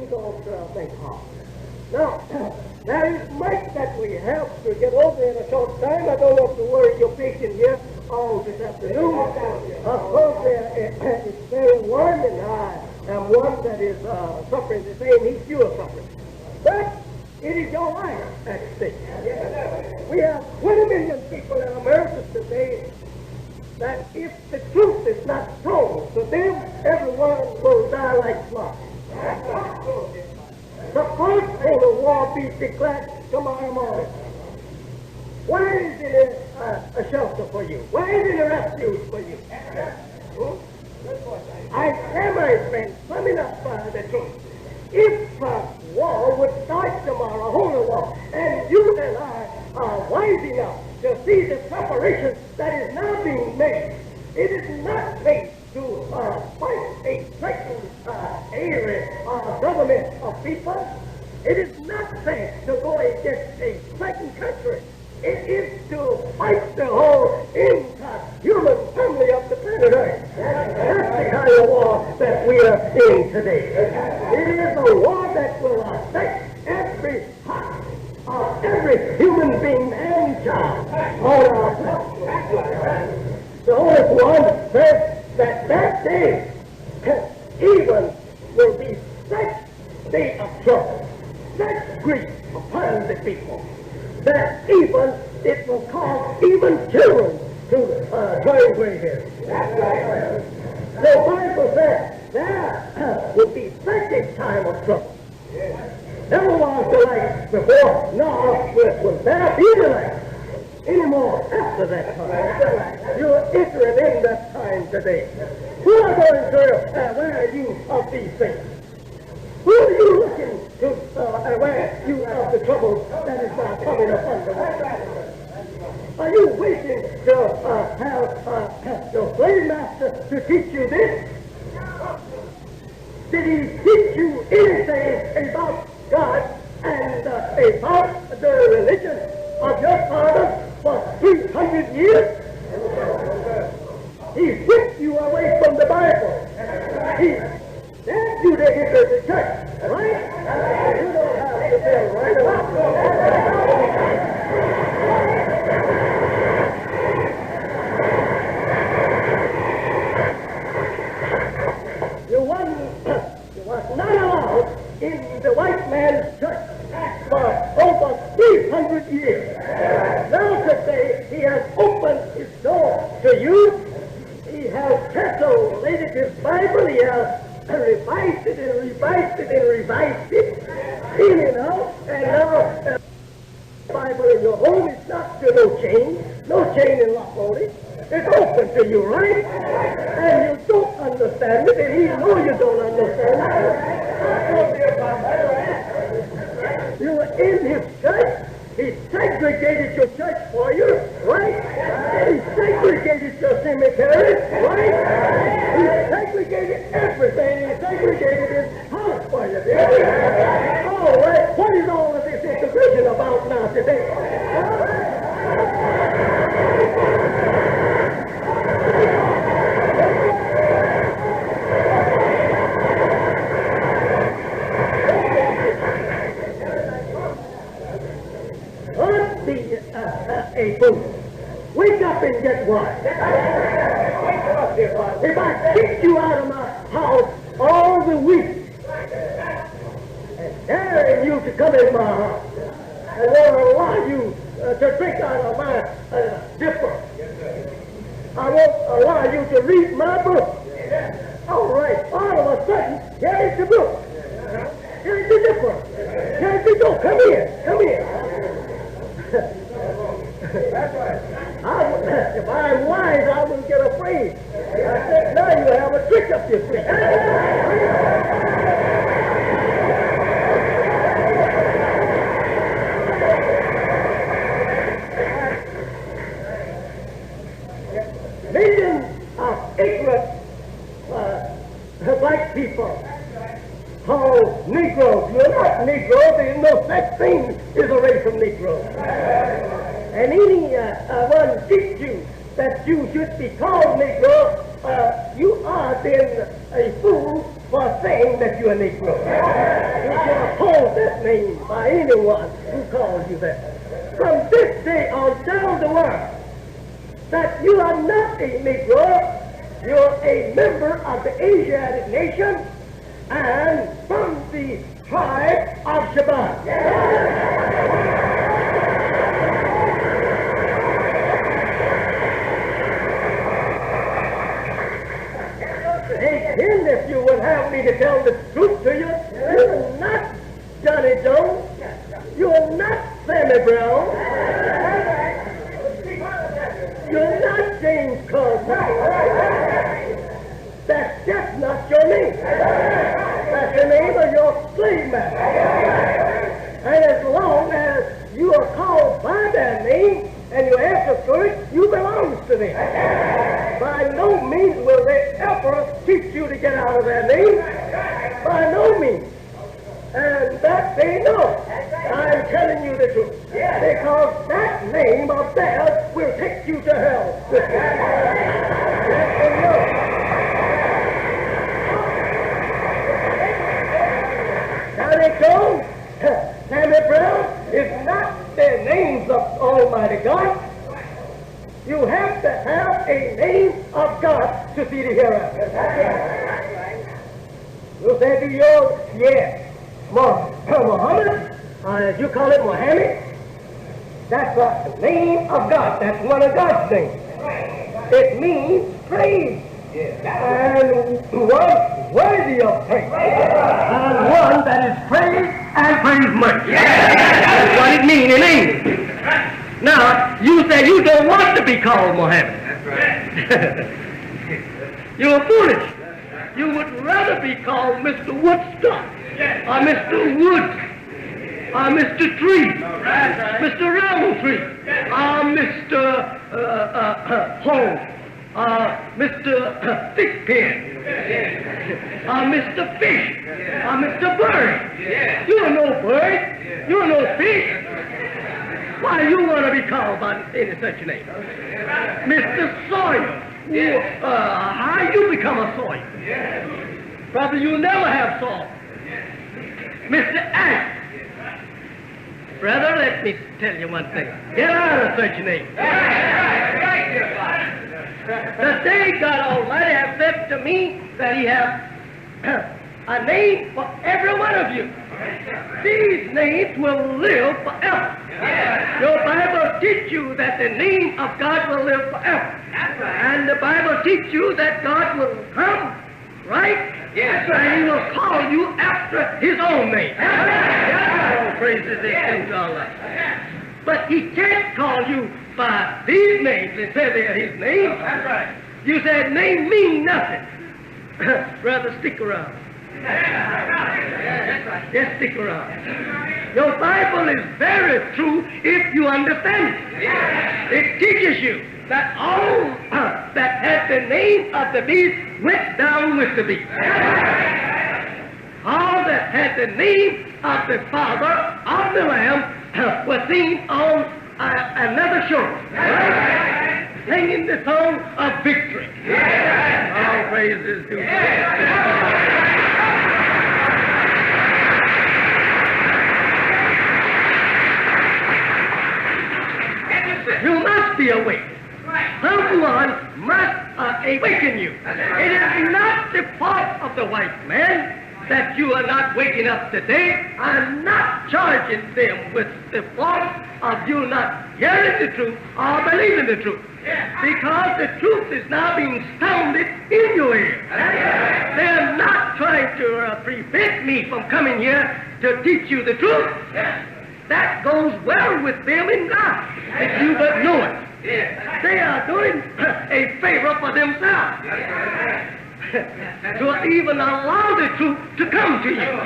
don't think hard. Now, there is much that we have to get over in a short time. I don't want to worry your patient here all this afternoon. Of course, it's very warm, and I am one that is suffering the same heat you are suffering. But it is your life at stake. We have 20 million people in America today that if the truth is not told to them, everyone will die like flies. Suppose total war be declared tomorrow morning. Where is it a shelter for you? Where is it a refuge for you? I say, my friend, summing up the truth. If war would start tomorrow, holy war, and you and I are wise enough to see the preparation that is now being made, it is not made to fight a certain area or government of people. It is not said to go against a certain country. It is to fight the whole entire human family of the planet Earth. That's the kind of war that we are in today. It is a war that will affect every heart of every human being and child on our planet. The Holy One says that that day even will be such day of trouble, such grief upon the people, that even it will cause even children to join gray hairs. The Bible says there will be such a time of trouble. Never was the like before, nor will there be the like anymore after that time. You are ignorant in that time today. Who are going to aware you of these things? Who are you looking to aware you of the trouble that is now coming upon the world? Are you waiting to have your slave master to teach you this? Did he teach you anything about God and about the religion of your father for 300 years? He whipped you away from the Bible. He dared you to enter the church, right? You don't have to feel right about You was not allowed in the white man's church for over 300 years. Now today he has opened his door to you. He has translated his Bible. He has revised it and revised it and revised it. In and out. And now the Bible in your home is not to no chain and lock on it. It's open to you, right? And you don't understand it, and he knows you don't understand it. You are in his church. He segregated your church for you, right? He segregated your cemetery, right? He segregated everything. He segregated his house for you. All right. What is all of this integration about now today? A fool. Wake up and get wise. If I kick you out of my house all the week and daring you to come in my house and won't allow you to drink out of my dipper, I won't allow you to read my book. All right, all of a sudden, here is the book. Here's the dipper. Here's the door. Come here. Come here. That's right. If I'm wise, I wouldn't get afraid. I said, now you have a trick up your sleeve. Millions of ignorant black people called Negroes. You're not Negroes. There's no such thing as a race of Negroes. And anyone teach you that you should be called Negro, you are then a fool for saying that you're a Negro. You should oppose that name by anyone who calls you that. From this day on, tell the world that you are not a Negro. You're a member of the Asiatic nation and from the tribe of Shabbat. Hey, Ken, if you would have me to tell the truth to you, you're not Johnny Jones. You're not Sammy Brown. You're not James Caldwell. That's just not your name. That's the name of your slave master. And as long as you are called by that name and you answer to it, you belong to them. By no means will they ever teach you to get out of that name. By no means. And that they know. I'm telling you the truth. Because that name of theirs will take you to hell. Yes, they know. Johnny Jones, Sammy Brown is not the names of Almighty God. You have to have a name of God to see the hereafter. You say to yours, yes. Muhammad, you call it Muhammad? That's the name of God. That's one of God's names. It means praise. And one worthy of praise. And one that is praised and praised much. That's what it means in English. Now, you say you don't want to be called Muhammad. You're foolish. You would rather be called Mr. Woodstock, or Mr. Wood, or Mr. Tree, Mr. Ramble Tree, or Mr. Hole, or Mr. Thickpen, or Mr. Fish, or Mr. Bird. You're no bird. You're no fish. Why do you want to be called by any such name? Mr. Sawyer. How you become a Sawyer? Probably you never have salt. Mr. Ash. Brother, let me tell you one thing. Get out of such name. The day God Almighty has said to me that He has a name for every one of you. These names will live forever. Your Bible teaches you that the name of God will live forever. And the Bible teaches you that God will come, right? And He will call you after His own name. All praises to Allah. But He can't call you by these names and say they're His names. You said name mean nothing. Brother, stick around. Just stick around. Your Bible is very true if you understand it. It teaches you that all that had the name of the beast went down with the beast. All that had the name of the Father of the Lamb was seen on another shore, singing the song of victory. All praises to God. You must be awake. Someone must awaken you. It is not the fault of the white man that you are not waking up today. I'm not charging them with the fault of you not hearing the truth or believing the truth. Because the truth is now being sounded in your ear. They're not trying to prevent me from coming here to teach you the truth. That goes well with them in God, if you but know it. They are doing a favor for themselves to even allow the truth to come to you.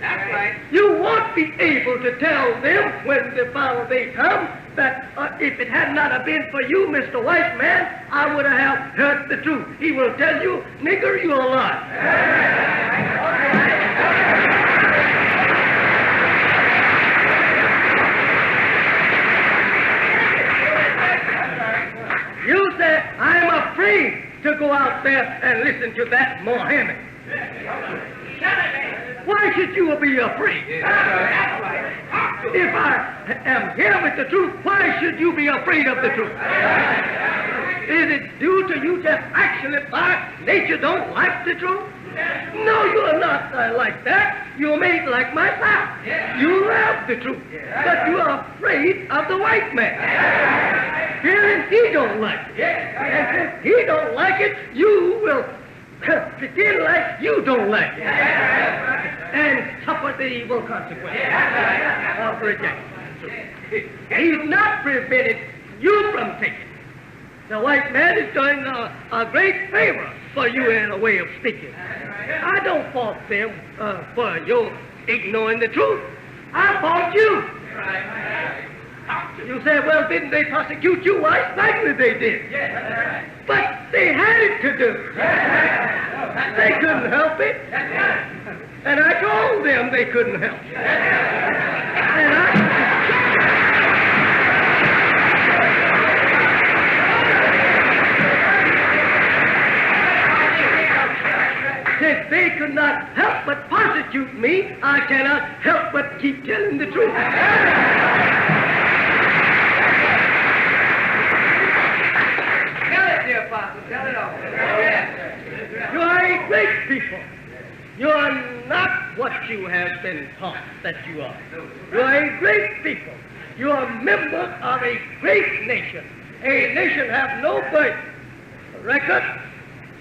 That's right. You won't be able to tell them when the final day comes that if it had not have been for you, Mr. White Man, I would have heard the truth. He will tell you, nigger, you're alive. You say, I'm afraid to go out there and listen to that Mohammed. why should you be afraid? If I am here with the truth, why should you be afraid of the truth? Is it due to you just actually by nature don't like the truth? No, you are not like that. You're made like myself. You love the truth, but you are afraid of the white man. Here he don't like it. And if he don't like it, you will pretend like you don't like it and suffer the evil consequences of rejection. He's not prevented you from taking it. The white man is doing a great favor for you in a way of speaking. I don't fault them for your ignoring the truth. I fault you. You say, well, didn't they persecute you? Why, certainly they did. But they had it to do. They couldn't help it. And I told them they couldn't help it. And since they could not help but persecute me, I cannot help but keep telling the truth. Tell it, dear Father. Tell it all. You are a great people. You are not what you have been taught that you are. You are a great people. You are members of a great nation. A nation have no birth record,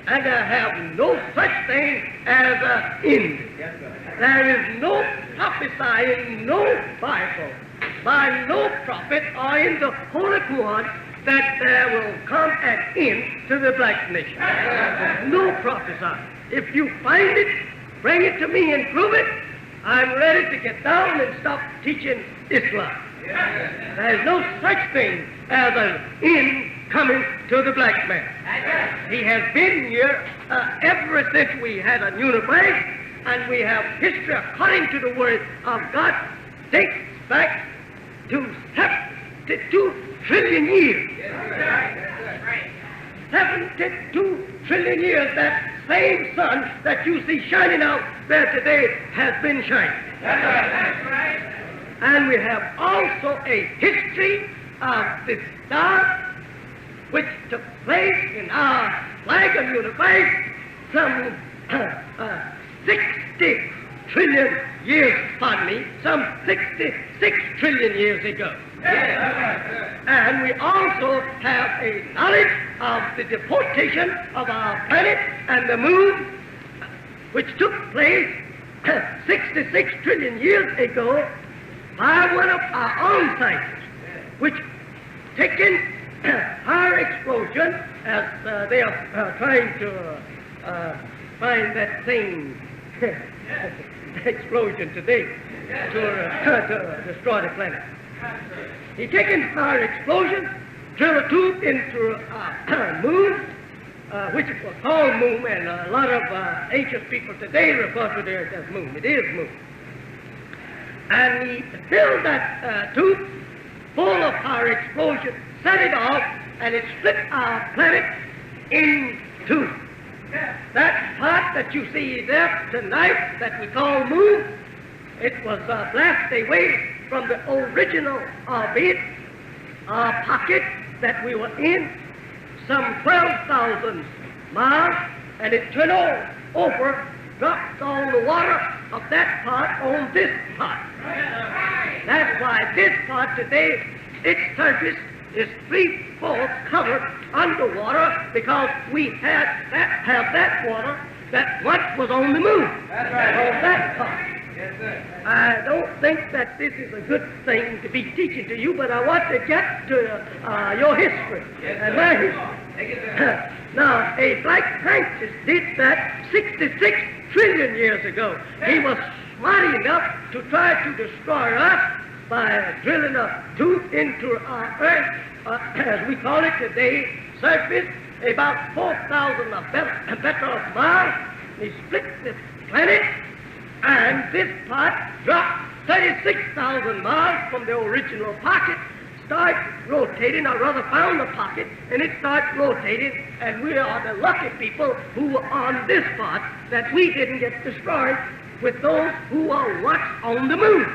and have no such thing as an end. There is no prophesying, no Bible, by no prophet or in the Holy Quran that there will come an end to the black nation. No prophesying. If you find it, bring it to me and prove it. I'm ready to get down and stop teaching Islam. There is no such thing as an end coming to the black man. He has been here ever since we had a unified, and we have history according to the word of God dates back to 72 trillion years. 72 trillion years, that same sun that you see shining out there today has been shining. And we have also a history of the star which took place in our flag of unified some 60 trillion years, pardon me, some 66 trillion years ago. And we also have a knowledge of the deportation of our planet and the moon, which took place 66 trillion years ago by one of our own scientists, which taken our explosion, as they are trying to find that same explosion today to destroy the planet. He taken our explosion, drilled a tube into our moon, which was called moon, and a lot of ancient people today refer to it as moon. It is moon. And he filled that tube full of our explosion, set it off, and it split our planet in two. That part that you see there tonight that we call moon, it was blasted away from the original orbit, pocket that we were in, some 12,000 miles, and it turned over, dropped all the water of that part on this part. That's why this part today, its surface is 3/4 covered underwater, because we have that water that once was on the moon. That's right. On that part. Yes, sir. I don't think that this is a good thing to be teaching to you, but I want to get to your history and my history. Now, a black scientist did that 66 trillion years ago. He was smart enough to try to destroy us by drilling a tube into our earth, as we call it today, surface, about 4,000 or better miles. He split the planet, and this part dropped 36,000 miles from the original pocket, starts rotating, or rather found the pocket, and it starts rotating, and we are the lucky people who are on this part that we didn't get destroyed with those who are what's on the moon.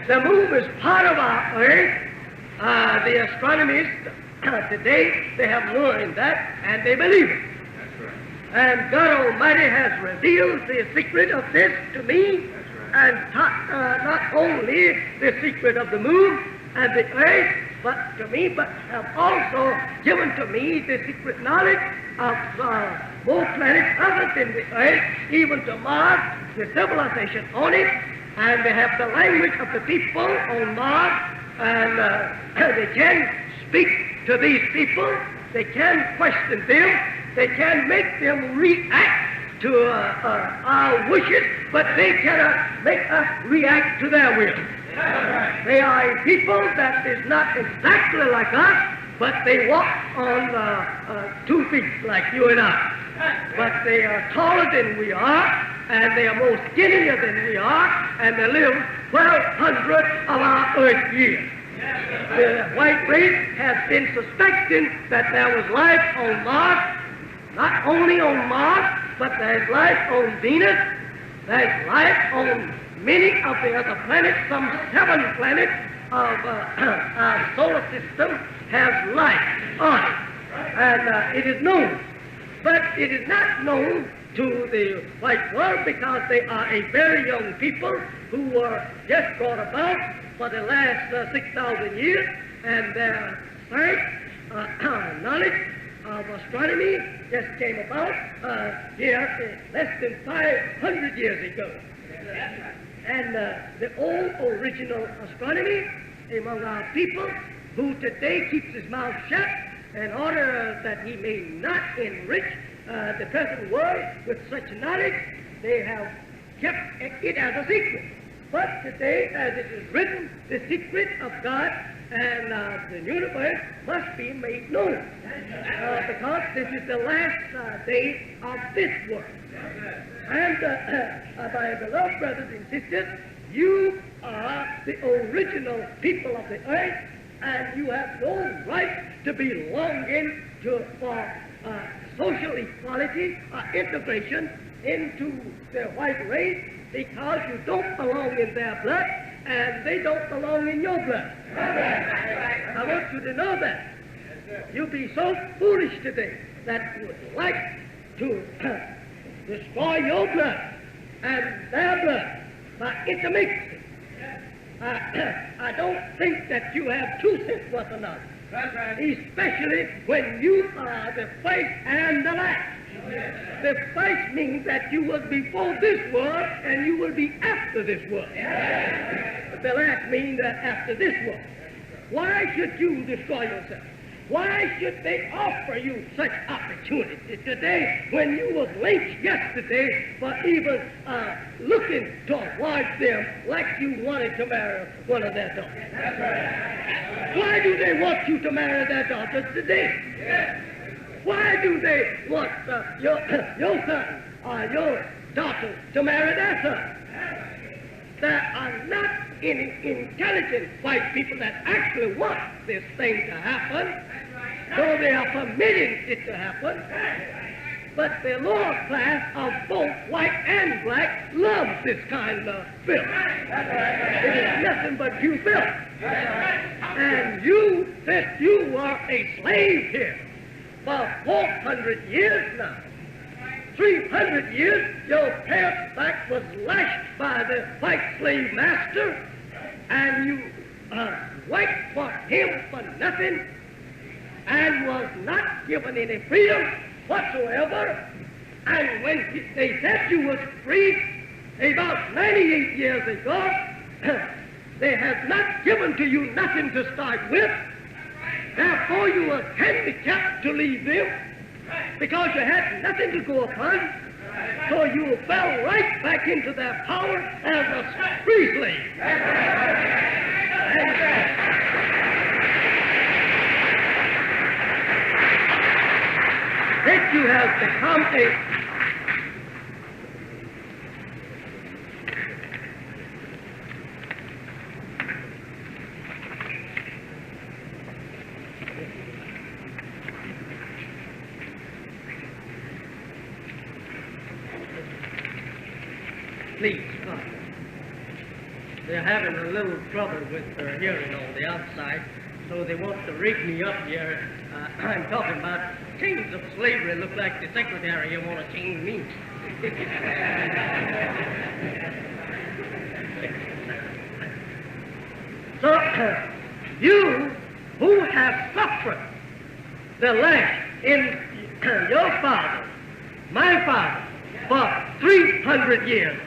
The moon is part of our earth. The astronomers today, they have learned that, and they believe it. And God Almighty has revealed the secret of this to me, and not only the secret of the moon and the earth, but to me, but have also given to me the secret knowledge of more planets other than the earth, even to Mars, the civilization on it, and they have the language of the people on Mars, and they can speak to these people, they can question them, they can make them react to our wishes, but they cannot make us react to their will. They are a people that is not exactly like us, but they walk on 2 feet like you and I. But they are taller than we are, and they are more skinnier than we are, and they live 1,200 of our earth years. The white race has been suspecting that there was life on Mars, not only on Mars, but there's life on Venus, there's life on many of the other planets. Some 7 planets of our solar system has life on it, and it is known. But it is not known to the white world because they are a very young people who were just brought about for the last 6,000 years, and their science, knowledge of astronomy just came about here less than 500 years ago. And the old original astronomy among our people, who today keeps his mouth shut in order that he may not enrich the present world with such knowledge, they have kept it as a secret. But today, as it is written, the secret of God and the universe must be made known, because this is the last day of this world. And my beloved brothers and sisters, you are the original people of the earth, and you have no right to be longing for social equality or integration into the white race, because you don't belong in their blood, and they don't belong in your blood. I want you to know that. You'll be so foolish today that you would like to destroy your blood and their blood by intermixing. I don't think that you have 2 cents worth of knowledge, especially when you are the first and the last. The first means that you will be before this world and you will be after this world. The last means that after this world. Why should you destroy yourself? Why should they offer you such opportunity today when you was lynched yesterday for even looking towards them like you wanted to marry one of their daughters? Why do they want you to marry their daughters today? Why do they want your son or your daughter to marry their son? There are not any intelligent white people that actually want this thing to happen, though they are permitting it to happen. But the lower class of both white and black loves this kind of filth. It is nothing but you filth. And you, since you were a slave here for 400 years now, 300 years, your parents' back was lashed by the white slave master, and you worked for him for nothing, and was not given any freedom whatsoever. And when they said you was free about 98 years ago, they have not given to you nothing to start with. Therefore you were handicapped to leave them, because you had nothing to go upon. So you fell right back into their power as a free slave. That you have become a Please, come. They're having a little trouble with their hearing on the outside, so they want to rig me up here. I'm talking about chains of slavery. Look like the secretary here want to chain me. So, you who have suffered the land in your father, my father, for 300 years,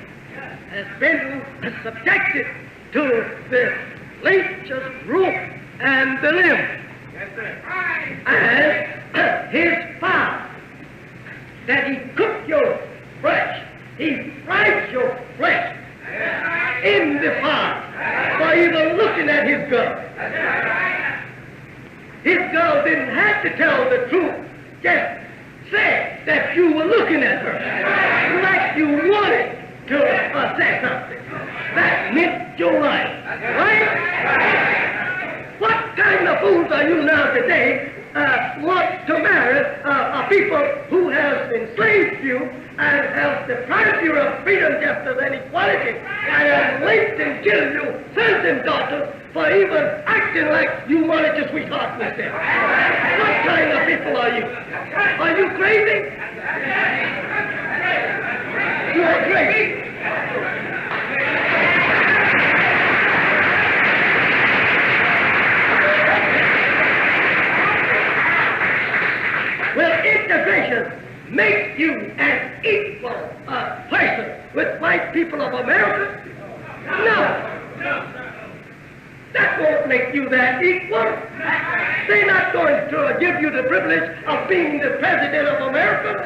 has been subjected to the leech's roof and the limb. And his father, that he cooked your flesh, he fried your flesh in the fire for even looking at his girl. His girl didn't have to tell the truth, just say that you were looking at her like you wanted to say something. That meant your life, right? What kind of fools are you now today want to marry people who have enslaved you and have deprived you of freedom, justice, and equality, and have raped and killed you, sons and daughters, for even acting like you wanted to sweetheart with them? What kind of people are you? Are you crazy? You are crazy. Will integration make you an equal person with white people of America? No. That won't make you that equal. They're not going to give you the privilege of being the president of America.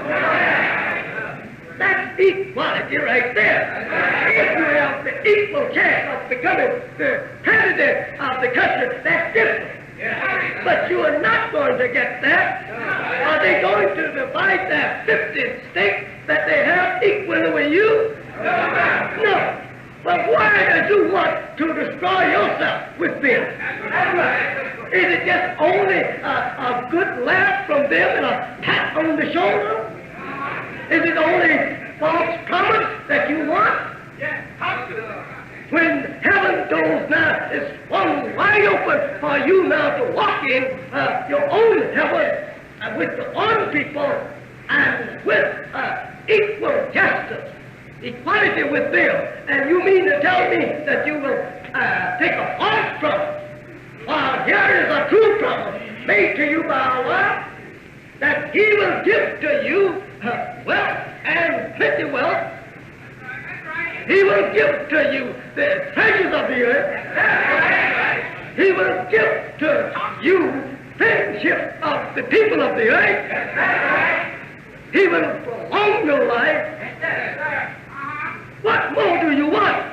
That's equality right there. If you have the equal chance of becoming the president of the country, that's different. But you are not going to get that. Are they going to divide that 50 states that they have equally with you? No. But why do you want to destroy yourself with them? Is it just only a good laugh from them and a pat on the shoulder? Is it only false promise that you want? When heaven doors now is swung wide open for you now to walk in your own heaven with your own people and with equal justice, equality with them, and you mean to tell me that you will take a false promise, while here is a true promise made to you by Allah, that He will give to you wealth and plenty wealth. He will give to you the treasures of the earth. He will give to you friendship of the people of the earth. He will prolong your life. What more do you want?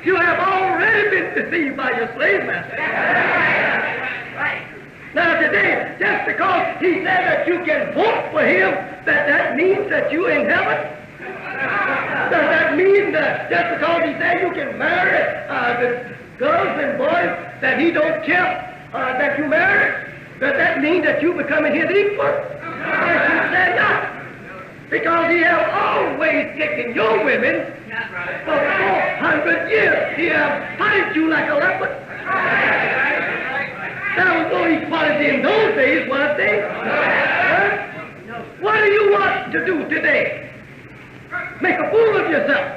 You have already been deceived by your slave master. Now today, just because he said that you can vote for him, that means that you're in heaven? Does that mean that just because he said you can marry the girls and boys that he don't care that you marry, does that mean that you becoming his equal? Yes, he said not. Because he has always taken your women for 400 years. He has punished you like a leopard. There was no equality in those days, was there? What do you want to do today? Make a fool of yourself.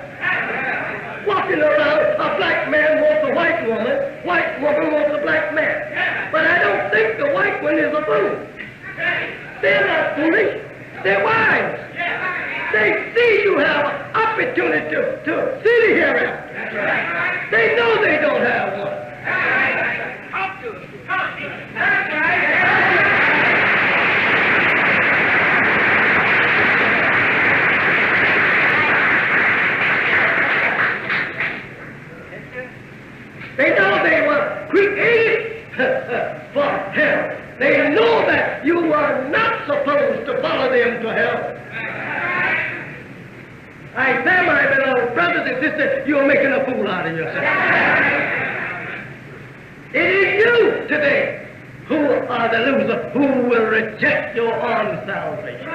Walking around, a black man wants a white woman wants a black man. But I don't think the white one is a fool. They're not foolish, they're wise. They see you have an opportunity to see the hereafter. They know they don't have one. Talk to them. That's right. They know they were created for hell. They know that you were not supposed to follow them to hell. I say, my beloved brothers and sisters, you're making a fool out of yourself. It is you today who are the loser, who will reject your own salvation.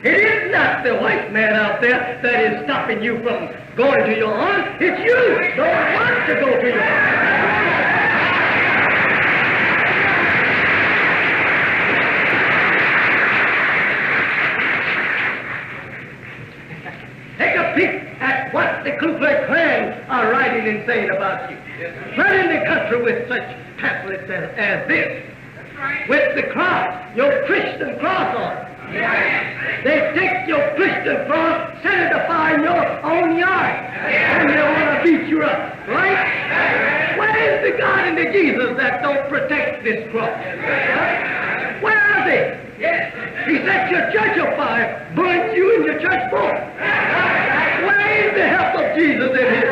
It is not the white man out there that is stopping you from going to your aunt. It's you don't want to go to your aunt. Take a peek at what the Ku Klux Klan are writing and saying about you. Running the country with such pamphlets as this. With the cross, your Christian cross on it. They take your Christian cross, set it afire in your own yard, and they want to beat you up, right? Where is the God and the Jesus that don't protect this cross? Where are they? He set your church afire, burnt you in your church board. Where is the help of Jesus in here?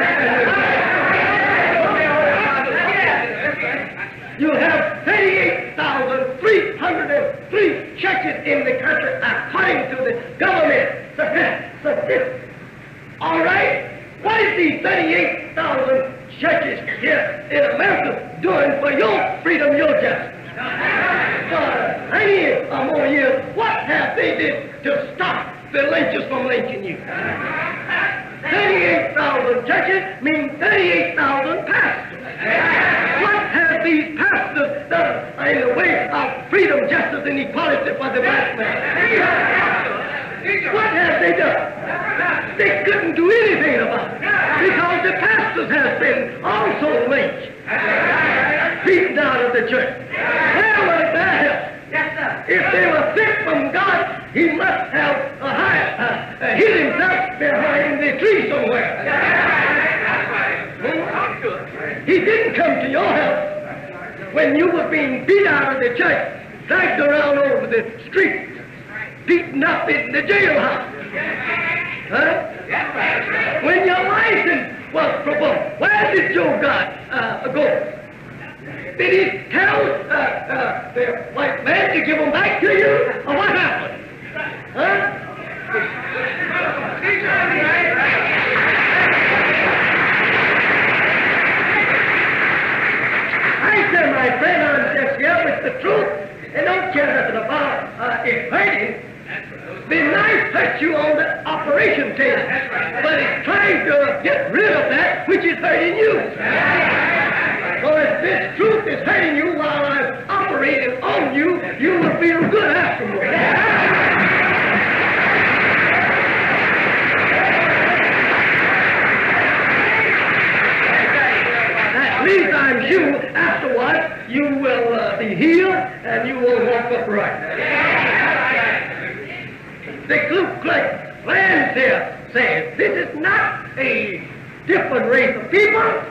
You have 38,303 churches in the country according to the government statistics. All right? What is these 38,000 churches here in America doing for your freedom, your justice? For 90 or more years, what have they did to stop the lynchers from lynching you? 38,000 churches mean 38,000 pastors. What have these pastors done in the way of freedom, justice, and equality for the black man? What have they done? They couldn't do anything about it because the pastors have been also lynched, beaten out of the church. Where was their help? If they were sent from God, he must have hid himself behind the tree somewhere. He didn't come to your help when you were being beat out of the church, dragged around over the street, beaten up in the jailhouse. Huh? When your license was provoked, where did your God go? Did he tell the white man to give them back to you? Or what happened? Huh? I said, my friend, I'm just here with the truth and don't care nothing about it hurting. The knife hurt you on the operation table, but it's trying to get rid of that which is hurting you. So if this truth is hurting you while I'm operating on you, you will feel good afterwards. At least I'm sure afterwards you will be healed and you will walk upright. The Ku Klux Klan says this is not a different race of people.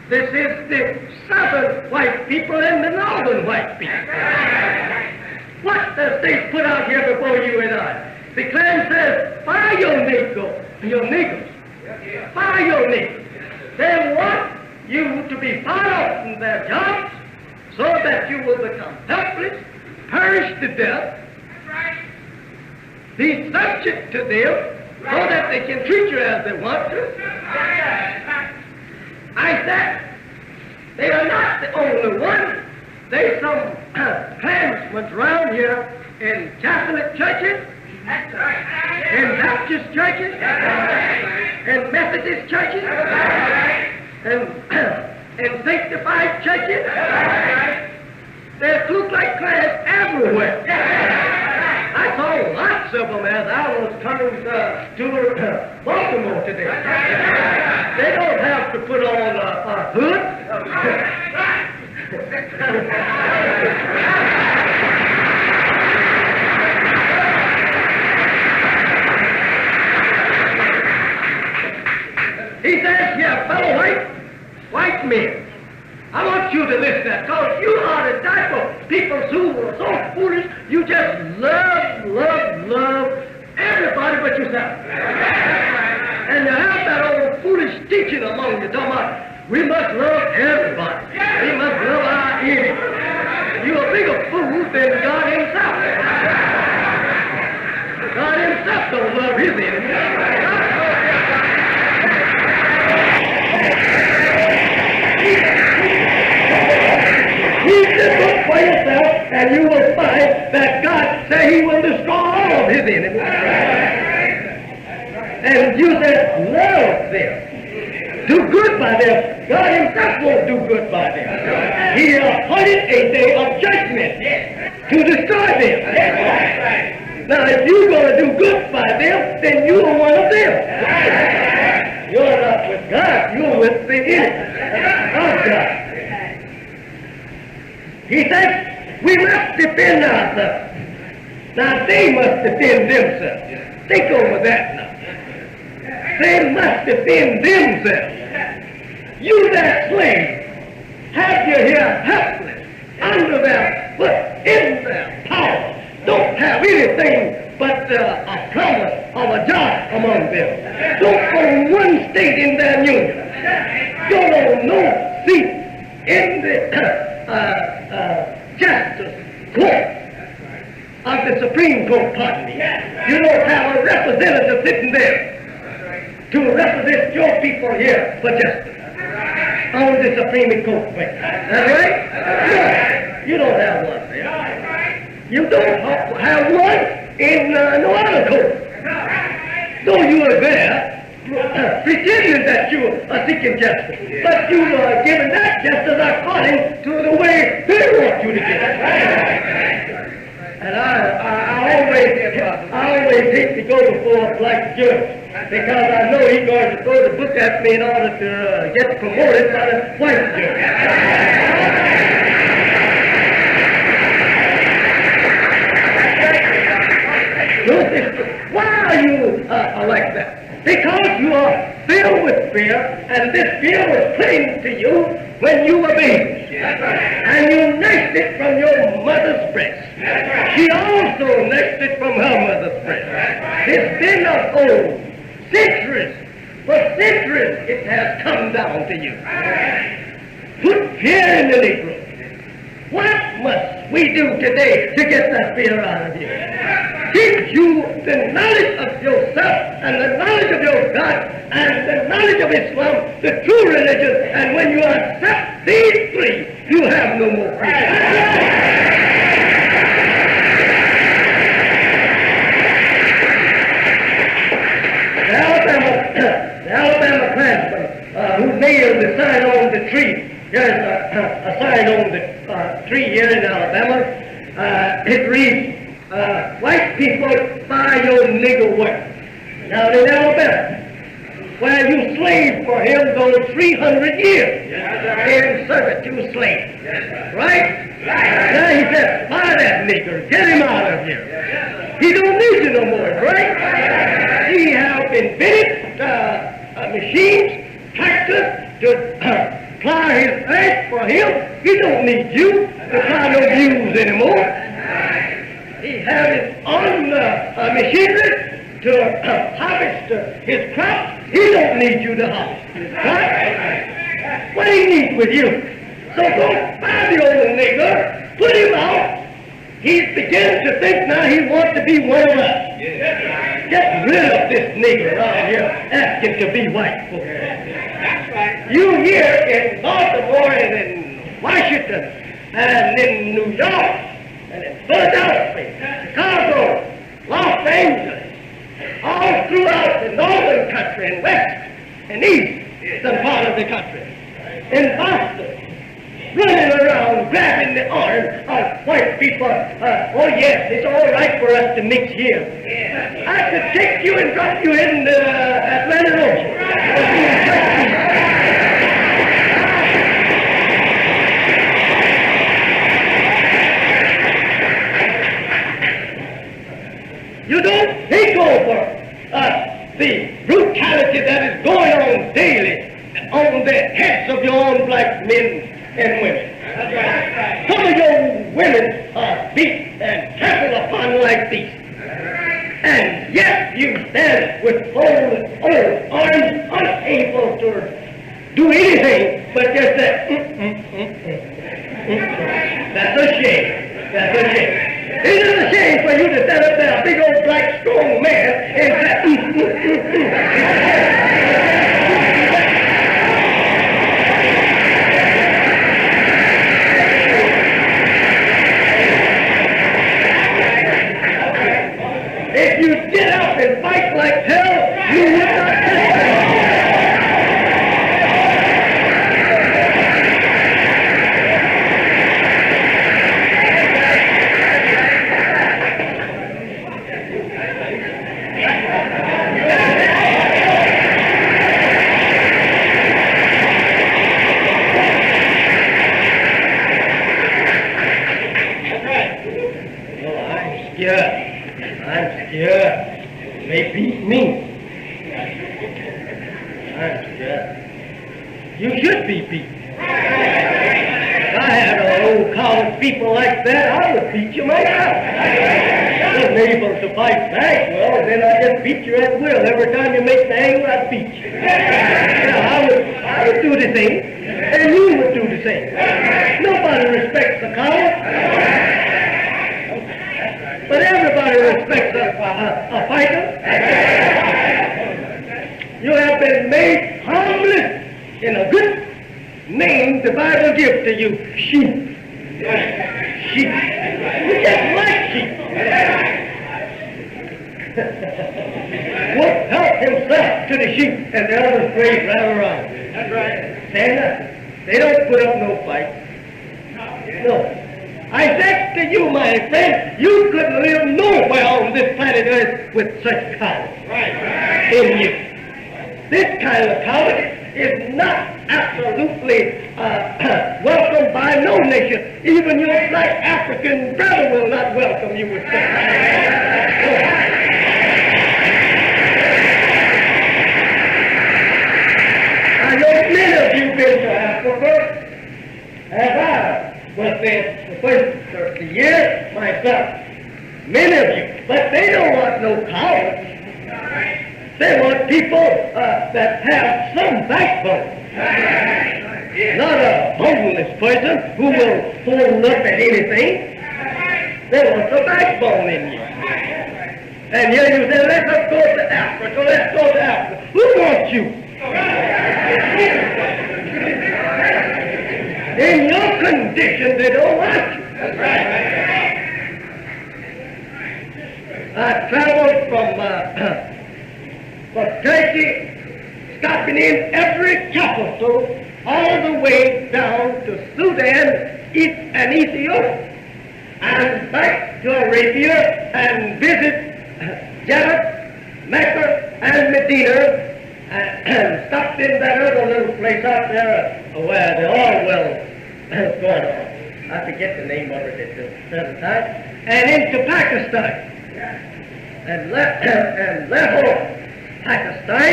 This is the southern white people and the northern white people. What does they put out here before you and I? The Klan says, fire your niggers. Fire your niggers. They want you to be fired from their jobs so that you will become helpless, perish to death, be subject to them so that they can treat you as they want to. I said, they are not the only ones. There's some Klansmen around here in Catholic churches, in Baptist churches, in Methodist churches, in sanctified churches. There's Ku Klux Klans everywhere. I saw lots of them as I was coming to Baltimore today. They don't have to put on a hood. He says, yeah, fellow white men, I want you to listen to that, because you are the type of people who are so foolish, you just love everybody but yourself. And you have that old foolish teaching among you, talking about, we must love everybody. We must love our enemies. You're a bigger fool than God himself. God himself don't love his enemies. Read this book for yourself, and you will find that God said he will destroy all of his enemies. And you said, love them. Do good by them. God himself won't do good by them. He appointed a day of judgment to destroy them. Now, if you're going to do good by them, then you are one of them. You're not with God. You're with the enemy of God. He said, we must defend ourselves. Now, they must defend themselves. Think over that now. They must defend themselves. You, that slave, have you here helpless, under their foot, in their power. Don't have anything but a promise of a job among them. Don't own one state in their union. Don't own no seat in the justice court of the Supreme Court, pardon me. You don't have a representative sitting there to represent your people here for justice on the Supreme Court. That's right? No, you don't have one there. You don't have one in no other court. So you are there pretending that you are seeking justice, but you are giving that justice according to the way they want you to give it. And I always hate to go before a black judge, because I know he's going to throw the book at me in order to get promoted by the white judge. Why are you like that? Because you are filled with fear, and this fear was put into you when you were babies. And you nursed it from your mother's breast. She also nursed it from her mother's breast. It's been of old, centuries. For centuries it has come down to you. Put fear in the Negro. What must we do today to get that fear out of you? Teach you the knowledge of yourself and the knowledge of your God and the knowledge of Islam, the true religion, and when you accept these three, you have no more fear. The Alabama clansman who nailed the sign on the tree. There's a sign on the tree here in Alabama. It reads, white people, buy your nigger work. Now in Alabama, where you slaved for him those 300 years in servitude slave. Right? Now he said, buy that nigger, get him out of here. He don't need you no more, right? He have invented machines, tractors to plow his earth for him. He don't need you to plow no mules anymore. He has his own machinery to harvest his crops. He don't need you to harvest his crops. What he needs with you? So go buy the old nigger, put him out. He's beginning to think now he wants to be one of us. Get rid of this nigger around here asking to be white folks. You here in Baltimore and in Washington and in New York and in Philadelphia, Chicago, Los Angeles, all throughout the northern country and west and eastern part of the country, in Boston, running around grabbing the arm of white people. Oh yes, it's all right for us to mix here. I could take you and drop you in the Atlantic Ocean. You don't think over the brutality that is going on daily on the heads of your own black men and women. Some of your women are beat and trampled upon like beasts. And yet you stand with folded arms, unable to do anything but just that. That's a shame. That's a shame. Isn't it a shame for you to stand up there, a big old black strong man, and say, They looked like hell, you would not take it. I'm scared. They beat me. I'm scared. You should be beat. If I had old college people like that, I would beat you myself. Wasn't able to fight back, well, then I just beat you at will. Every time you make me angry, I'd beat you. Yeah, I would do the same, and you would do the same. Nobody respects the coward. But everybody respects a fighter. You have been made harmless in a good name the Bible gives to you, sheep. Sheep. You just like sheep. Wolf helped himself to the sheep and the others graze right around. That's right. Stand up. They don't put up no fight. No. I said to you, my friend, you could live nowhere on this planet Earth with such cowardice in you. This kind of cowardice is not absolutely welcomed by no nation. Even your black African brother will not welcome you with such. I know many of you been to Africa, as I was there the first 30 years myself. Many of you. But they don't want no cowards. They want people that have some backbone. Not a boneless person who will fold up at anything. They want the backbone in you. And here you say, let us go to Africa, let's go to Africa. Who wants you? In your condition, they don't want you. That's right. I traveled from Turkey, stopping in every capital, all the way down to Sudan and Ethiopia, and back to Arabia, and visit Jeddah, Mecca, and Medina, and stopped in that other little place out there where the oil well is going on. I forget the name of it at the present time. And into Pakistan. And left Pakistan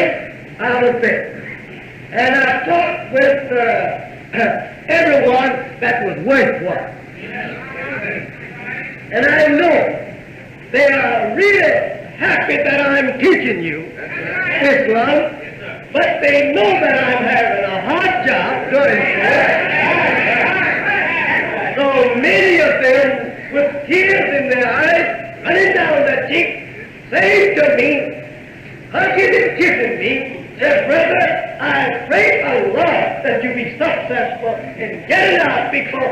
out of there. And I talked with everyone that was worthwhile. And I know they are really happy that I'm teaching you Islam. But they know that I'm having a hard job doing so. So many of them, with tears in their eyes, running down their cheeks, saying to me, hugging and kissing me, said, brother, I pray Allah that you be successful in getting our people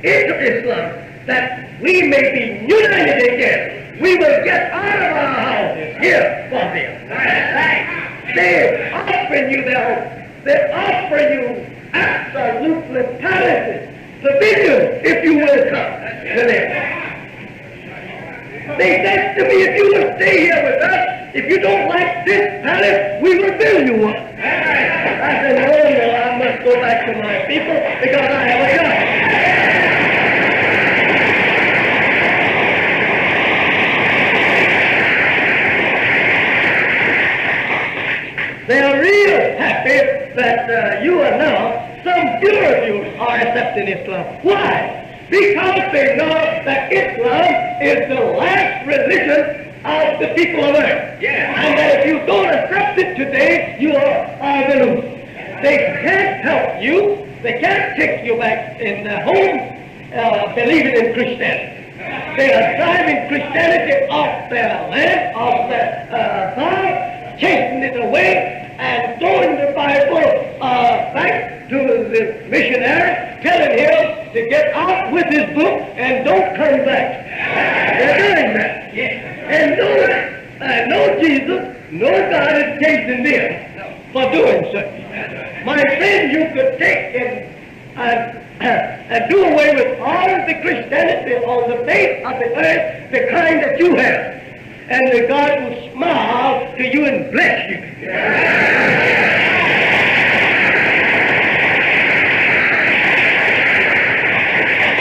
into Islam, that we may be united again. We will get out of our houses here for them. They offer you their home. They offer you absolutely palaces, provisions, if you will come to them. They said to me, if you will stay here with us, if you don't like this palace, we will build you one. I said, no, I must go back to my people because I have a job. They are real happy that you are now, some few of you are accepting Islam. Why? Because they know that Islam is the last religion of the people of earth. Yeah. And that if you don't accept it today, you are the loser. They can't help you. They can't take you back in the home believing in Christianity. They are driving Christianity off their land, off their farm, chasing it away, and throwing the Bible back to the missionary, telling him to get out with his book and don't come back. They're doing that. And know Jesus No God is chasing them for doing such. My friend, you could take and do away with all of the Christianity on the face of the earth, the kind that you have. And the God will smile to you and bless you.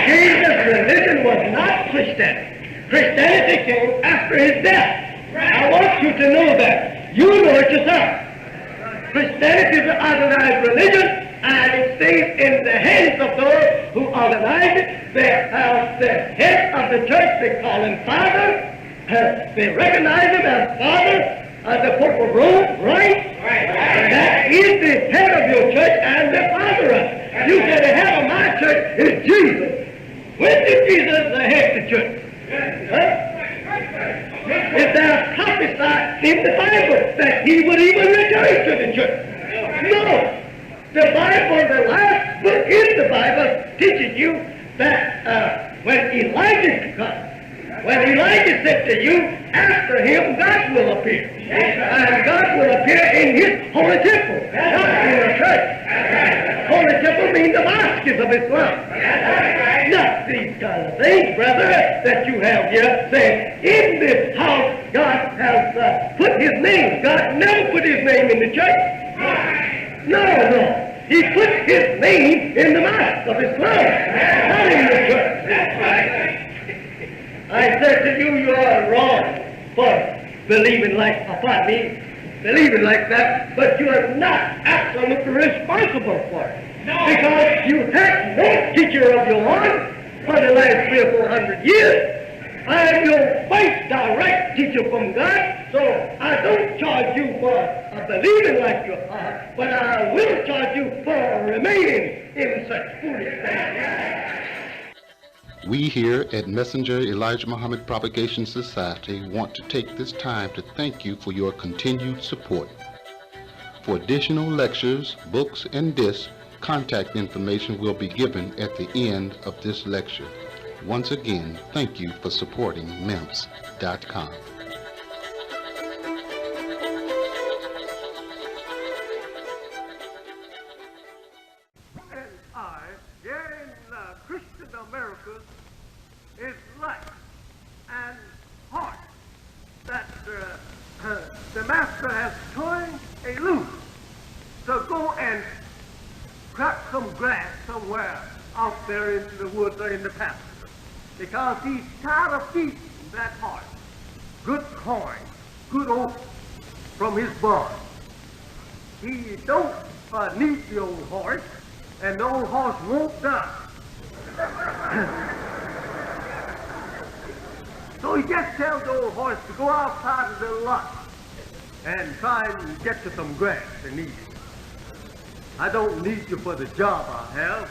Jesus' religion was not Christianity. Christianity came after his death. I want you to know that. You know it yourself. Christianity is an organized religion, and it stays in the hands of those who organize it. They have the head of the church, they call him Father. They recognize him as Father, the Pope of Rome, right? That is the head of your church and the Father of it. You say the head of my church is Jesus. When did Jesus the head of the church? If there's prophesied in the Bible that he would even return to the church. No. The Bible, the last book in the Bible, teaches you that when Elijah comes, when Elijah said to you, after him God will appear. And God will appear in his holy temple, not in the church. Holy temple means the mosques of Islam. Not these kind of things, brother, that you have here saying, in this house God has put his name. God never put his name in the church. No. He put his name in the mosque of Islam, not in the church. I said to you, you are wrong for believing like believing like that, but you are not absolutely responsible for it. No. Because you had no teacher of your own for the last 300 or 400 years. I am your first direct teacher from God, so I don't charge you for believing like you are, but I will charge you for remaining in such foolish things. We here at Messenger Elijah Muhammad Propagation Society want to take this time to thank you for your continued support. For additional lectures, books, and discs, contact information will be given at the end of this lecture. Once again, thank you for supporting MEMS.com. And I, here in Christian America, is light and heart that the master has turned a loose to go and crack some grass somewhere out there into the woods or in the pasture, because he's tired of feeding that heart good corn, good oats from his barn. He don't need the old horse, and the old horse won't die. So he just tells the old horse to go outside of the lot and try and get you some grass and eat it. I don't need you for the job I have.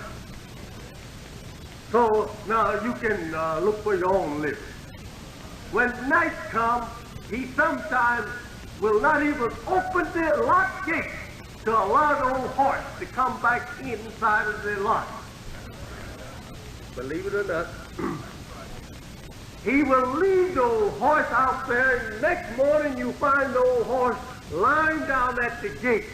So now you can look for your own living. When night comes, he sometimes will not even open the lot gate to allow the old horse to come back inside of the lot. Believe it or not, he will leave the old horse out there, and next morning you find the old horse lying down at the gate,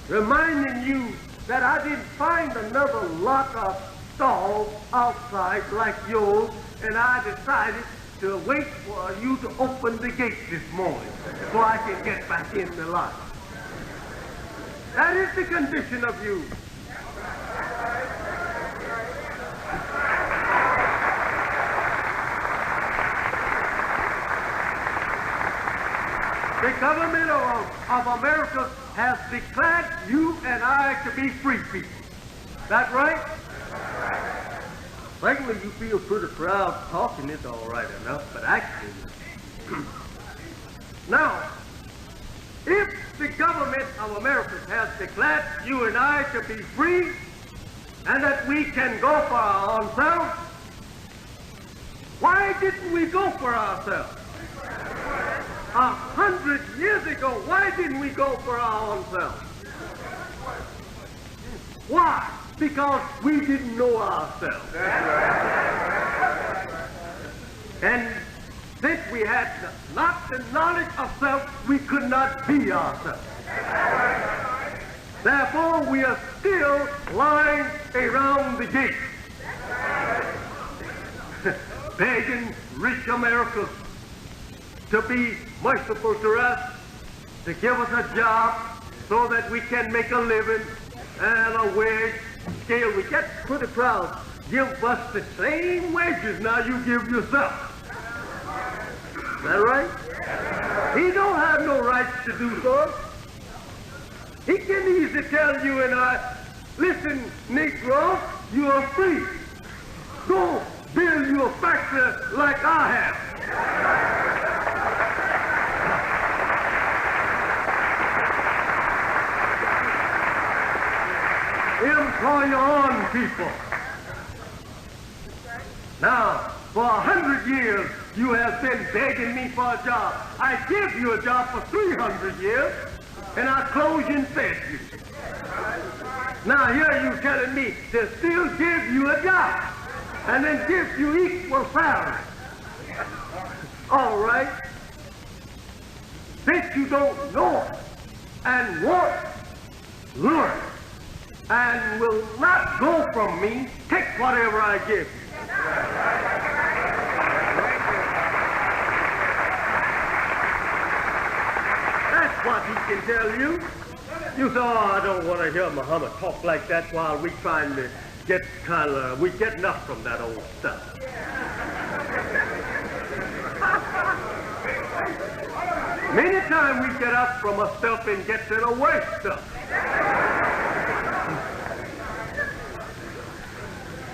reminding you that I didn't find another lot of stalls outside like yours, and I decided to wait for you to open the gate this morning so I can get back in the lot. That is the condition of you. The government of America has declared you and I to be free people. That right? Frankly, you feel pretty proud talking it all right enough, but actually... Now, if the government of America has declared you and I to be free, and that we can go for our own selves, why didn't we go for ourselves? 100 years ago, why didn't we go for our own selves? Why? Because we didn't know ourselves. And Since we had not the knowledge of self, we could not be ourselves. Therefore, we are still lying around the gate, begging rich America to be merciful to us, to give us a job so that we can make a living and a wage scale. We get pretty proud. Give us the same wages now you give yourself. Is that right? He don't have no rights to do so. He can easily tell you and I, listen, Negro, you are free. Go build you a factory like I have. Employ your own people. Now, for 100 years, you have been begging me for a job. I give you a job for 300 years, and I clothe you and fed you. Now here you telling me to still give you a job, and then give you equal salary. All right. Since you don't know it, and won't learn, and will not go from me, take whatever I give you. That's what he can tell you. You say, oh, I don't want to hear Muhammad talk like that while we trying to get we getting up from that old stuff. Many times we get up from a stuff and get to the worst stuff.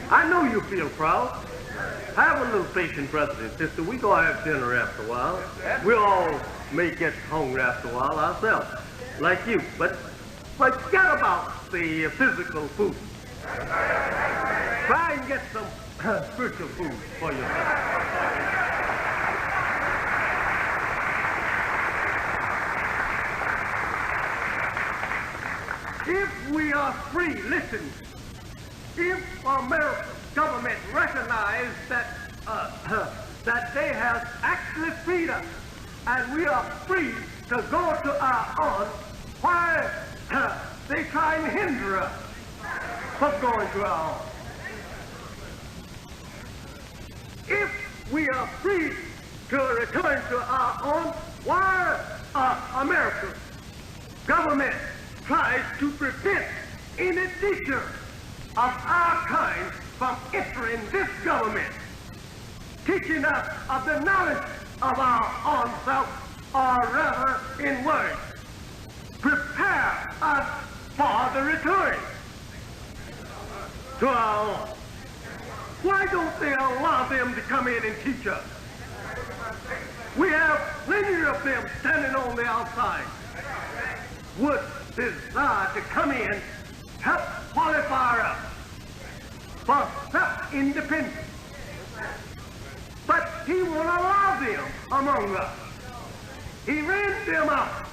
I know you feel proud. Have a little patience, brother and sister. We go have dinner after a while. We all may get hungry after a while ourselves, like you. But forget about the physical food. Try and get some spiritual food for yourself. If we are free, listen, if America's government recognizes that that they have actually freed us and we are free to go to our own, why they try and hinder us from going to our own? If we are free to return to our own, why America's government tries to prevent any teacher of our kind from entering this government, teaching us of the knowledge of our own self, or rather, in words, prepare us for the return to our own. Why don't they allow them to come in and teach us? We have plenty of them standing on the outside, would desire to come in, help qualify us for self-independence. But he won't allow them among us. He ran them out.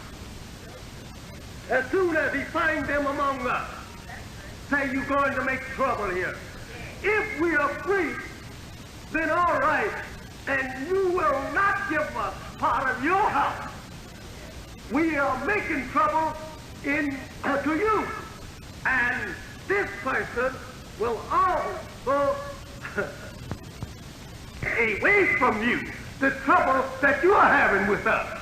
As soon as he finds them among us, say you're going to make trouble here. If we are free, then all right, and you will not give us part of your house. We are making trouble to you. And this person will also away from you the trouble that you are having with us.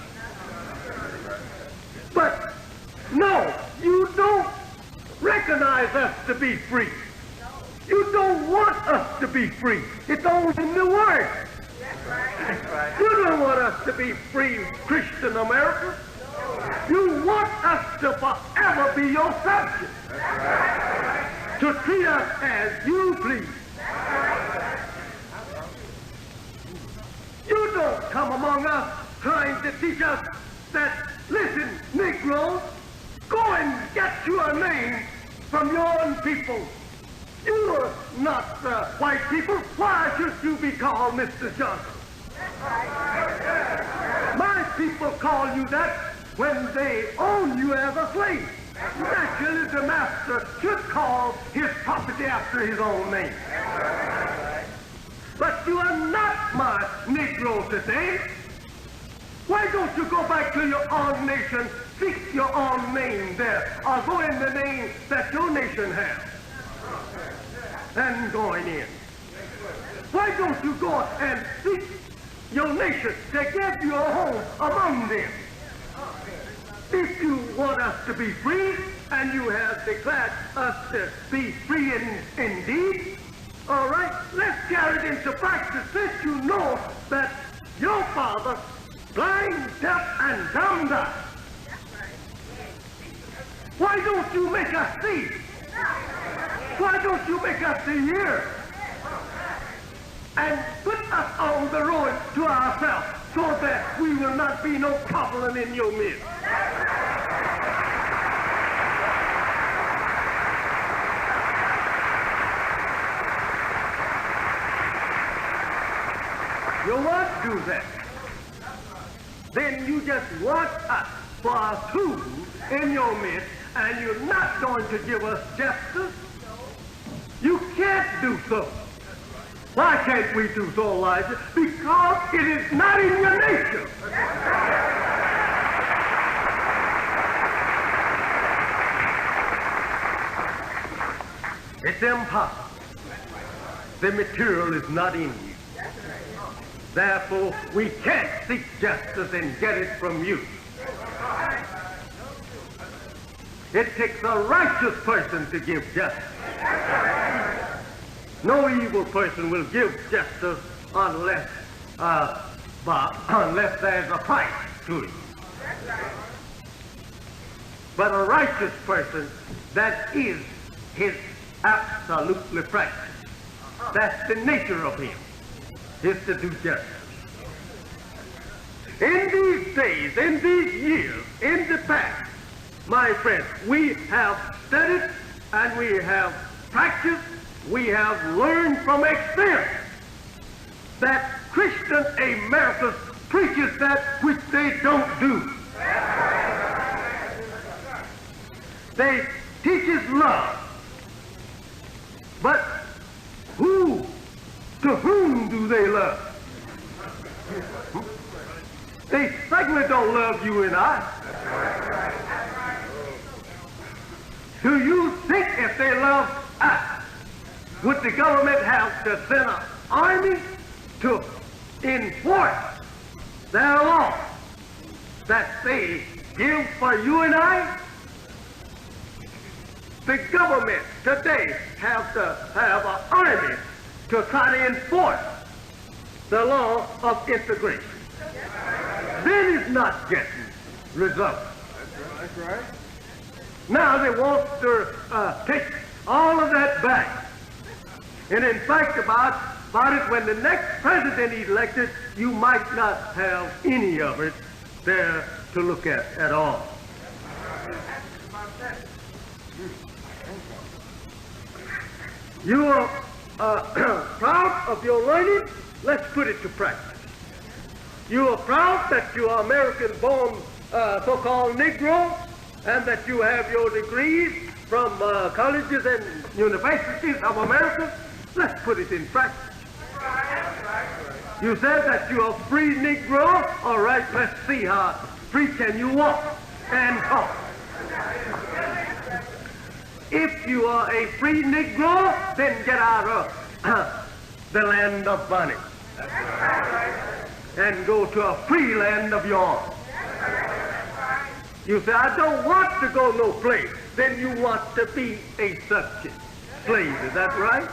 But no, you don't recognize us to be free. You don't want us to be free. It's only in the word. That's right. You don't want us to be free, Christian America. You want us to forever be your subjects. Right. To treat us as you please. You don't come among us trying to teach us that, listen, Negroes, go and get you a name from your own people. You are not white people. Why should you be called Mr. Johnson? My people call you that when they own you as a slave. Naturally, the master should call his property after his own name. but you are not my Negro today. Why don't you go back to your own nation, seek your own name there, or go in the name that your nation has, and join in? Why don't you go and seek your nation to give you a home among them? If you want us to be free, and you have declared us to be free indeed, all right, let's carry it into practice since you know that your father, blind, deaf, and dumb died. Why don't you make us see? Why don't you make us to hear? And put us on the road to ourselves so that we will not be no problem in your midst. You won't do that. Then you just want us for a tool in your midst, and you're not going to give us justice. You can't do so. Why can't we do so, Elijah? Because it is not in your nature. It's impossible. The material is not in you. Therefore, we can't seek justice and get it from you. It takes a righteous person to give justice. No evil person will give justice unless there's a price to it. But a righteous person, that is his absolutely practice. That's the nature of him, is to do justice. In these days, in these years, in the past, my friends, we have studied and we have practiced, we have learned from experience that Christian America preaches that which they don't do. They teaches love, but to whom do they love? They certainly don't love you and I. Do you think if they love us, would the government have to send an army to enforce their law that they give for you and I? The government today has to have an army to try to enforce the law of integration. Then it's not getting results. That's right. Now they want to take all of that back. And in fact, about it, when the next president is elected, you might not have any of it there to look at all. You are proud of your learning? Let's put it to practice. You are proud that you are American-born so-called Negro, and that you have your degrees from colleges and universities of America? Let's put it in practice. You said that you are free Negro. All right, let's see how free can you walk and talk. If you are a free Negro, then get out of the land of bondage and go to a free land of your own. You say, I don't want to go no place. Then you want to be a subject, slave. Is that right?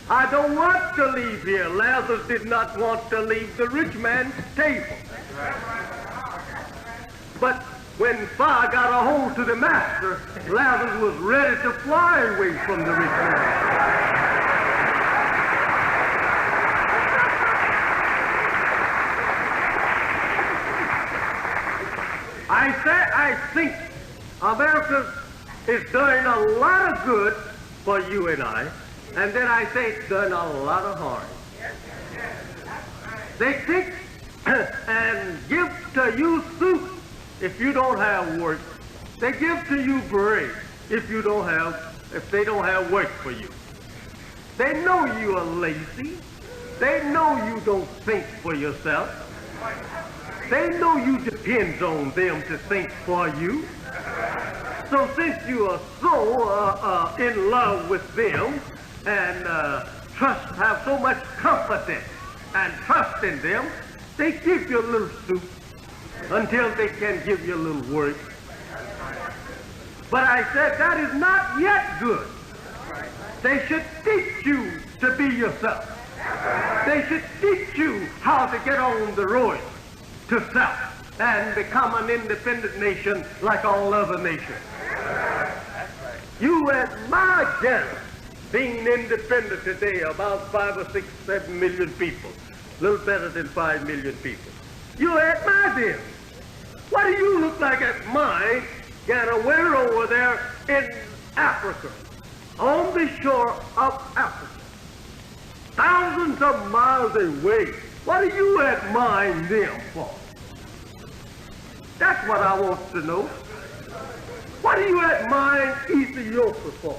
I don't want to leave here. Lazarus did not want to leave the rich man's table. But when fire got a hold to the master, Lazarus was ready to fly away from the rich man. I think America is doing a lot of good for you and I, and then I say it's doing a lot of harm. They take and give to you soup if you don't have work. They give to you bread if they don't have work for you. They know you are lazy. They know you don't think for yourself. They know you depend on them to think for you. So since you are so in love with them and have so much confidence and trust in them, they give you a little soup until they can give you a little work. But I said that is not yet good. They should teach you to be yourself. They should teach you how to get on the road to self and become an independent nation like all other nations. You admire Ghana being independent today, about 5 or 6, 7 million people, a little better than 5 million people. You admire them. What do you look like at mine, Ghana? We're over there in Africa, on the shore of Africa, thousands of miles away. What do you admire them for? That's what I want to know. What do you admire Ethiopia for?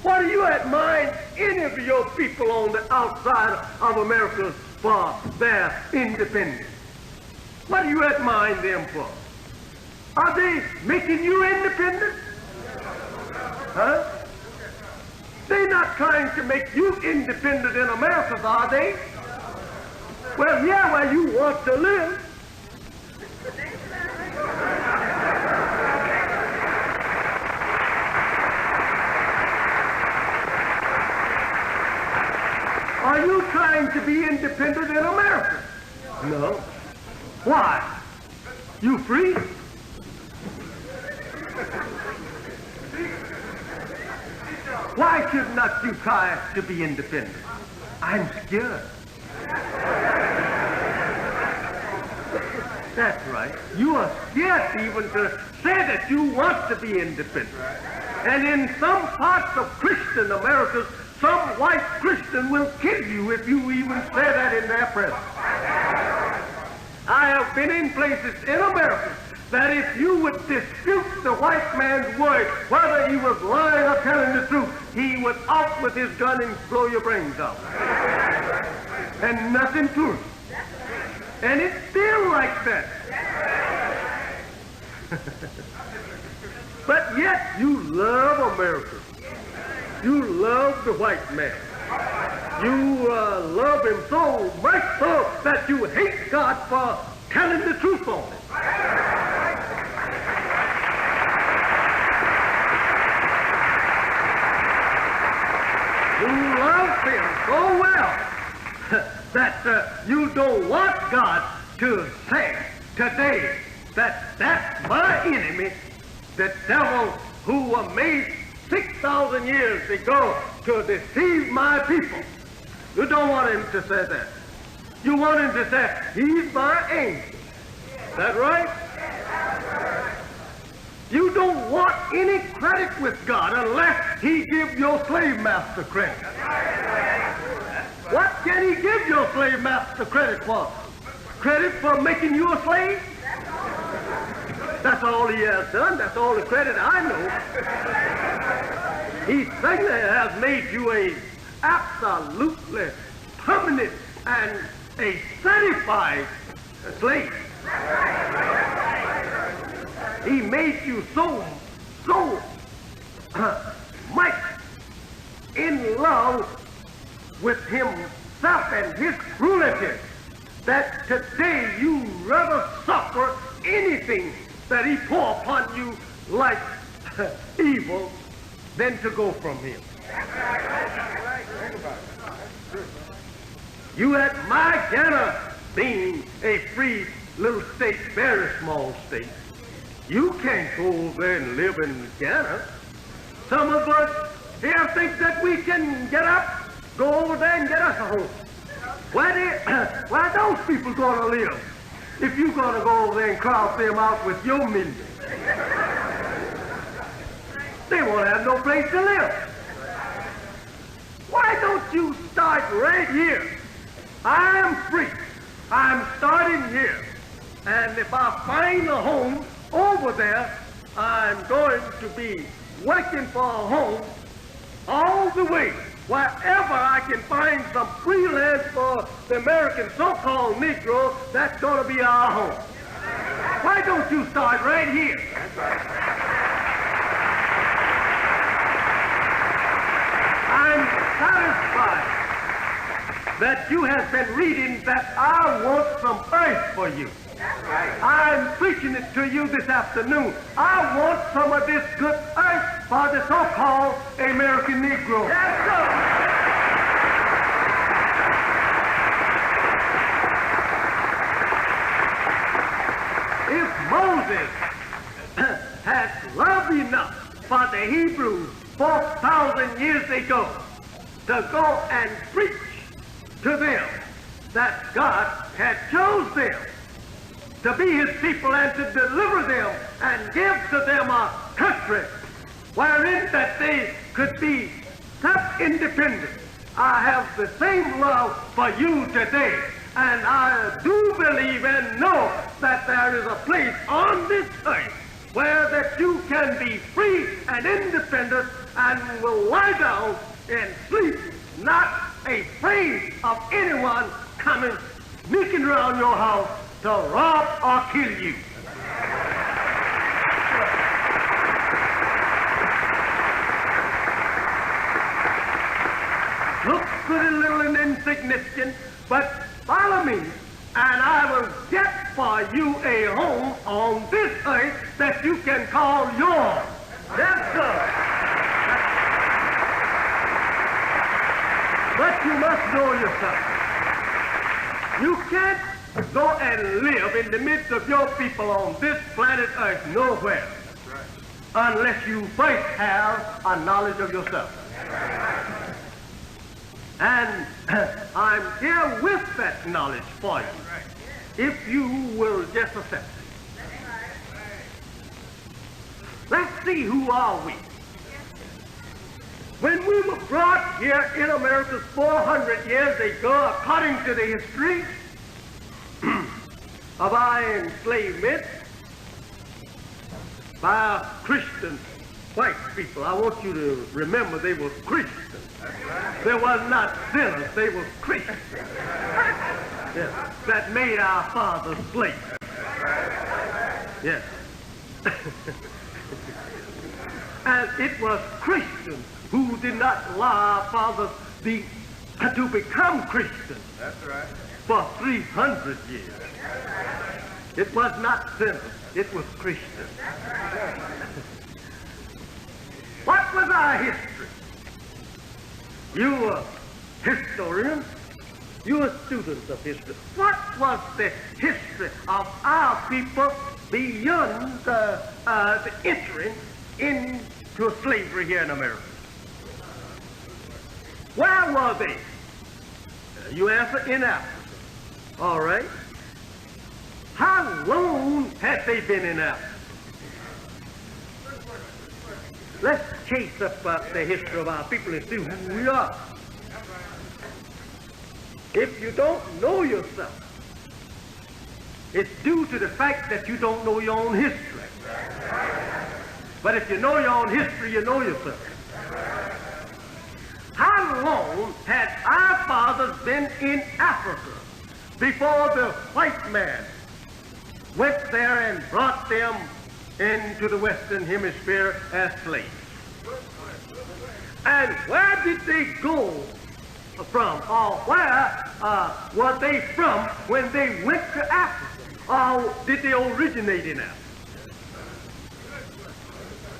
What do you admire any of your people on the outside of America for their independence? What do you admire them for? Are they making you independent? Huh? They're not trying to make you independent in America, are they? Well, yeah, where you want to live. Are you trying to be independent in America? No. Why? You free? Why should not you try to be independent? I'm scared. That's right. You are scared even to say that you want to be independent. And in some parts of Christian America, some white Christian will kill you if you even say that in their presence. I have been in places in America that if you would dispute the white man's word, whether he was lying or telling the truth, he would out with his gun and blow your brains out. And nothing to it. And it's still like that. But yet you love America. You love the white man. You love him so much so that you hate God for telling the truth on it. You love him so well that you don't want God to say today that that's my enemy, the devil who was made 6,000 years ago to deceive my people. You don't want him to say that. You want him to say, he's my angel. Is that right? You don't want any credit with God unless he gives your slave master credit. What can he give your slave master credit for? Credit for making you a slave? That's all he has done. That's all the credit I know. He certainly has made you a absolutely permanent and a certified slave. He made you so much in love with himself and his cruelty that today you rather suffer anything that he pour upon you like evil than to go from him. You admire Ghana being a free little state, very small state. You can't go over there and live in Ghana. Some of us here think that we can get up, go over there and get us a home. Where are those people going to live if you're going to go over there and crowd them out with your millions? They won't have no place to live. Why don't you start right here? I am free. I'm starting here. And if I find a home over there, I'm going to be working for a home all the way wherever I can find some freelance for the American so-called Negro, that's going to be our home. Why don't you start right here? I'm satisfied that you have been reading that I want some earth for you. I'm preaching it to you this afternoon. I want some of this good earth for the so-called American Negro. Yes, sir. If Moses had love enough for the Hebrews 4,000 years ago to go and preach to them that God had chose them to be his people and to deliver them and give to them a country wherein that they could be self-independent. I have the same love for you today, and I do believe and know that there is a place on this earth where that you can be free and independent and will lie down and sleep, not afraid of anyone coming sneaking around your house to rob or kill you. Looks pretty little and insignificant, but follow me, and I will get for you a home on this earth that you can call yours. Yes, sir. But you must know yourself. You can't go and live in the midst of your people on this planet Earth nowhere unless you first have a knowledge of yourself. And I'm here with that knowledge for you, if you will just accept it. Let's see, who are we? When we were brought here in America 400 years ago, according to the history of our enslavement by Christian white people. I want you to remember they were Christians. They were not sinners, they were Christians. Yes, that made our fathers slaves. Yes. And it was Christians who did not allow our fathers to become Christians. That's right. For 300 years. It was not sinners, it was Christians. What was our history? You are historians, you are students of history. What was the history of our people beyond the entering into slavery here in America? Where were they? You answer, in Africa. All right. How long had they been in Africa? Let's chase up the history of our people and see who we are. If you don't know yourself, it's due to the fact that you don't know your own history. But if you know your own history, you know yourself. How long had our fathers been in Africa before the white man went there and brought them into the Western Hemisphere as slaves? And where did they go from? Or where were they from when they went to Africa? Or did they originate in Africa?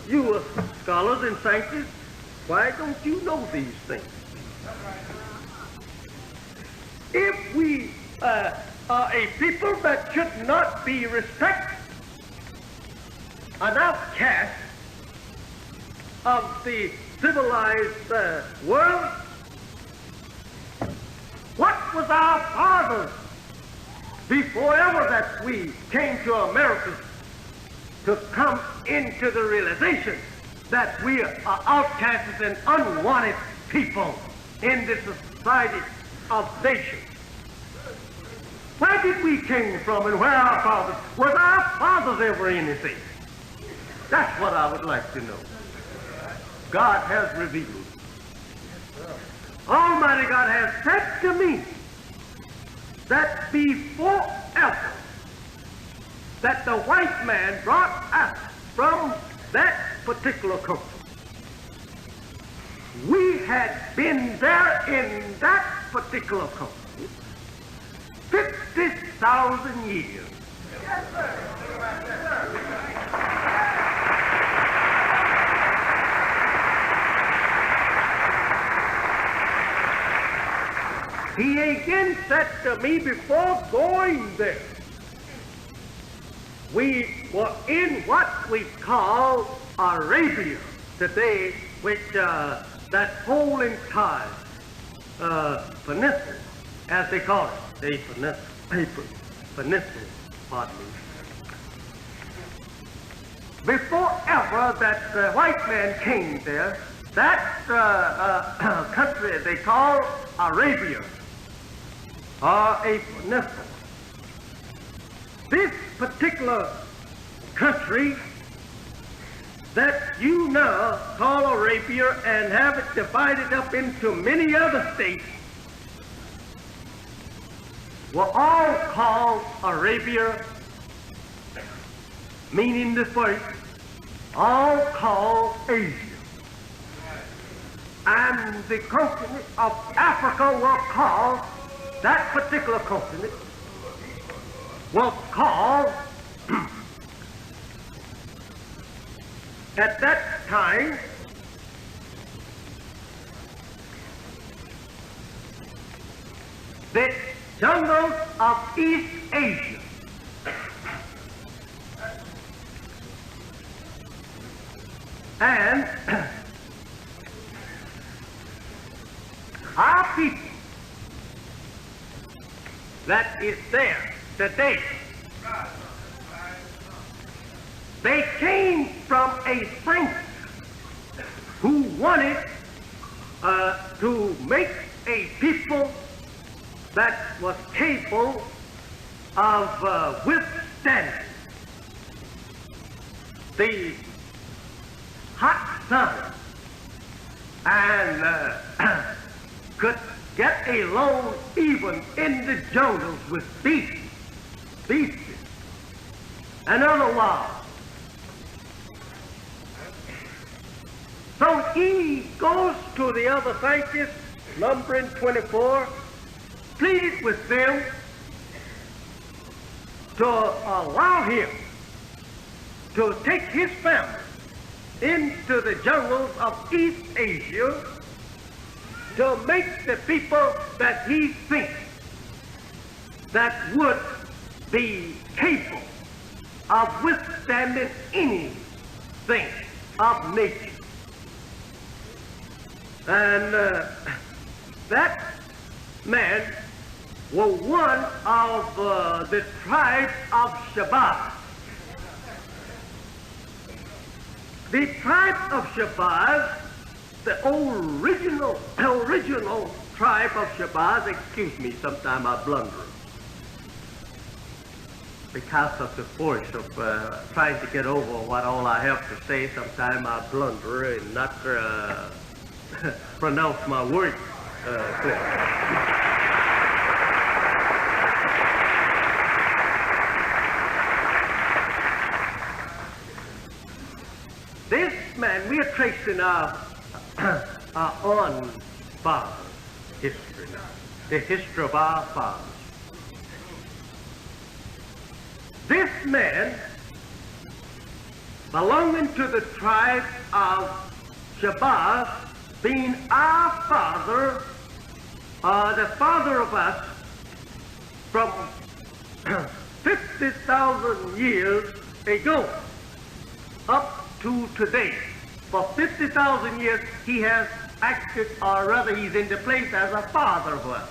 You are scholars and scientists. Why don't you know these things? If we are a people that should not be respected, an outcast of the civilized world, what was our fathers before ever that we came to America to come into the realization that we are outcasts and unwanted people in this society of nations? Where did we came from and where our fathers? Was our fathers ever anything? That's what I would like to know. God has revealed. Almighty God has said to me that before ever that the white man brought us from that particular country, we had been there in that particular country 50,000 years. He again said to me before going there, we were in what we call Arabia today, which that whole entire peninsula, as they call it, the peninsula, pardon me. Before ever that white man came there, that country they call Arabia, or a peninsula. This particular country that you now call Arabia and have it divided up into many other states were all called Arabia, meaning the first, all called Asia. And the continent of Africa was called, that particular continent was called at that time the jungles of East Asia. And our people that is there today, they came from a saint who wanted to make a people that was capable of withstanding the hot sun and could get along even in the jungles with beasts and otherwise. So he goes to the other scientists, numbering 24, pleaded with them to allow him to take his family into the jungles of East Asia to make the people that he thinks that would be capable of withstanding anything of nature. And that man was one of the tribe of Shabazz. The tribe of Shabazz, the original tribe of Shabazz, excuse me, sometime I blunder because of the force of trying to get over what all I have to say. Sometime I blunder and not pronounce my words clearly. This man, we are tracing our own father history now, the history of our fathers. This man, belonging to the tribe of Shabazz, being our father, the father of us, from 50,000 years ago up to today. For 50,000 years he has acted, or rather he's in the place as a father of us.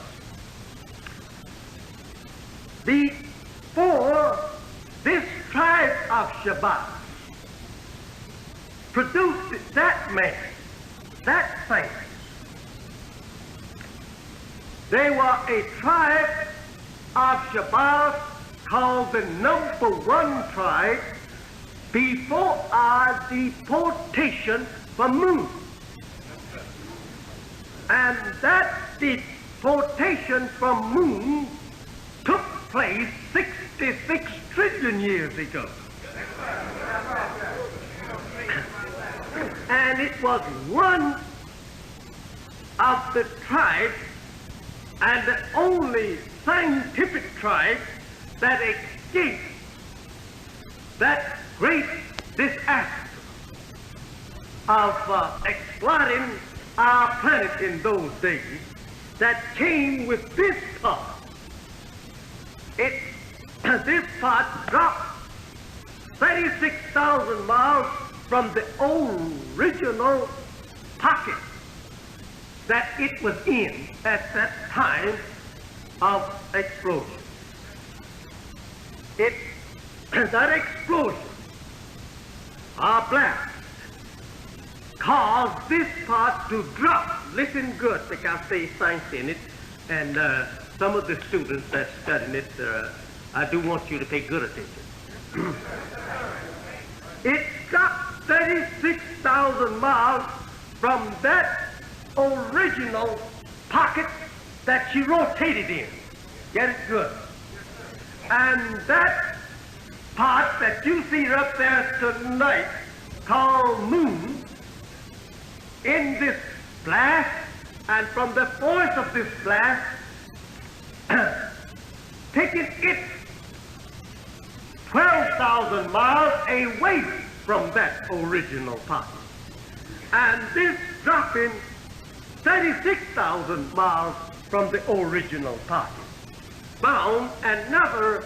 Before this tribe of Shabazz produced that man, that saint, they were a tribe of Shabazz called the number one tribe before our deportation from Moon. and that deportation from moon took place 66 trillion years ago. And it was one of the tribes, and the only scientific tribe that escaped that great disaster of exploiting our planet in those days, that came with this part. This part dropped 36,000 miles from the original pocket that it was in at that time of explosion. That explosion, our blast, caused this part to drop. Listen good, because there's science in it, and some of the students that studying it, I do want you to pay good attention. It dropped 36,000 miles from that original pocket that she rotated in. Get it good. And that part that you see up there tonight, called moon, in this blast, and from the force of this blast, taking it 12,000 miles away from that original pocket. And this dropping 36,000 miles from the original pocket found another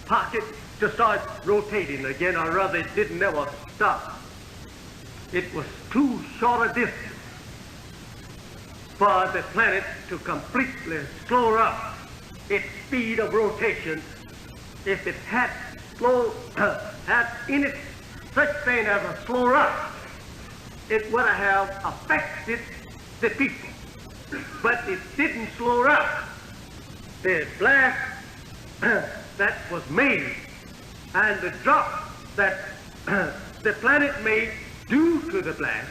pocket to start rotating again, or rather it didn't never stop. It was too short a distance for the planet to completely slow up its speed of rotation. If it had in it such thing as a slow up, it would have affected the people. But it didn't slow up. The blast that was made and the drop that the planet made due to the blast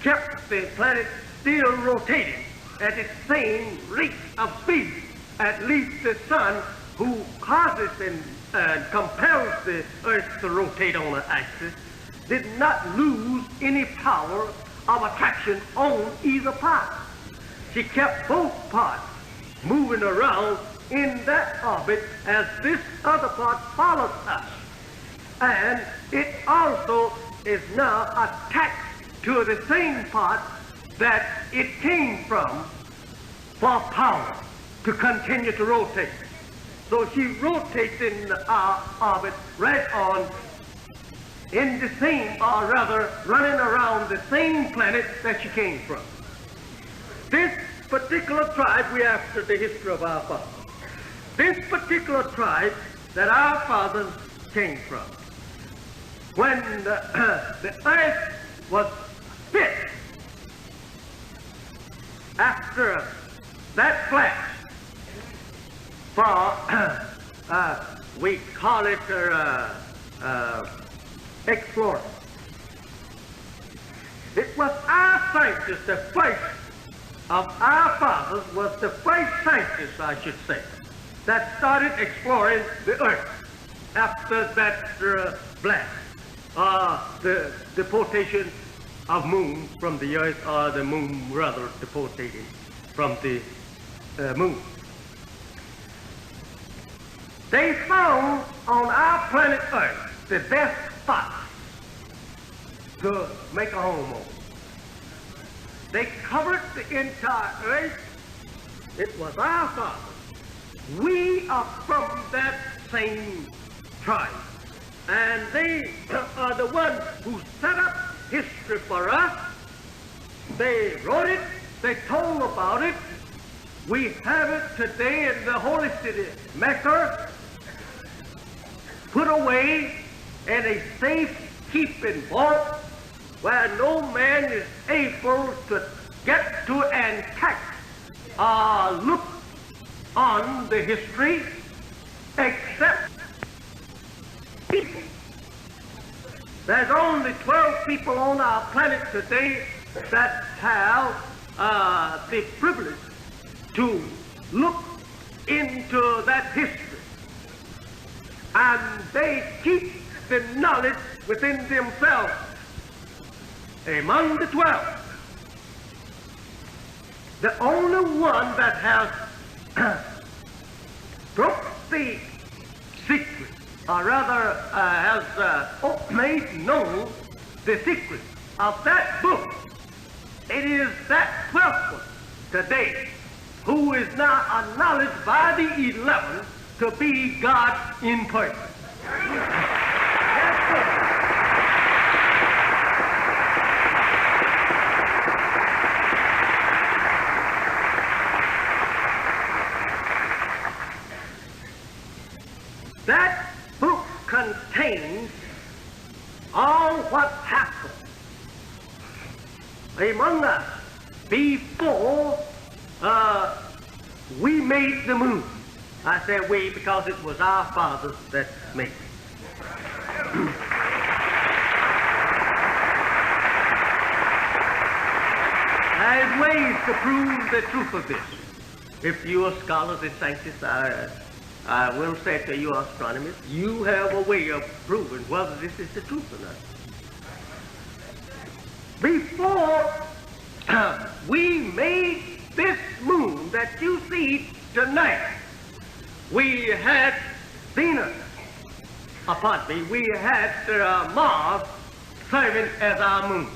kept the planet still rotating at its same rate of speed. At least the sun, who causes and compels the earth to rotate on an axis, did not lose any power of attraction on either part. She kept both parts moving around in that orbit as this other part follows us. And it also is now attached to the same part that it came from for power to continue to rotate. So she rotates in our orbit right on in the same, or rather running around the same planet that she came from. This particular tribe, we after the history of our fathers. This particular tribe that our fathers came from, when the earth was split after that flash, for we call it explorer. It was our scientists, the first of our fathers was the first scientist, I should say, that started exploring the earth after that blast, the deportation of moon from the earth, or the moon rather deportated from the moon. They found on our planet Earth the best spot to make a home on. They covered the entire earth. It was our fathers. We are from that same tribe. And they are the ones who set up history for us. They wrote it. They told about it. We have it today in the holy city, Mecca, put away in a safe-keeping vault where no man is able to get to and catch or look on the history except people. There's only 12 people on our planet today that have the privilege to look into that history, and they keep the knowledge within themselves. Among the 12, the only one that has broke the secret, or rather has made known the secret of that book, it is that 12th one today, who is now acknowledged by the 11 to be God in person. That book contains all what happened among us before we made the moon. I say we because it was our fathers that made it. I have ways to prove the truth of this. If you are scholars and scientists, I will say to you astronomers, you have a way of proving whether this is the truth or not. Before we made this moon that you see tonight, we had Venus upon me. We had Mars serving as our moon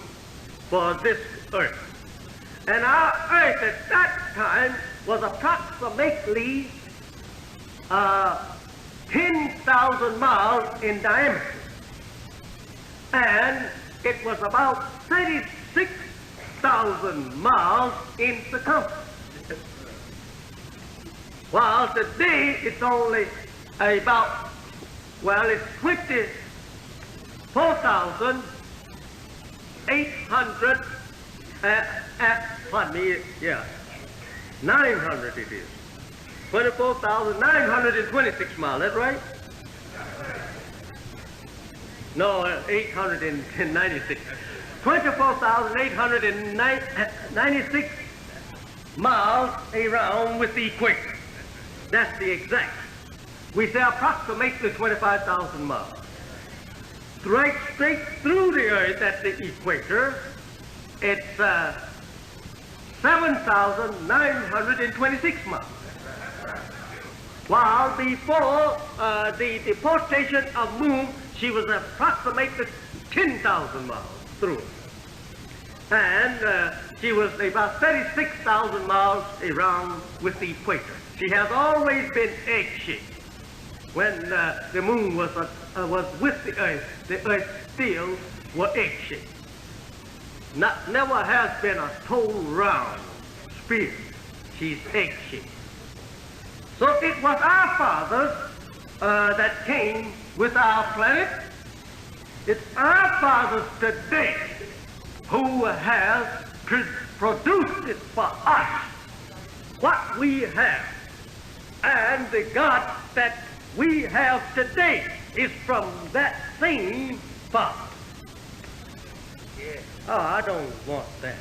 for this earth. And our earth at that time was approximately 10,000 miles in diameter. And it was about 36,000 miles in circumference. While today it's only about, well, it's 24,800, 900 it is. 24,926 miles, that's right? No, 896. 24,896 miles around with the equator. That's the exact. We say approximately 25,000 miles. Right straight through the earth at the equator, it's 7,926 miles. While before the deportation of moon, she was approximately 10,000 miles through. And she was about 36,000 miles around with the equator. She has always been egg-shaped. When the moon was with the earth still was egg-shaped. Never has been a total round sphere. She's egg-shaped. So it was our fathers that came with our planet. It's our fathers today who has produced it for us, what we have. And the God that we have today is from that same Father. Oh, I don't want that.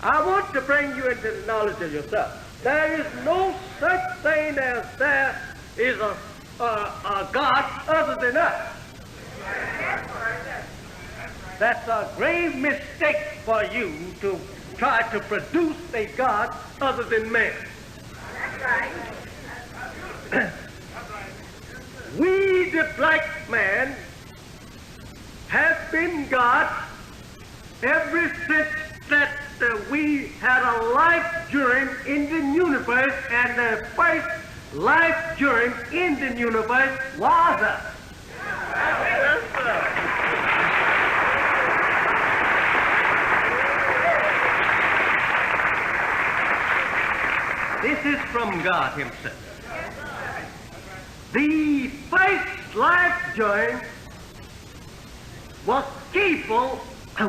I want to bring you into the knowledge of yourself. There is no such thing as there is a God other than us. That's a grave mistake for you to try to produce a God other than man. We, the black man, have been God ever since that we had a life germ in the universe, and the first life germ in the universe was us. This is from God himself. The first life germ was capable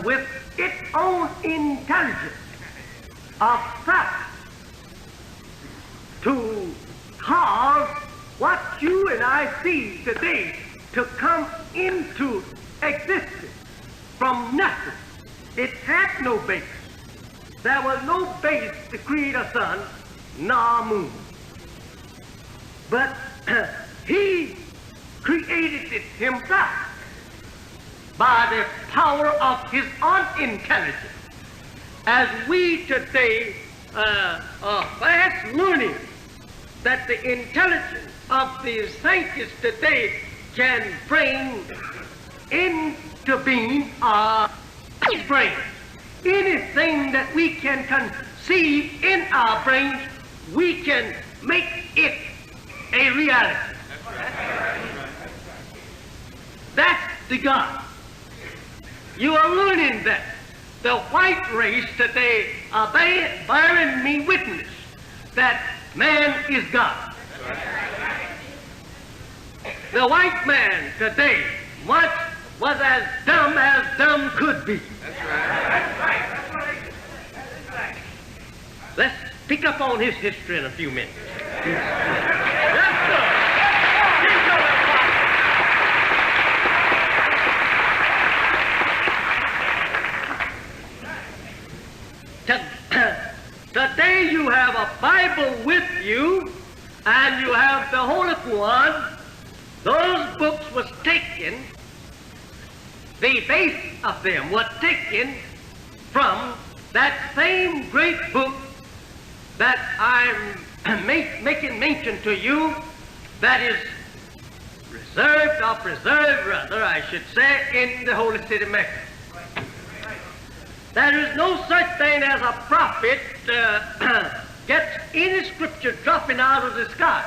with its own intelligence of self to cause what you and I see today to come into existence from nothing. It had no basis. there was no base to create a sun nor a moon. But he created it himself by the power of his own intelligence. As we today are fast learning that the intelligence of the scientists today can bring into being our brains. Anything that we can conceive in our brains, we can make it a reality. That's the God. You are learning that. The white race today are bearing me witness that man is God. The white man today once was as dumb could be. Let's pick up on his history in a few minutes. Today you have a Bible with you, and you have the Holy One. Those books was taken, the base of them was taken from that same great book that I'm making mention to you, that is preserved rather, I should say, in the Holy City Mecca. There is no such thing as a prophet gets any scripture dropping out of the sky.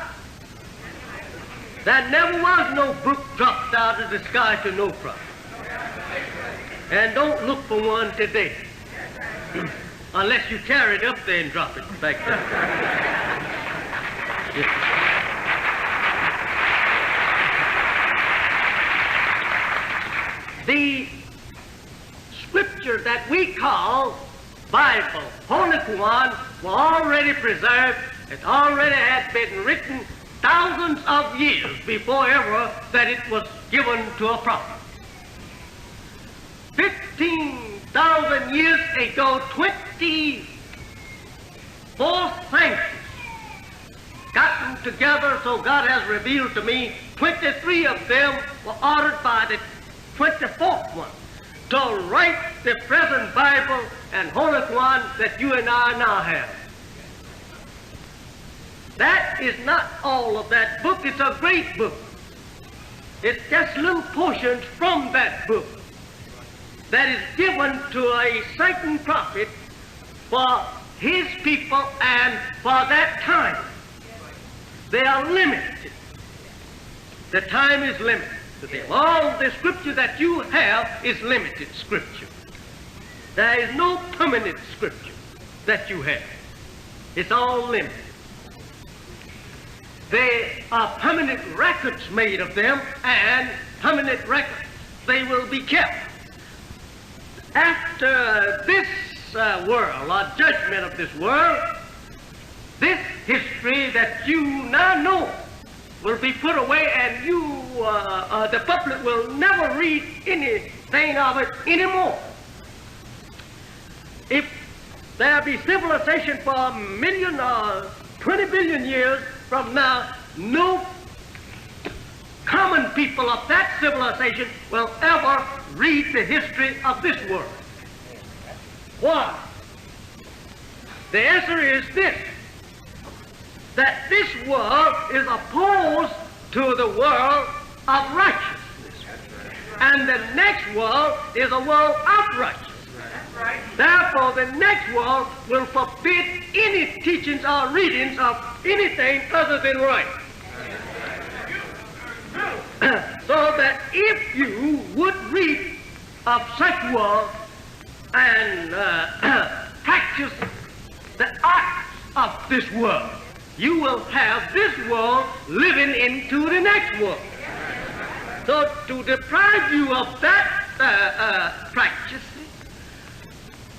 There never was no book dropped out of the sky to no prophet. And don't look for one today. Unless you carry it up there and drop it back down. The scripture that we call Bible, Holy Quran, was already preserved. It already had been written thousands of years before ever that it was given to a prophet. 15,000 years ago, 24 saints gotten together, so God has revealed to me 23 of them were ordered by the 24th one to write the present Bible and Holy Quran that you and I now have. That is not all of that book. It's a great book. It's just little portions from that book that is given to a certain prophet for his people and for that time. They are limited. The time is limited to them. All the scripture that you have is limited scripture. There is no permanent scripture that you have. It's all limited. There are permanent records made of them, and permanent records they will be kept. After this world, or judgment of this world, this history that you now know will be put away, and you, the public, will never read anything of it anymore. If there be civilization for 1 million or 20 billion years from now, no common people of that civilization will ever read the history of this world. Why? The answer is this, that this world is opposed to the world of righteousness, and the next world is a world of righteousness. Therefore, the next world will forbid any teachings or readings of anything other than right. So that if you would read of such world and practice the arts of this world, you will have this world living into the next world. So to deprive you of that practice,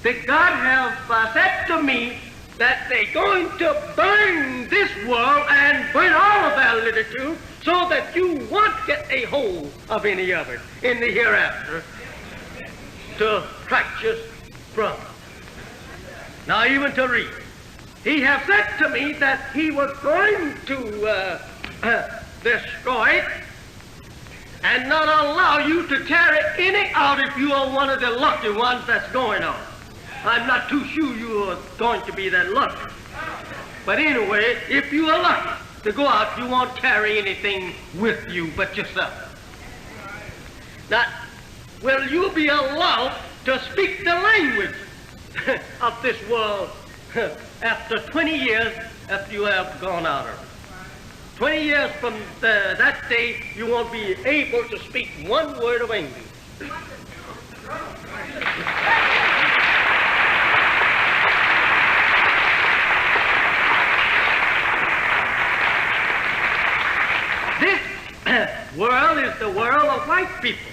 the God have said to me that they're going to burn this world and burn all of their literature so that you won't get a hold of any of it in the hereafter to practice from. Now even to read. He has said to me that he was going to destroy it and not allow you to carry any out if you are one of the lucky ones that's going on. I'm not too sure you are going to be that lucky. But anyway, if you are lucky to go out, you won't carry anything with you but yourself. Now, will you be allowed to speak the language of this world after 20 years after you have gone out of it? 20 years from that day, you won't be able to speak one word of English. This world is the world of white people.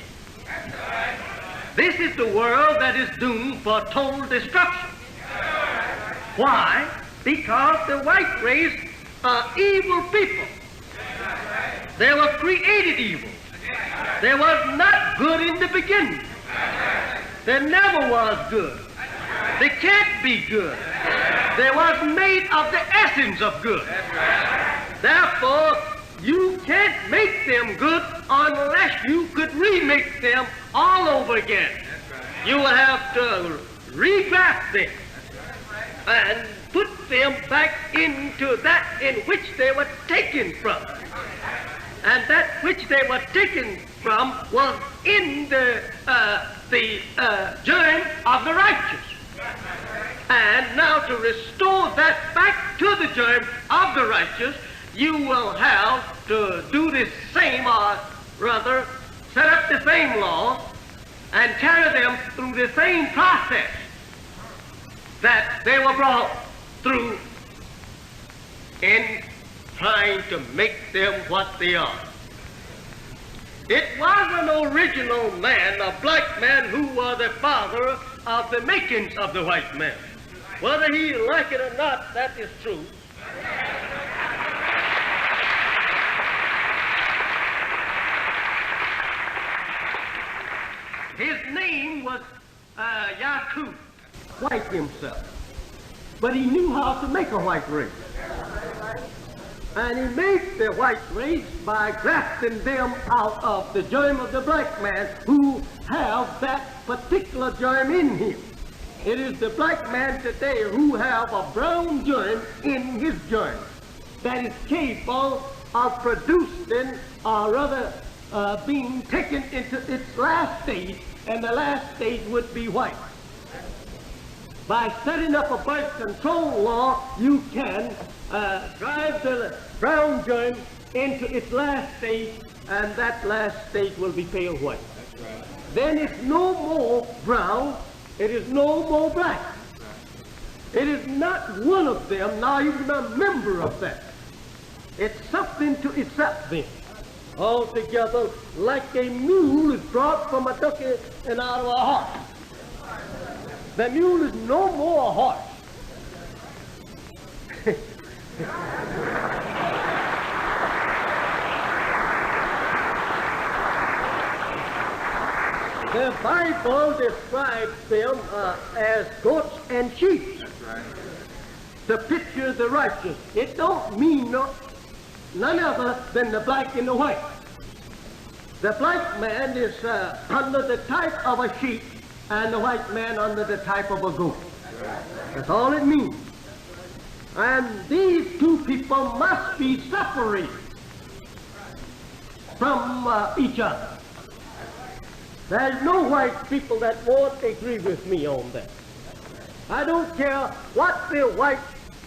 This is the world that is doomed for total destruction. Why? Because the white race are evil people. They were created evil. They was not good in the beginning. They never was good. They can't be good. They was made of the essence of good. Therefore, you can't make them good unless you could remake them all over again. You will have to regraft them and put them back into that in which they were taken from. And that which they were taken from was in the germ of the righteous. And now to restore that back to the germ of the righteous, you will have to do the same, or rather, set up the same law and carry them through the same process that they were brought through in trying to make them what they are. It was an original man, a black man, who was the father of the makings of the white man. Whether he like it or not, that is true. His name was Yakub, white himself. But he knew how to make a white race. And he made the white race by grafting them out of the germ of the black man who have that particular germ in him. It is the black man today who have a brown germ in his germ that is capable of producing, or rather being taken into its last stage, and the last stage would be white. By setting up a birth control law, you can drive the brown germ into its last stage, and that last stage will be pale white. Right. Then it's no more brown, it is no more black. It is not one of them, now you're a member of that. It's something to itself then. Altogether, like a mule is brought from a ducky and out of a horse. The mule is no more a horse. The Bible describes them as goats and sheep. That's right. The picture of the righteous. It don't mean none other than the black and the white. The black man is under the type of a sheep, and the white man under the type of a goat. That's all it means. And these two people must be separated from each other. There's no white people that won't agree with me on that. I don't care what the white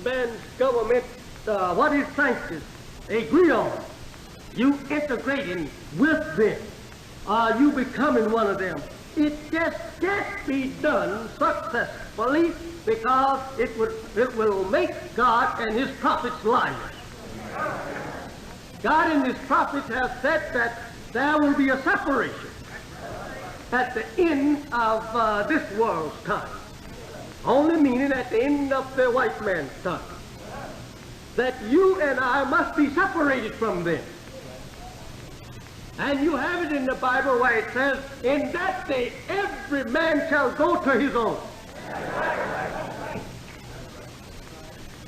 man's government, what his scientists agree on. You integrating with them, you becoming one of them. It just can't be done successfully because it will make God and his prophets liars. God and his prophets have said that there will be a separation at the end of this world's time. Only meaning at the end of the white man's time. That you and I must be separated from them. And you have it in the Bible where it says, in that day every man shall go to his own.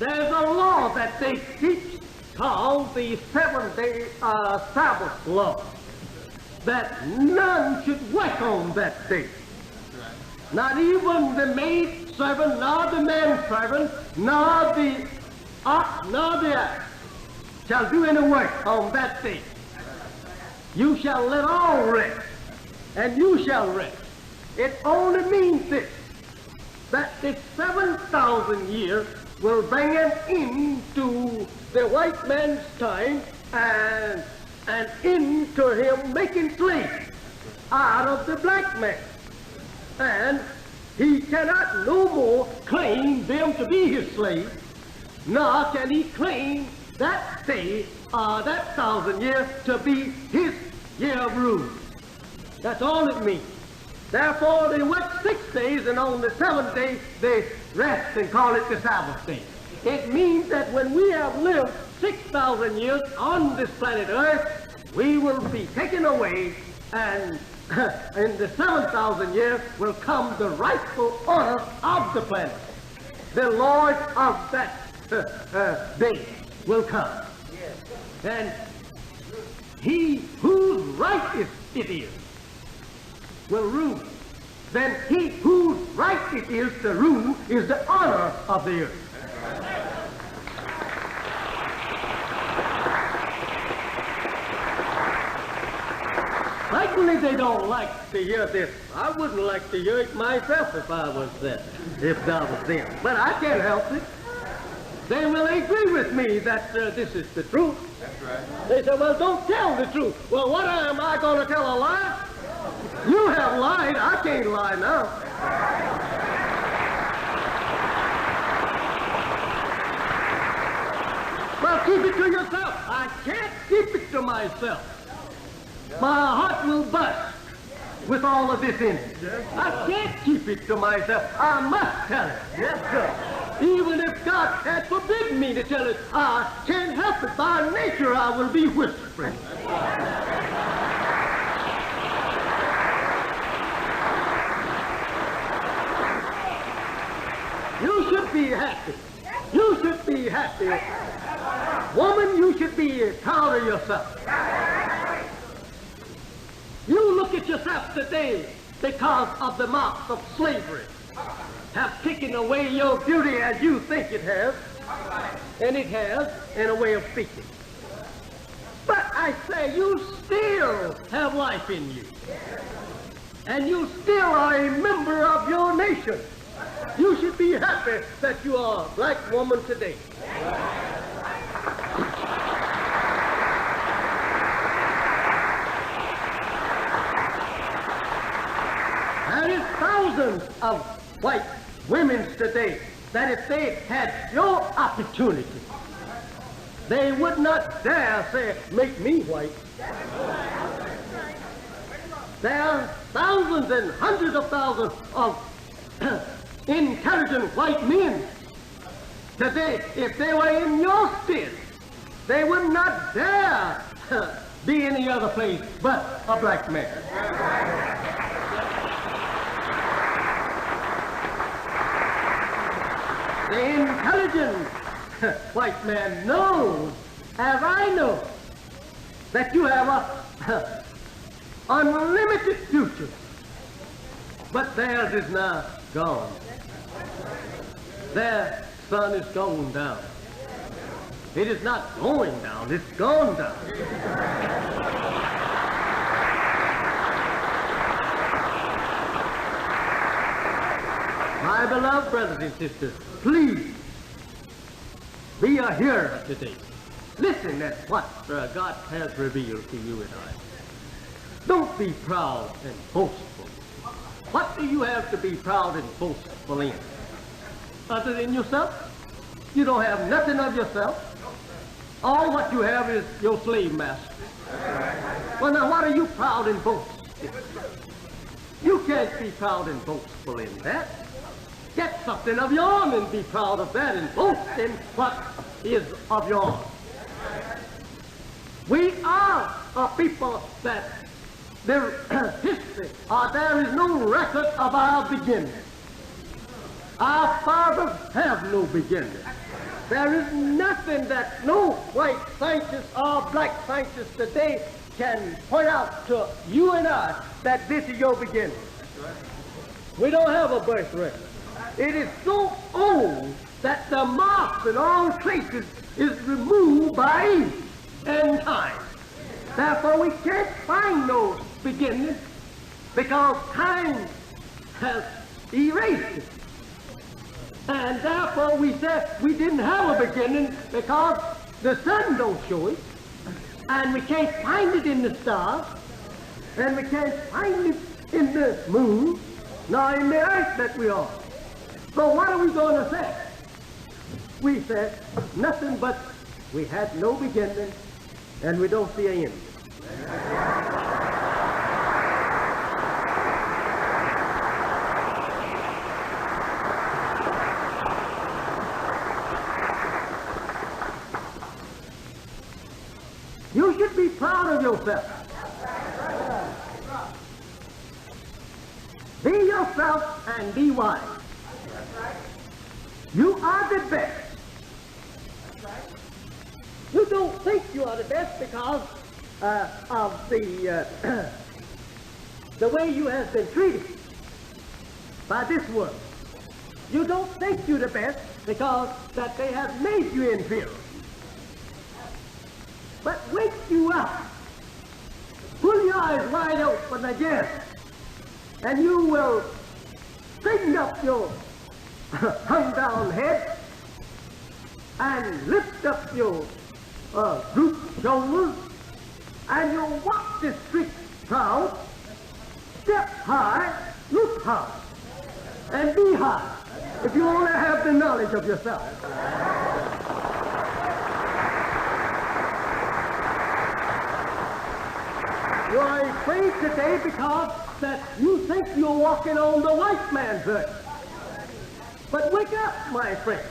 there's a law that they teach called the seventh-day Sabbath law, that none should work on that day. Not even the maid servant, nor the manservant, nor the ox, nor the ass shall do any work on that day. You shall let all rest, and you shall rest. It only means this, that the 7,000 years will bring an end to the white man's time and into him making slaves out of the black man. And he cannot no more claim them to be his slaves, nor can he claim that day, that 1,000 years, to be his year of rule. That's all it means. Therefore, they work 6 days, and on the 7th day, they rest and call it the Sabbath day. It means that when we have lived 6,000 years on this planet Earth, we will be taken away, and in the 7,000 years will come the rightful owner of the planet. The Lord of that day will come. And he whose right it is will rule. Then he whose right it is to rule is the honor of the earth. Certainly they don't like to hear this. I wouldn't like to hear it myself if I was there, if I was them. But I can't help it. They will agree with me that this is the truth. That's right. They say, well, don't tell the truth. Well, what am I going to tell a lie? You have lied. I can't lie now. Well, keep it to yourself. I can't keep it to myself. My heart will burst with all of this in it. I can't keep it to myself. I must tell it. Yes, sir. Even if God had forbidden me to tell it, I can't help it. By nature, I will be whispering. You should be happy. You should be happy. Woman, you should be proud of yourself. You look at yourself today because of the marks of slavery have taken away your beauty as you think it has, and it has in a way of speaking. But I say you still have life in you, and you still are a member of your nation. You should be happy that you are a black woman today. There is thousands of white women today that if they had your opportunity, they would not dare say, make me white. There are thousands and hundreds of thousands of intelligent white men today. If they were in your stead, they would not dare be any other place but a black man. The intelligent white man knows, as I know, that you have a unlimited future. But theirs is now gone. Their sun is going down. It is not going down, it's gone down. My beloved brothers and sisters, please be a hearer today. Listen at what God has revealed to you and I. Don't be proud and boastful. What do you have to be proud and boastful in? Other than yourself? You don't have nothing of yourself. All what you have is your slave master. Well, now what are you proud and boastful? You can't be proud and boastful in that. Get something of your own and be proud of that and boast in what is of your own. We are a people that their history, there is no record of our beginning. Our fathers have no beginning. There is nothing that no white scientist or black scientist today can point out to you and I that this is your beginning. We don't have a birth record. It is so old that the marks and all traces is removed by age and time. Therefore, we can't find no beginning because time has erased it. And therefore, we said we didn't have a beginning because the sun don't show it, and we can't find it in the stars, and we can't find it in the moon, nor in the earth that we are. So what are we going to say? We said nothing but we had no beginning and we don't see an end. You should be proud of yourself. Be yourself and be wise. You are the best. You don't think you are the best because of the way you have been treated by this world. You don't think you're the best because that they have made you inferior. But wake you up. Pull your eyes wide open again, and you will straighten up your hung down head and lift up your drooped shoulders, and you'll walk the street proud, step high, look high, and be high, if you only have the knowledge of yourself. You are afraid today because that you think you're walking on the white man's earth. But wake up, my friend.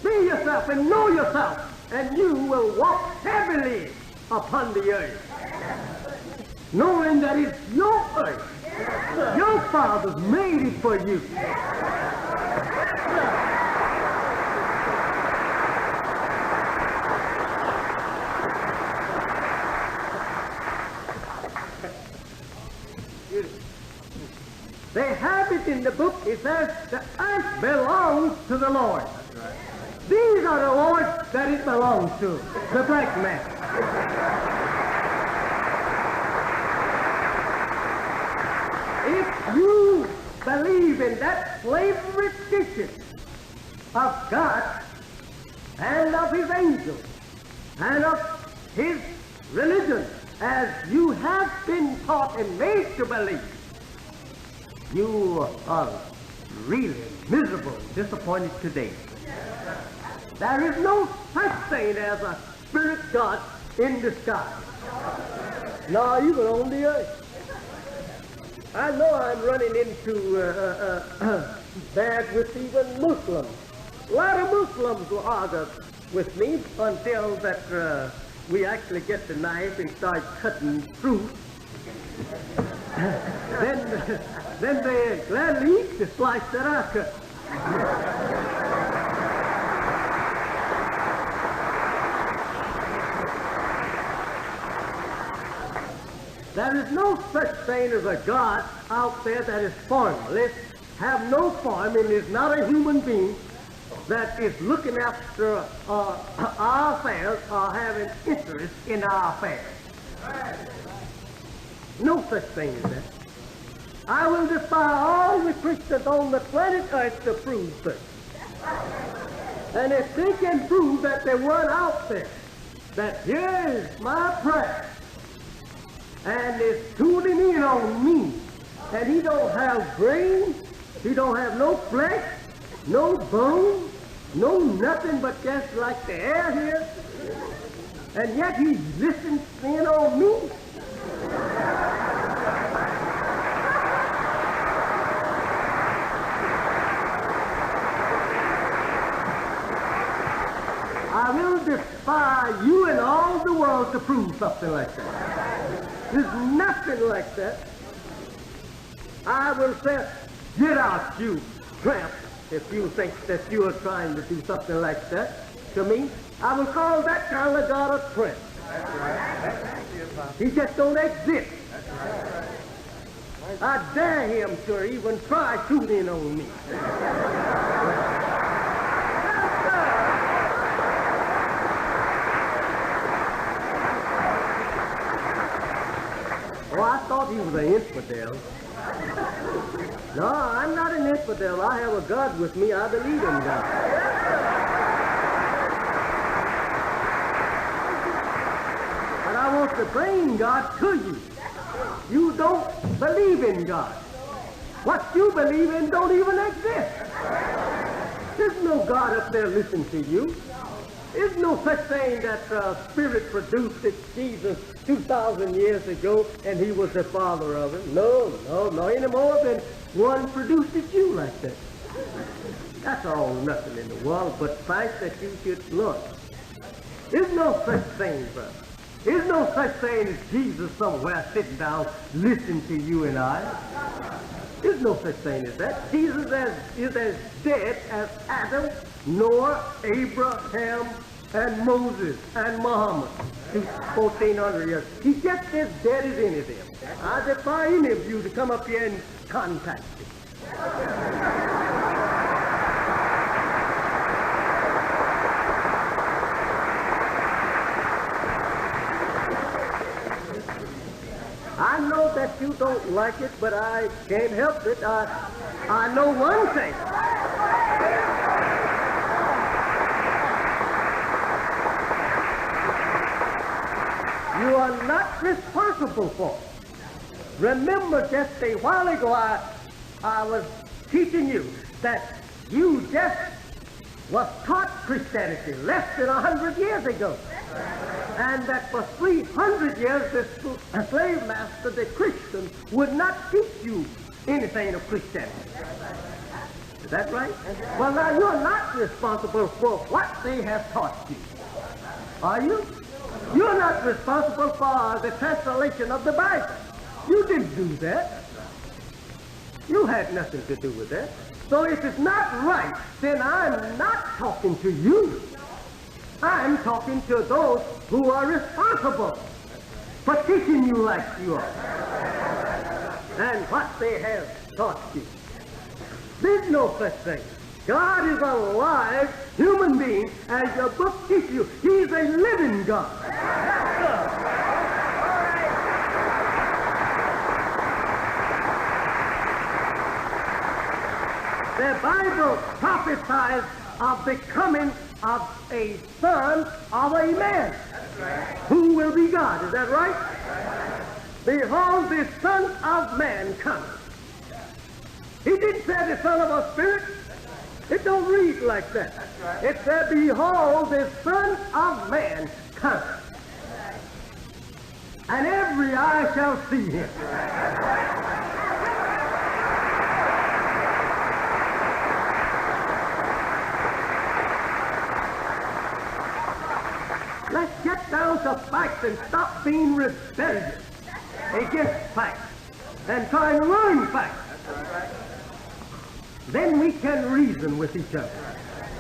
Be yourself and know yourself, and you will walk heavily upon the earth, knowing that it's your earth. Your fathers made it for you. They have it in the book. It says the earth belongs to the Lord. These are the Lords that it belongs to, the black man. If you believe in that slavery teaching of God and of his angels and of his religion as you have been taught and made to believe, you are really miserable, disappointed today. There is no such thing as a spirit God in the sky, nor even on the earth. I know I'm running into bad with even Muslims. A lot of Muslims will argue with me until that we actually get the knife and start cutting fruit. Then they gladly eat the slice that I cut. There is no such thing as a God out there that is formless, have no form, and is not a human being that is looking after our affairs or having interest in our affairs. No such thing as that. I will defy all the Christians on the planet Earth to prove this. And if they can prove that there weren't out there, that here is my prayer, and is tuning in on me, and he don't have brains, he don't have no flesh, no bone, no nothing but just like the air here, and yet he listens in on me. I will defy you and all the world to prove something like that. There's nothing like that. I will say, get out, you tramp, if you think that you are trying to do something like that to me. I will call that kind of God a prince. He just don't exist. I dare him to even try shooting on me. Oh, I thought he was an infidel. No, I'm not an infidel. I have a God with me. I believe in God. But I want to bring God to you. You don't believe in God. What you believe in don't even exist. There's no God up there listening to you. There's no such thing that Spirit produced it, Jesus, 2,000 years ago, and he was the father of it. No, any more than one produced it you like that. That's all nothing in the world but fact that you should look. There's no such thing, brother. There's no such thing as Jesus somewhere sitting down listening to you and I. There's no such thing as that. Jesus is as dead as Adam, Noah, Abraham, and Moses, and Muhammad. 1,400 years. He's just as dead as any of them. I defy any of you to come up here and contact him. I know that you don't like it, but I can't help it. I know one thing. You are not responsible for it. Remember, just a while ago, I was teaching you that you just was taught Christianity less than 100 years ago. And that for 300 years, the slave master, the Christian, would not teach you anything of Christianity. Is that right? Well, now, you're not responsible for what they have taught you. Are you? You're not responsible for the translation of the Bible. You didn't do that. You had nothing to do with that. So if it's not right, then I'm not talking to you. I'm talking to those who are responsible for teaching you like you are. And what they have taught you. There's no such thing. God is a live human being, as your book teaches you. He's a living God. The Bible prophesies of the coming of a son of a man who will be God. Is that right? Behold, the Son of Man coming. He didn't say the Son of a Spirit. It don't read like that. It said, behold, the Son of Man coming. And every eye shall see him. Let's get down to facts and stop being rebellious against facts and try and learn facts. Then we can reason with each other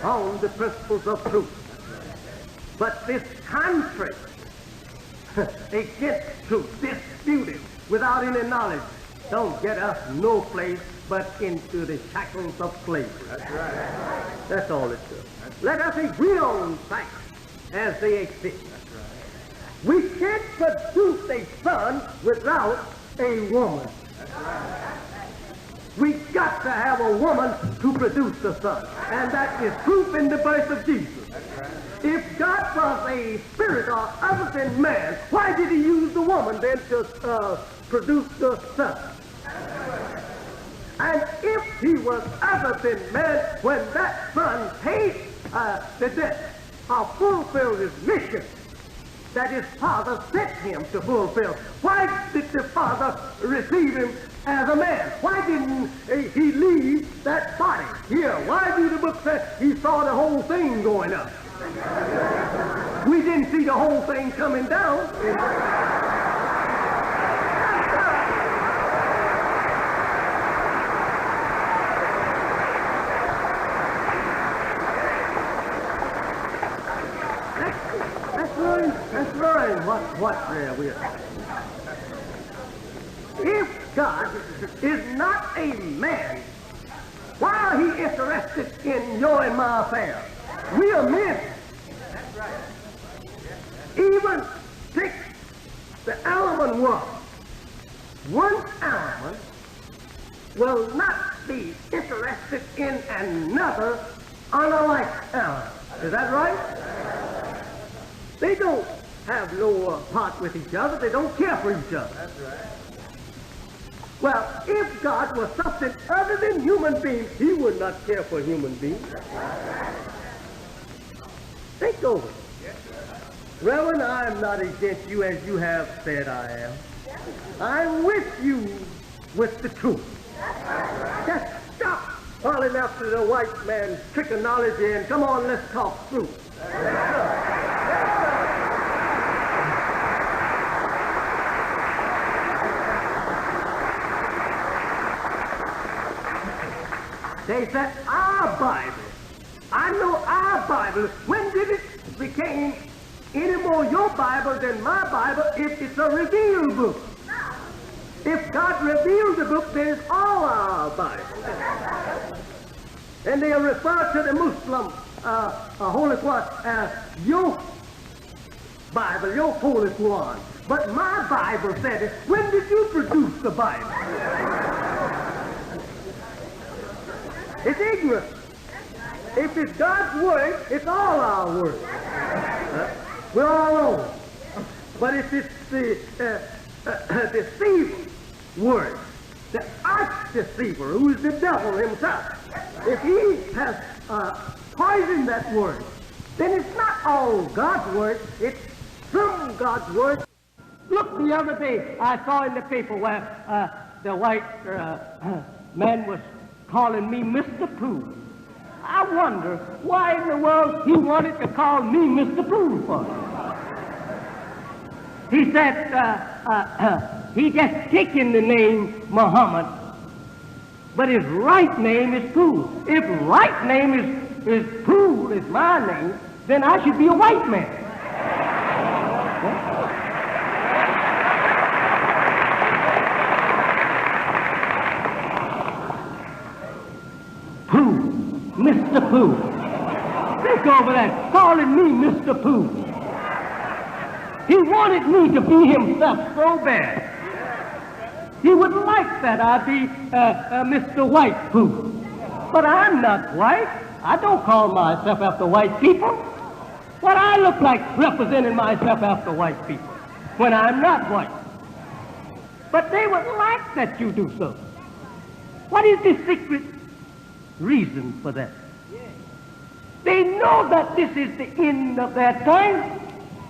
on the principles of truth. But this conflict against truth, disputing without any knowledge, don't get us no place but into the shackles of slavery. That's right. That's all it does. Let us agree on facts as they exist. That's right. We can't produce a son without a woman. That's right. We've got to have a woman to produce the son. And that is proof in the birth of Jesus. That's right. If God was a spirit or other than man, why did he use the woman then to produce the son? And if he was other than man, when that son paid the debt or fulfilled his mission that his father sent him to fulfill, why did the father receive him as a man? Why didn't he leave that body here? Why do the book say he saw the whole thing going up? We didn't see the whole thing coming down. what we're talking about. If God is not a man, why are he interested in your and my affairs? We are men. That's right. Even take the almond world. One almond will not be interested in another unlike almond. Is that right? They don't have no part with each other. They don't care for each other. That's right. Well, if God was something other than human beings, he would not care for human beings. Think over it. Reverend, I am not against you as you have said I am. I'm with you with the truth. Just stop calling after the white man's trichology and come on, let's talk truth. They said, our Bible. I know our Bible. When did it become any more your Bible than my Bible if it's a revealed book? If God revealed the book, then it's all our Bible. And they refer to the Muslim Holy Quran as your Bible, your Holy Quran. But my Bible said it. When did you produce the Bible? It's ignorant. If it's God's word, it's all our word. We're all own. But if it's the deceiver word, the arch-deceiver, who is the devil himself, if he has poisoned that word, then it's not all God's word, it's some God's word. Look, the other day I saw in the paper where the white man was calling me Mr. Pooh. I wonder why in the world he wanted to call me Mr. Pooh for. He said he just taken the name Muhammad, but his right name is Pooh. If right name is Pooh, is my name, then I should be a white man. Pooh, Mr. Pooh. Think over that, calling me Mr. Pooh. He wanted me to be himself so bad. He would like that I be Mr. White Pooh. But I'm not white. I don't call myself after white people. What I look like representing myself after white people when I'm not white. But they would like that you do so. What is the secret reason for that? They know that this is the end of their time.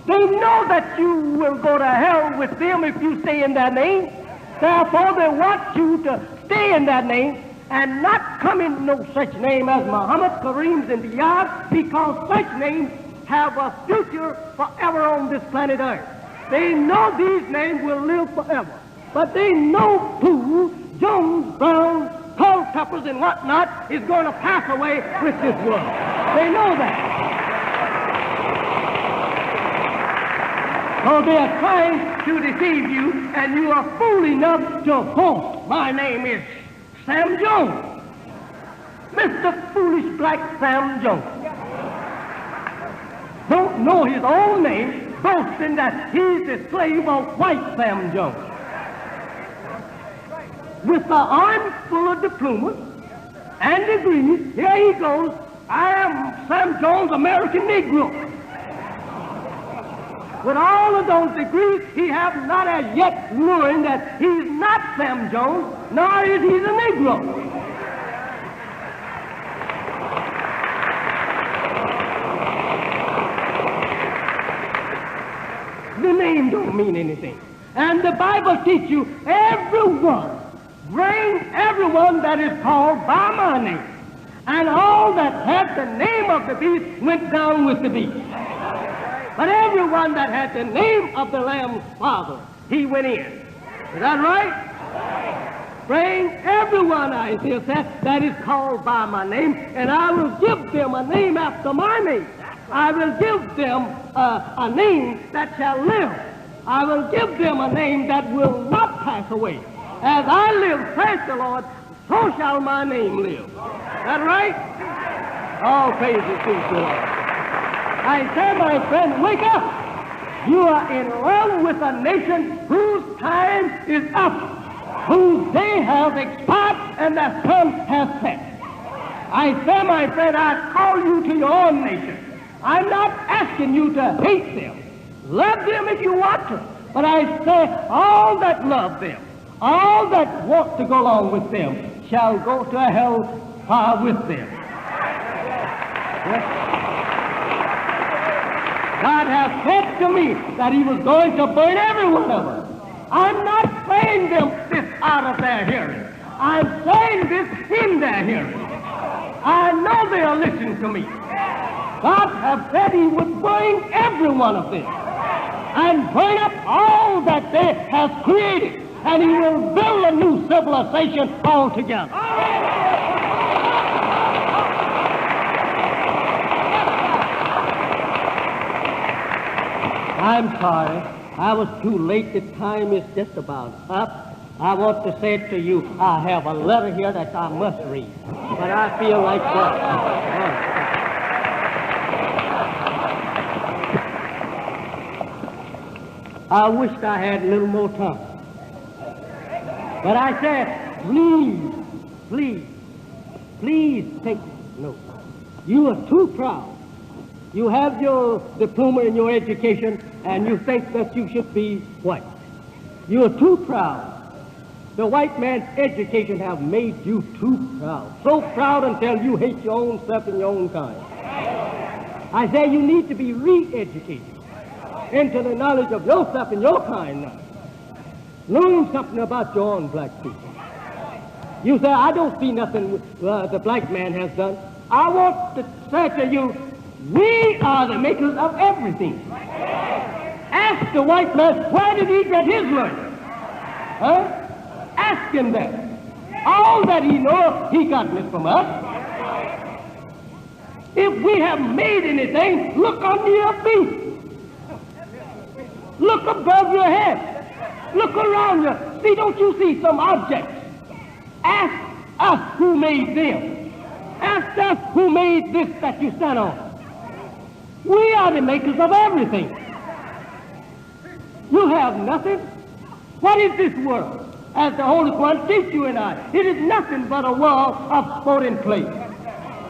They know that you will go to hell with them if you stay in their name. Therefore, they want you to stay in that name and not come in no such name as Muhammad, Kareem's, and Diaz, because such names have a future forever on this planet Earth. They know these names will live forever. But they know Pooh, Jones, Brown, Culpeppers, and whatnot is going to pass away with this world. They know that. So they are trying to deceive you, and you are fool enough to boast. My name is Sam Jones. Mr. Foolish Black Sam Jones. Don't know his own name, boasting that he's the slave of white Sam Jones. With an arm full of diplomas and degrees, here he goes, I am Sam Jones, American Negro. With all of those degrees, he has not as yet learned that he's not Sam Jones, nor is he a Negro. The name don't mean anything. And the Bible teaches you everyone, bring everyone that is called by my name. And all that had the name of the beast went down with the beast. But everyone that had the name of the Lamb's father, he went in. Is that right? Bring everyone, Isaiah said, that is called by my name, and I will give them a name after my name. I will give them a name that shall live I will give them a name that will not pass away. As I live, says the Lord, so shall my name live. That right? All praises to the Lord. I say, my friend, wake up. You are in love with a nation whose time is up, whose day has expired, and their sun has set. I say, my friend, I call you to your own nation. I'm not asking you to hate them. Love them if you want to. But I say, all that love them, all that want to go along with them, shall go to hell far with them. Yes. God has said to me that he was going to burn every one of them. I'm not saying this out of their hearing. I'm saying this in their hearing. I know they'll listen to me. God has said he would burn every one of them and burn up all that they has created, and he will build a new civilization altogether. I'm sorry. I was too late. The time is just about up. I want to say to you, I have a letter here that I must read. But I feel like that. I wished I had a little more time. But I said, please take note. You are too proud. You have your diploma in your education, and you think that you should be white. You are too proud. The white man's education have made you too proud. So proud until you hate your own self and your own kind. I say you need to be re-educated into the knowledge of yourself and your kind now. Learn something about your own black people. You say, I don't see nothing the black man has done. I want to say to you, we are the makers of everything. Ask the white man, where did he get his learning? Huh? Ask him that. All that he knows, he got it from us. If we have made anything, look under your feet. Look above your head. Look around you. See, don't you see some objects? Ask us who made them. Ask us who made this that you stand on. We are the makers of everything. You have nothing. What is this world? As the Holy One teaches you and I, it is nothing but a world of sporting play.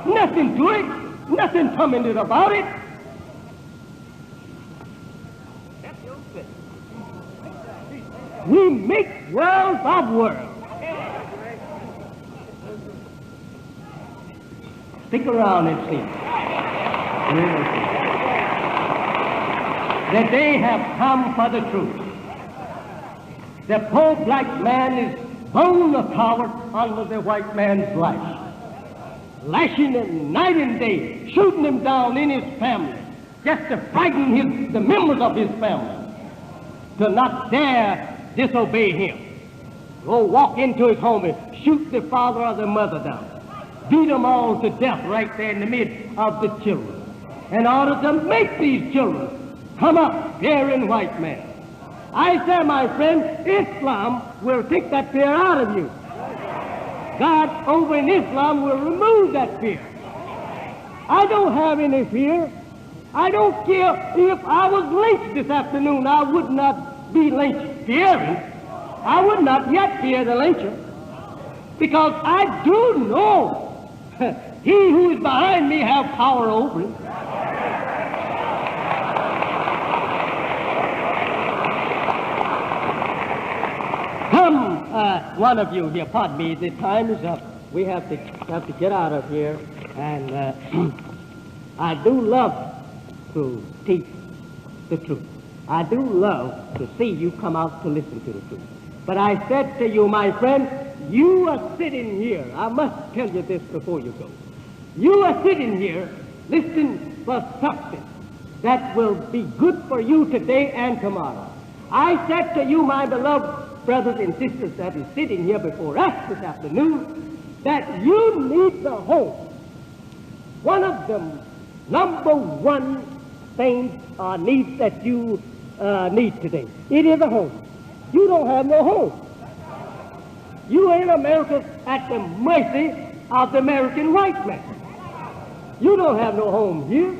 Nothing to it, nothing permanent about it. We make worlds of worlds. Stick around and see. The day have come for the truth. The poor black man is bone of power under the white man's lash. Lashing him night and day, shooting him down in his family, just to frighten the members of his family to not dare disobey him. Go walk into his home and shoot the father or the mother down. Beat them all to death right there in the midst of the children, in order to make these children come up fearing white man. I say, my friend, Islam will take that fear out of you. God over in Islam will remove that fear. I don't have any fear. I don't care if I was lynched this afternoon. I would not be lynched fearing. I would not yet fear the lyncher, because I do know he who is behind me have power over him. One of you here, pardon me, the time is up. We have to get out of here, and I do love to teach the truth. I do love to see you come out to listen to the truth. But I said to you, my friend, you are sitting here. I must tell you this before you go. You are sitting here listening for something that will be good for you today and tomorrow. I said to you, my beloved brothers and sisters that is sitting here before us this afternoon, that you need the hope. One of the number one things or needs that you need today. It is a home. You don't have no home. You in America at the mercy of the American white man. You don't have no home here.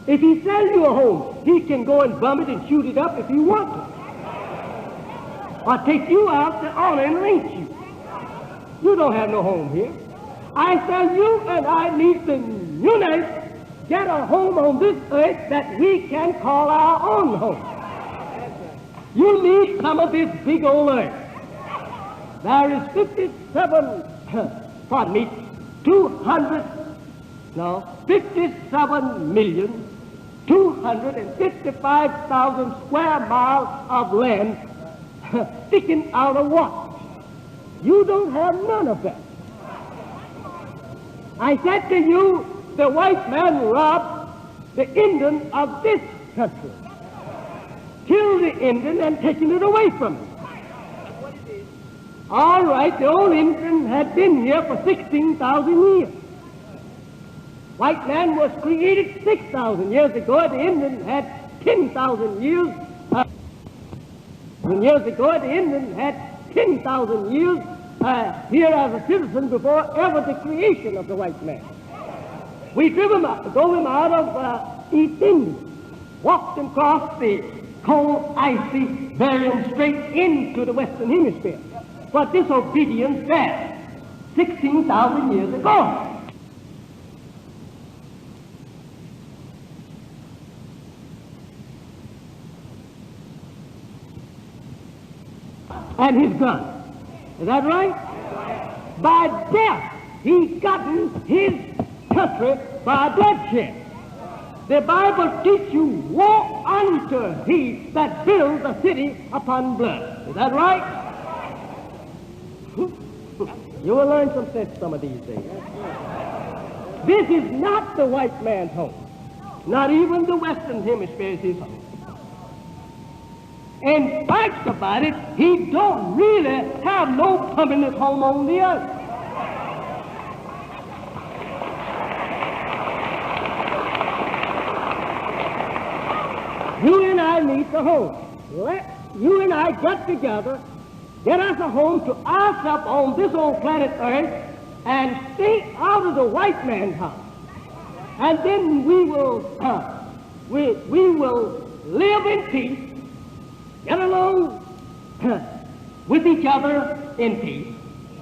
If he sells you a home, he can go and bum it and shoot it up if he wants to. Or take you out to honor and lynch you. You don't have no home here. I tell you and I need to unite, get a home on this earth that we can call our own home. You need some of this big old earth. There is 57,255,000 square miles of land sticking out of water. You don't have none of that. I said to you, the white man robbed the Indian of this country, killed the Indian and taken it away from him. All right, the old Indian had been here for 16,000 years. White man was created 6,000 years ago. The Indian had 10,000 years. Years ago, the Indian had 10,000 years here as a citizen before ever the creation of the white man. We drove him out of East India, walked him across the cold, icy Bering Strait into the Western Hemisphere for disobedience there 16,000 years ago. And his gun. Is that right? By death, he gotten his country by bloodshed. The Bible teaches you, woe unto he that builds a city upon blood. Is that right? You will learn some sense some of these days. This is not the white man's home. Not even the Western Hemisphere is his home. In fact about it, he don't really have no permanent home on the earth. You and I need a home. Let you and I get together, get us a home to ourselves on this old planet Earth, and stay out of the white man's house. And then we will live in peace, get along with each other in peace,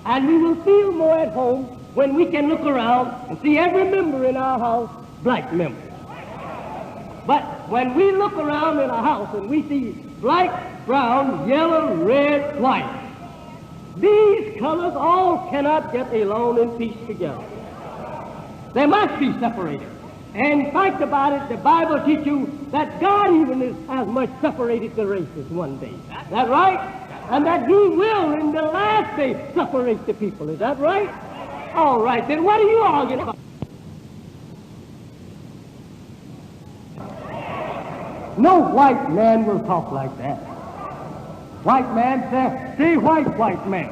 and we will feel more at home when we can look around and see every member in our house black members. But when we look around in our house and we see black, brown, yellow, red, white, these colors all cannot get along in peace together. They must be separated. And in fact about it, the Bible teaches you that God even has much separated the races one day. Is that right? And that he will in the last day separate the people. Is that right? All right, then what are you arguing about? No white man will talk like that. White man says, stay white, white man.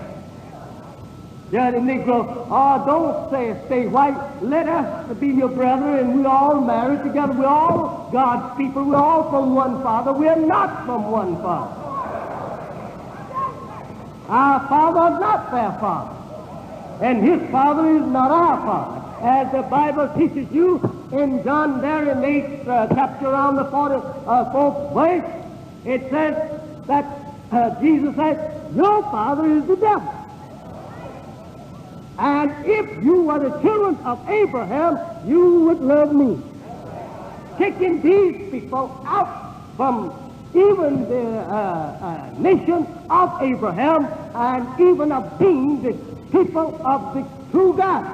Yeah, the Negro, don't say stay white. Let us be your brother, and we all married together. We're all God's people. We're all from one Father. We're not from one Father. Our Father is not their Father, and his Father is not our Father. As the Bible teaches you in John there in the 8th chapter around the 44th verse, it says that Jesus said, your father is the devil. And if you were the children of Abraham, you would love me. Taking these people out from even the nation of Abraham and even of being the people of the true God.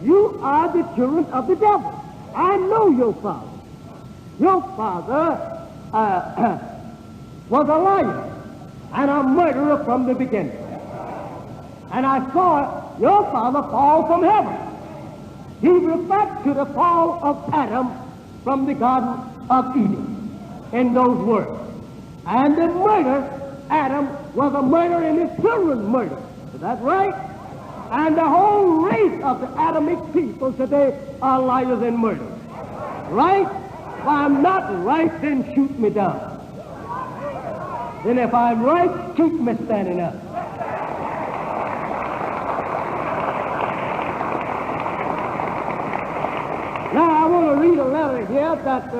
You are the children of the devil. I know your father. Your father was a liar and a murderer from the beginning. And I saw your father fall from heaven. He referred to the fall of Adam from the Garden of Eden in those words. And the murder, Adam was a murderer and his children murdered. Is that right? And the whole race of the Adamic people today are liars and murderers. Right? If I'm not right, then shoot me down. Then if I'm right, shoot me standing up. Now, I want to read a letter here that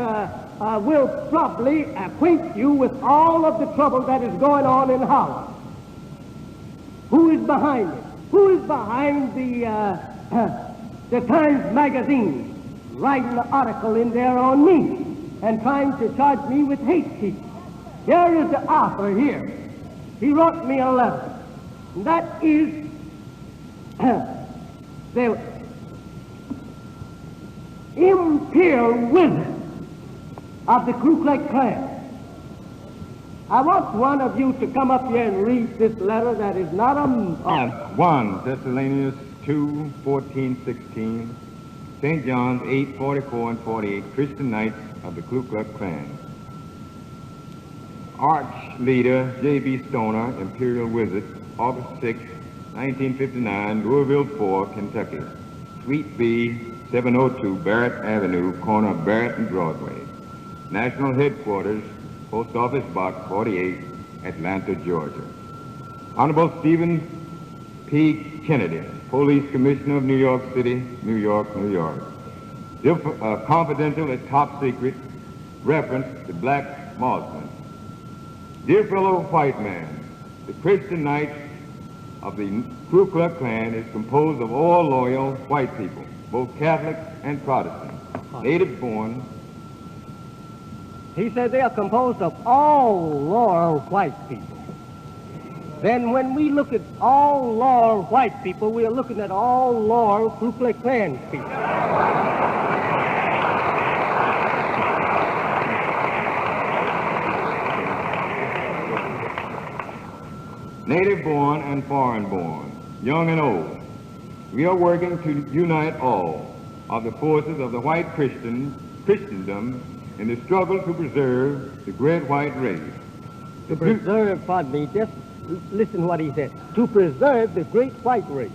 will probably acquaint you with all of the trouble that is going on in Holland. Who is behind it? Who is behind the Times magazine writing an article in there on me and trying to charge me with hate speech? Here is the author here. He wrote me a letter. And that is the imperial wizard of the Ku Klux Klan. I want one of you to come up here and read this letter that is not a... 1 Thessalonians 2, 14, 16, St. John's 8, 44 and 48, Christian Knights of the Ku Klux Klan. Arch Leader J.B. Stoner, Imperial Wizard, August 6, 1959, Louisville 4, Kentucky. Suite B, 702 Barrett Avenue, corner of Barrett and Broadway. National Headquarters, Post Office Box 48, Atlanta, Georgia. Honorable Stephen P. Kennedy, Police Commissioner of New York City, New York, New York. Confidential and top secret, reference to black Muslims. Dear fellow white man, the Christian Knights of the Ku Klux Klan is composed of all loyal white people, both Catholic and Protestant, native born. He said they are composed of all loyal white people. Then when we look at all loyal white people, we are looking at all loyal Ku Klux Klan people. Native born and foreign born, young and old, we are working to unite all of the forces of the white Christendom in the struggle to preserve the great white race. To preserve, pardon me, just listen what he said. To preserve the great white race.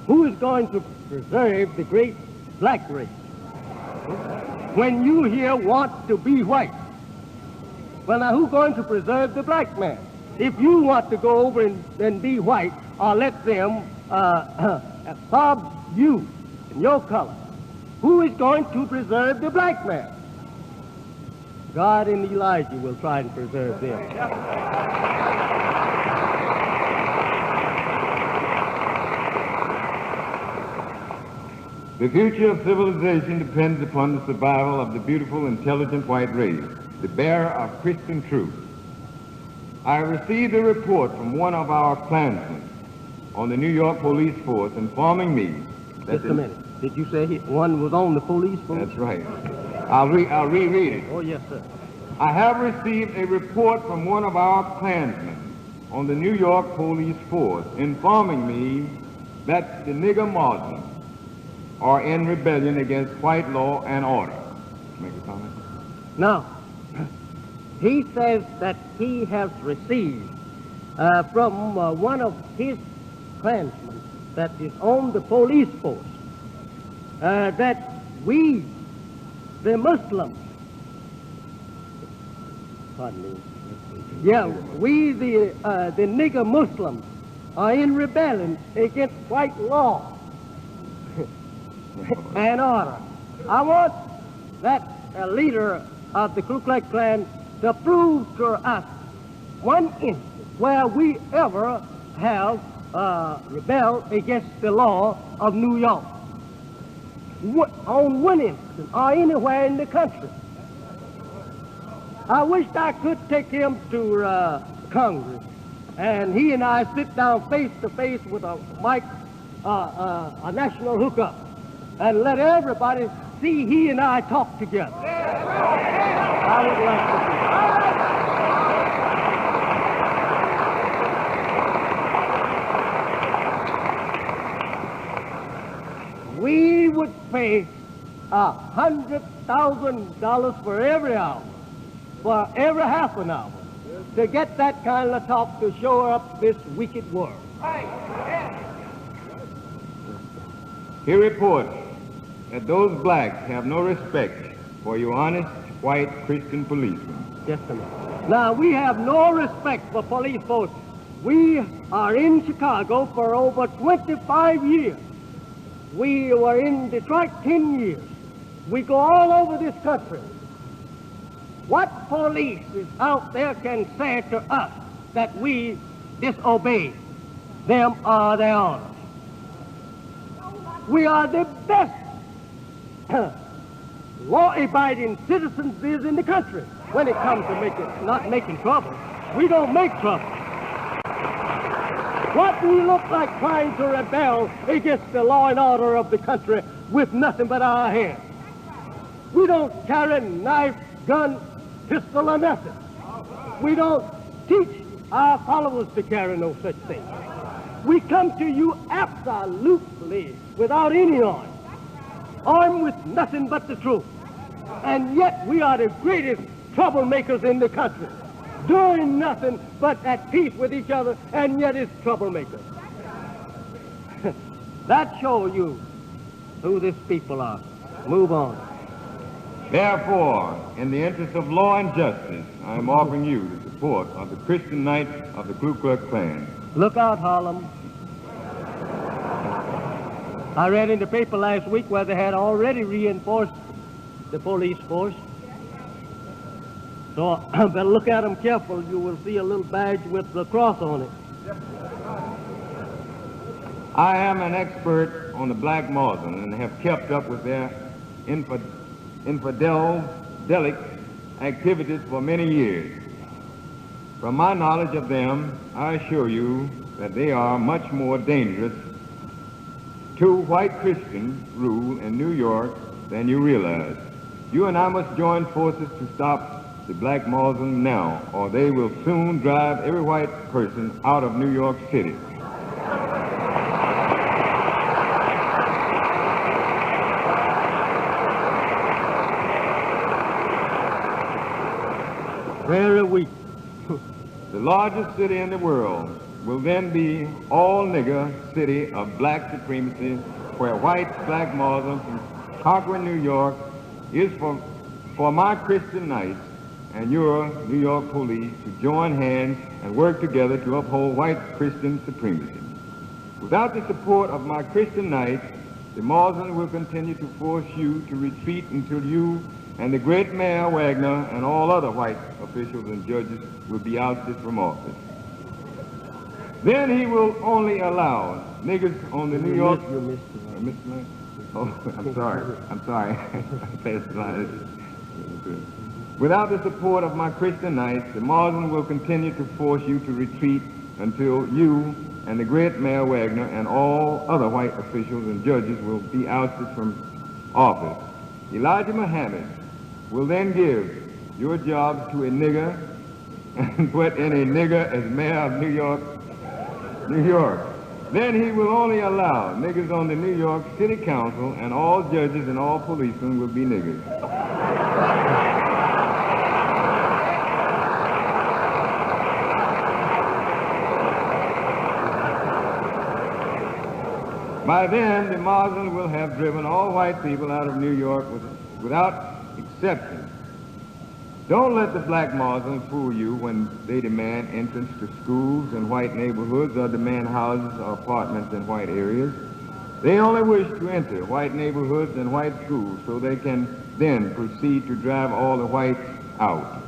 Who is going to preserve the great black race? When you here want to be white, well, now who's going to preserve the black man? If you want to go over and be white, or let them fob you in your color, who is going to preserve the black man? God and Elijah will try and preserve them. The future of civilization depends upon the survival of the beautiful, intelligent white race, the bearer of Christian truth. I received a report from one of our Klansmen on the New York police force informing me that... Just a minute. Did you say one was on the police force? That's right. I'll reread it. Oh, yes, sir. I have received a report from one of our Klansmen on the New York police force informing me that the nigger Muslims are in rebellion against white law and order. Make a comment? Now, he says that he has received from one of his Klansmen that is on the police force that we, the Muslims, pardon me, yeah, we, the nigger Muslims, are in rebellion against white law and order. I want that leader of the Ku Klux Klan to prove to us one instance where we ever have rebelled against the law of New York. On one instance, or anywhere in the country. I wished I could take him to Congress, and he and I sit down face to face with a mic, a national hookup, and let everybody see he and I talk together. I would like to do that. We would pay $100,000 for every hour, for every half an hour, to get that kind of talk to show up this wicked world. He reports that those blacks have no respect for your honest white Christian policemen. Just a minute. Now, we have no respect for police force. We are in Chicago for over 25 years. We were in Detroit 10 years. We go all over this country. What police is out there can say to us that we disobey them or their orders? We are the best law-abiding citizens is in the country when it comes to not making trouble. We don't make trouble. What we look like trying to rebel against the law and order of the country with nothing but our hands. We don't carry knife, gun, pistol, or nothing. We don't teach our followers to carry no such thing. We come to you absolutely without any armed with nothing but the truth. And yet we are the greatest troublemakers in the country, doing nothing but at peace with each other, and yet it's troublemakers. That shows you who these people are. Move on. Therefore, in the interest of law and justice, I am offering you the support of the Christian Knights of the Ku Klux Klan. Look out, Harlem. I read in the paper last week where they had already reinforced the police force. So better look at them careful. You will see a little badge with the cross on it. I am an expert on the black Muslim and have kept up with their infidelic activities for many years. From my knowledge of them, I assure you that they are much more dangerous to white Christian rule in New York than you realize. You and I must join forces to stop the black Muslim now, or they will soon drive every white person out of New York City. Very weak. The largest city in the world will then be all-nigger city of black supremacy, where white black Muslims from conquering New York is for my Christian Knights and your New York police to join hands and work together to uphold white Christian supremacy. Without the support of my Christian Knights, the Muslims will continue to force you to retreat until you and the great Mayor Wagner and all other white officials and judges will be ousted from office. Then he will only allow niggers on the New York... Oh, I'm sorry. Without the support of my Christian Knights, the Muslims will continue to force you to retreat until you and the great Mayor Wagner and all other white officials and judges will be ousted from office. Elijah Muhammad will then give your jobs to a nigger and put in a nigger as mayor of New York. Then he will only allow niggers on the New York City Council, and all judges and all policemen will be niggers. By then, the Muslims will have driven all white people out of New York without exception. Don't let the black Muslims fool you when they demand entrance to schools in white neighborhoods or demand houses or apartments in white areas. They only wish to enter white neighborhoods and white schools so they can then proceed to drive all the whites out.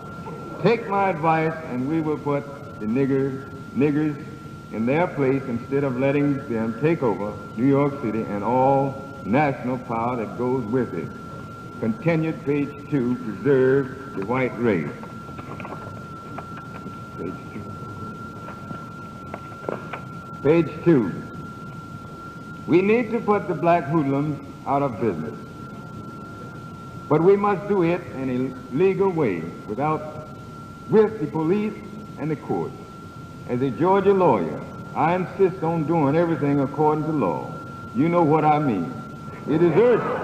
Take my advice and we will put the niggers in their place instead of letting them take over New York City and all national power that goes with it. Continued, page 2, preserve the white race. Page 2. We need to put the black hoodlums out of business. But we must do it in a legal way with the police and the courts. As a Georgia lawyer, I insist on doing everything according to law. You know what I mean. It is urgent.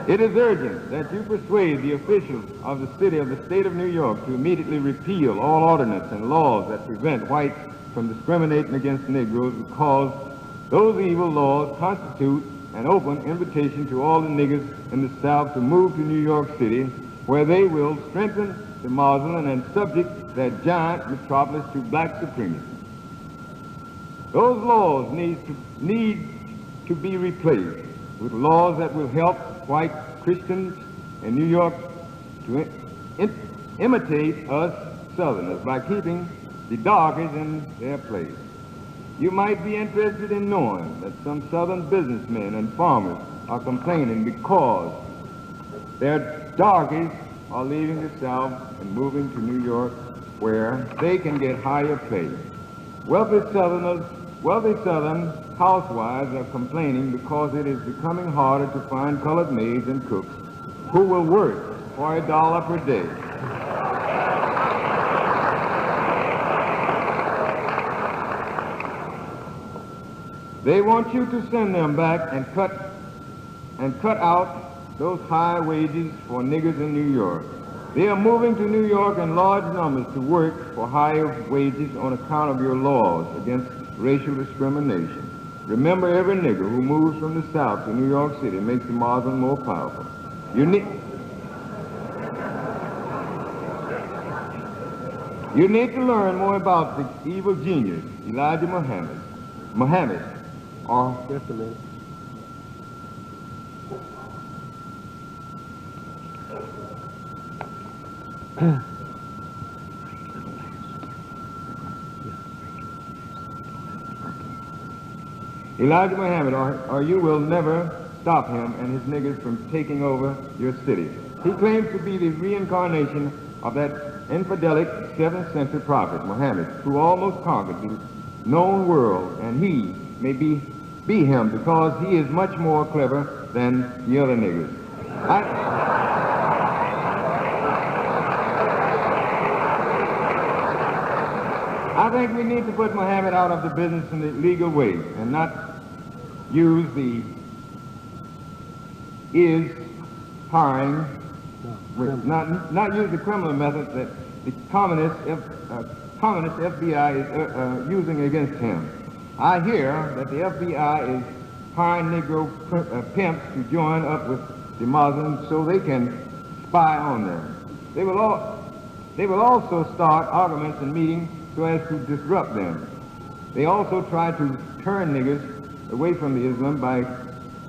It is urgent that you persuade the officials of the state of New York to immediately repeal all ordinances and laws that prevent whites from discriminating against Negroes because Those evil laws constitute an open invitation to all the niggers in the South to move to New York City, where they will strengthen the Muslim and subject that giant metropolis to black supremacy. Those laws need to be replaced with laws that will help white Christians in New York to imitate us Southerners by keeping the darkies in their place. You might be interested in knowing that some Southern businessmen and farmers are complaining because their darkies are leaving the South and moving to New York, where they can get higher pay. Wealthy Southern housewives are complaining because it is becoming harder to find colored maids and cooks who will work for $1 per day. They want you to send them back and cut out those high wages for niggers in New York. They are moving to New York in large numbers to work for higher wages on account of your laws against racial discrimination. Remember, every nigger who moves from the South to New York City makes the Muslim more powerful. You need to learn more about the evil genius, Elijah Muhammad. Just a minute. Elijah Muhammad, or you will never stop him and his niggers from taking over your city. He claims to be the reincarnation of that infidelic 7th century prophet, Muhammad, who almost conquered the known world, and he may be him because he is much more clever than the other niggers. I think we need to put Muhammad out of the business in the legal way and not use the not use the criminal methods that the communist FBI is using against him. I hear that the FBI is hiring Negro pimps to join up with the Muslims so they can spy on them. They will also start arguments and meetings so as to disrupt them. They also try to turn niggers away from the Islam by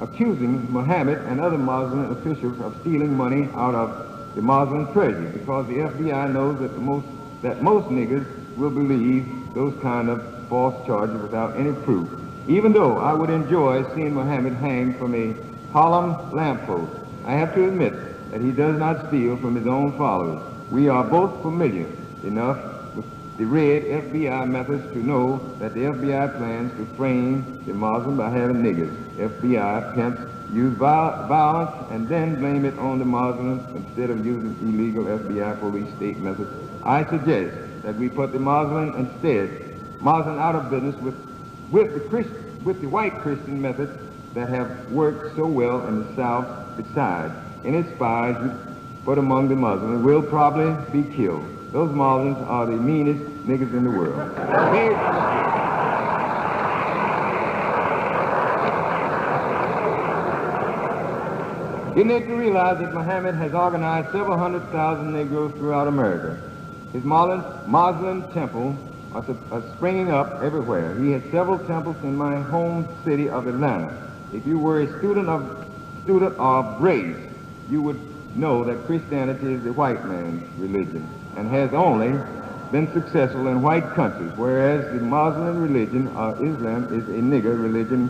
accusing Muhammad and other Muslim officials of stealing money out of the Muslim treasury, because the FBI knows that most niggers will believe those kind of false charges without any proof. Even though I would enjoy seeing Muhammad hanged from a Harlem lamppost, I have to admit that he does not steal from his own followers. We are both familiar enough with the red FBI methods to know that the FBI plans to frame the Muslim by having niggers. FBI pimps use violence and then blame it on the Muslims instead of using illegal FBI police state methods. I suggest that we put the Muslim out of business with the white Christian methods that have worked so well in the South. Besides, any spies you put among the Muslims will probably be killed. Those Muslims are the meanest niggers in the world. You need to realize that Muhammad has organized several 100,000 Negroes throughout America. His Muslim temples are springing up everywhere. He has several temples in my home city of Atlanta. If you were a student of race, you would know that Christianity is the white man's religion and has only been successful in white countries, whereas the Muslim religion, Islam, is a nigger religion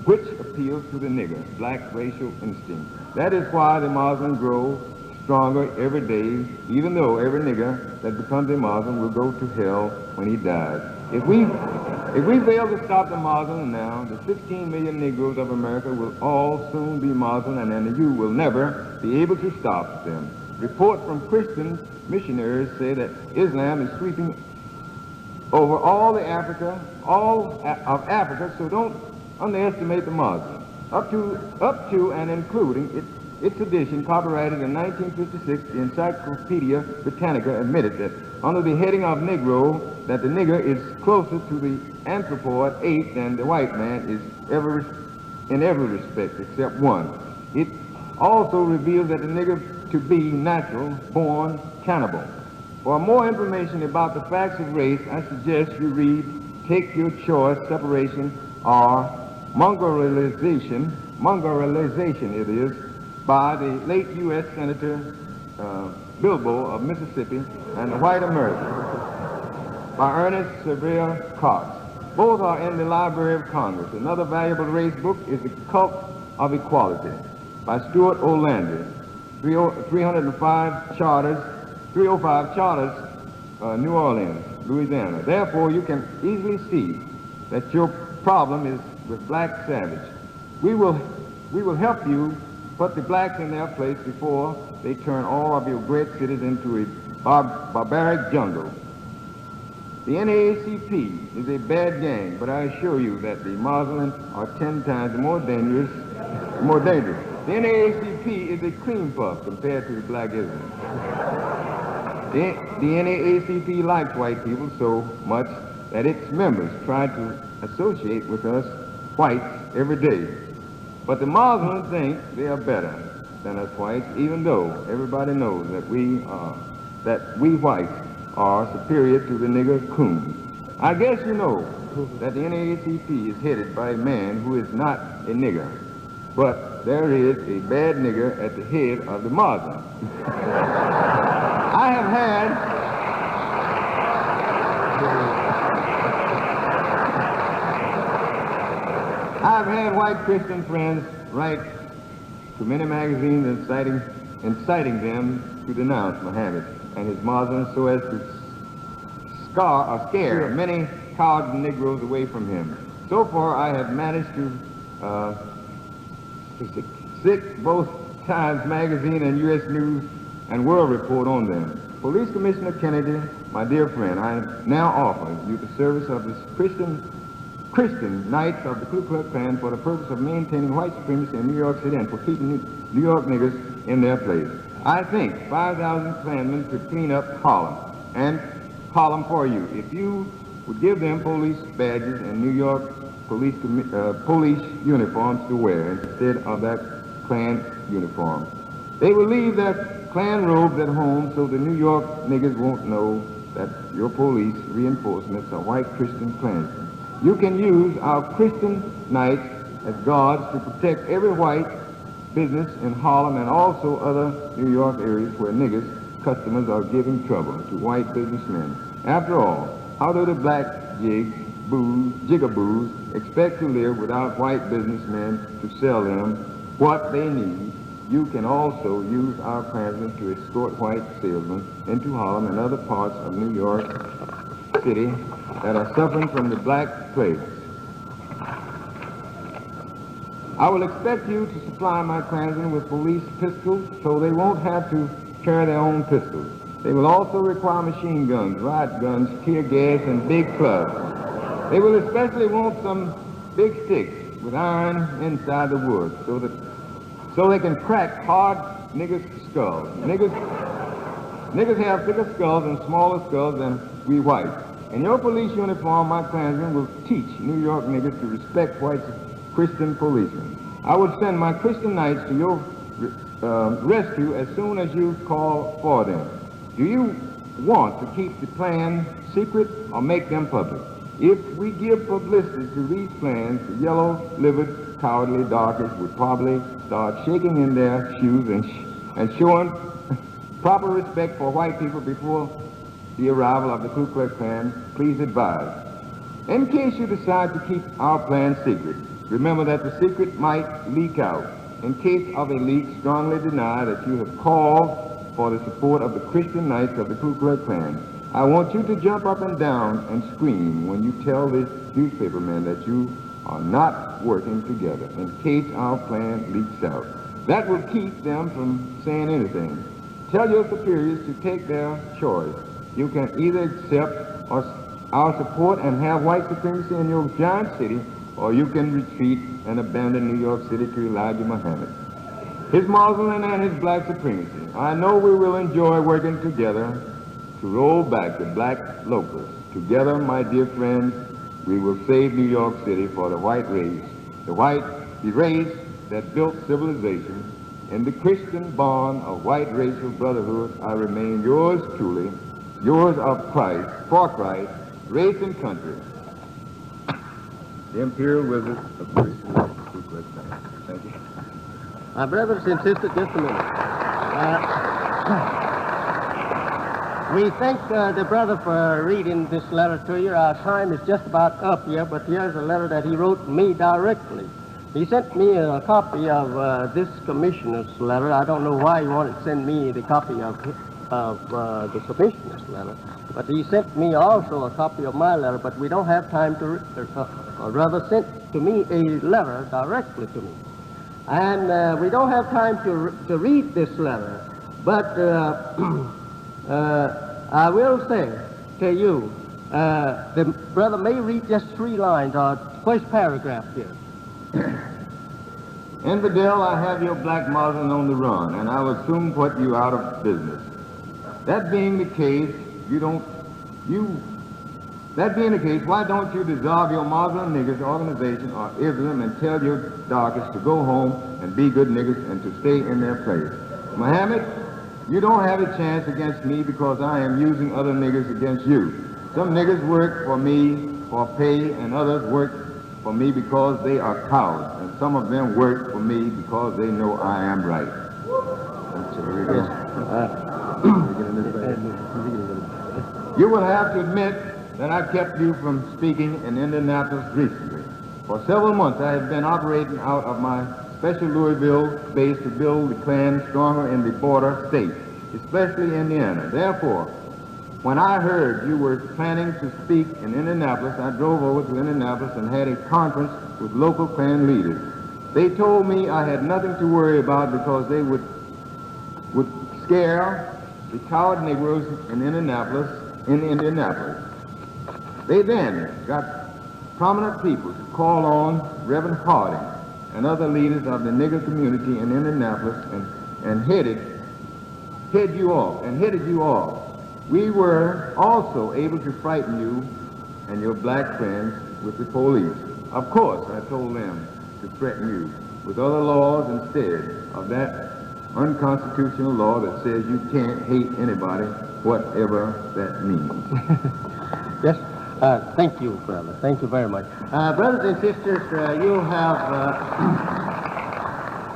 which appeals to the nigger, black racial instinct. That is why the Muslims grow stronger every day, even though every nigger that becomes a Muslim will go to hell when he dies. If we fail to stop the Muslims now, the 16 million Negroes of America will all soon be Muslim, and you will never be able to stop them. Reports from Christian missionaries say that Islam is sweeping over all of Africa, so don't underestimate the Muslims. Up to and including its edition, copyrighted in 1956, the Encyclopedia Britannica admitted that under the heading of Negro, that the nigger is closer to the anthropoid ape than the white man is in every respect except one. It also reveals that the nigger to be natural-born cannibal. For more information about the facts of race, I suggest you read Take Your Choice, Separation, or Mongrelization it is, by the late U.S. Senator Bilbo of Mississippi and the White American, by Ernest Severe Cox. Both are in the Library of Congress. Another valuable race book is The Cult of Equality by Stuart O'Landry. 305 Charters, New Orleans, Louisiana. Therefore, you can easily see that your problem is with black savage. We will help you put the blacks in their place before they turn all of your great cities into a barbaric jungle. The NAACP is a bad gang, but I assure you that the Muslims are 10 times more dangerous. The NAACP is a cream puff compared to the black Islam. The NAACP likes white people so much that its members try to associate with us whites every day. But the Muslims think they are better than us whites, even though everybody knows that we whites are superior to the nigger coon. I guess you know that the NAACP is headed by a man who is not a nigger, but there is a bad nigger at the head of the Muslims. I've had white Christian friends write to many magazines inciting them to denounce Muhammad and his Muslims so as to scare many cowed Negroes away from him. So far, I have managed to sick both Times Magazine and U.S. News and World Report on them. Police Commissioner Kennedy, my dear friend, I now offer you the service of this Christian Knights of the Ku Klux Klan for the purpose of maintaining white supremacy in New York City and for keeping New York niggers in their place. I think 5,000 Klansmen could clean up Harlem for you if you would give them police badges and New York police uniforms to wear instead of that Klan uniform. They will leave their Klan robes at home so the New York niggers won't know that your police reinforcements are white Christian Klansmen. You can use our Christian Knights as guards to protect every white business in Harlem and also other New York areas where niggers customers are giving trouble to white businessmen. After all, how do the black jigaboos expect to live without white businessmen to sell them what they need? You can also use our Klansmen to escort white salesmen into Harlem and other parts of New York City that are suffering from the black plague. I will expect you to supply my Klansmen with police pistols so they won't have to carry their own pistols. They will also require machine guns, riot guns, tear gas, and big clubs. They will especially want some big sticks with iron inside the wood so they can crack hard niggers' skulls. Niggers have thicker skulls and smaller skulls than we whites. In your police uniform, my Klansmen will teach New York niggers to respect white Christian policemen. I would send my Christian Knights to your rescue as soon as you call for them. Do you want to keep the plan secret or make them public? If we give publicity to these plans, the yellow-livered, cowardly darkies would probably start shaking in their shoes and showing proper respect for white people before the arrival of the Ku Klux Klan. Please advise. In case you decide to keep our plan secret, remember that the secret might leak out. In case of a leak, strongly deny that you have called for the support of the Christian Knights of the Ku Klux Klan. I want you to jump up and down and scream when you tell this newspaperman that you are not working together in case our plan leaks out. That will keep them from saying anything. Tell your superiors to take their choice. You can either accept our support and have white supremacy in your giant city, or you can retreat and abandon New York City to Elijah Muhammad. his Muslim and his black supremacy. I know we will enjoy working together to roll back the black locusts. Together, my dear friends, we will save New York City for the white race, the race that built civilization. In the Christian bond of white racial brotherhood, I remain yours truly, yours of Christ, for Christ, race and country. The Imperial Wizard of Christian Secret Bank. Thank you. My brothers and sisters, just a minute. We thank the brother for reading this letter to you. Our time is just about up here, but here's a letter that he wrote me directly. He sent me a copy of this commissioner's letter. I don't know why he wanted to send me the copy of the commissioner's letter, but he sent me also a copy of my letter, but we don't have time to, or rather sent to me a letter directly to me. And we don't have time to read this letter, but I will say to you, the brother may read just 3 lines, or first paragraph here. Infidel, I have your black Muslim on the run, and I will soon put you out of business. That being the case, why don't you dissolve your Muslim niggers organization or Islam and tell your darkies to go home and be good niggers and to stay in their place? Muhammad, you don't have a chance against me because I am using other niggers against you. Some niggers work for me for pay, and others work for me because they are cowards, and some of them work for me because they know I am right. You will have to admit that I kept you from speaking in Indianapolis recently. For several months I have been operating out of my special Louisville base to build the Klan stronger in the border states, especially Indiana. Therefore, when I heard you were planning to speak in Indianapolis, I drove over to Indianapolis and had a conference with local Klan leaders. They told me I had nothing to worry about because they would scare the coward Negroes in Indianapolis. They then got prominent people to call on Reverend Harding and other leaders of the nigger community in Indianapolis and headed you off. We were also able to frighten you and your black friends with the police. Of course, I told them to threaten you with other laws instead of that unconstitutional law that says you can't hate anybody, whatever that means. Yes, thank you, brother. Thank you very much. Brothers and sisters, you have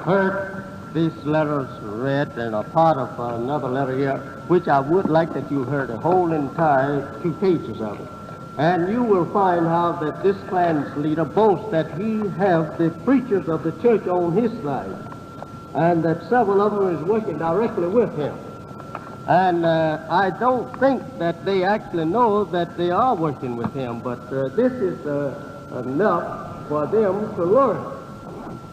heard these letters read, and a part of another letter here, which I would like that you heard the whole entire 2 pages of it. And you will find how that this Klan's leader boasts that he has the preachers of the church on his side, and that several of them is working directly with him. And I don't think that they actually know that they are working with him, but this is enough for them to learn.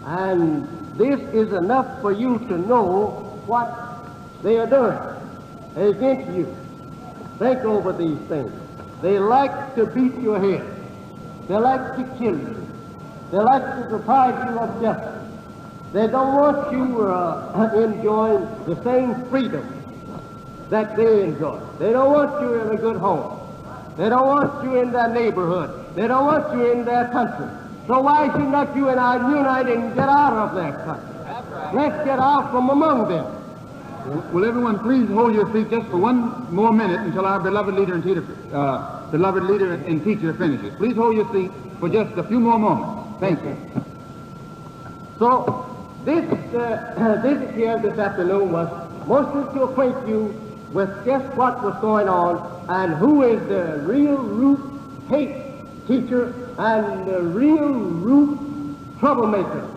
And this is enough for you to know what they are doing against you. Think over these things. They like to beat your head. They like to kill you. They like to deprive you of justice. They don't want you enjoying the same freedom that they enjoy. They don't want you in a good home. They don't want you in their neighborhood. They don't want you in their country. So why should not you and I unite and get out of their country? Let's get out from among them. Will everyone please hold your seat just for 1 more minute until our beloved leader and teacher finishes. Please hold your seat for just a few more moments. Thank you. So this visit here this afternoon was mostly to acquaint you with just what was going on and who is the real root hate teacher and the real root troublemaker.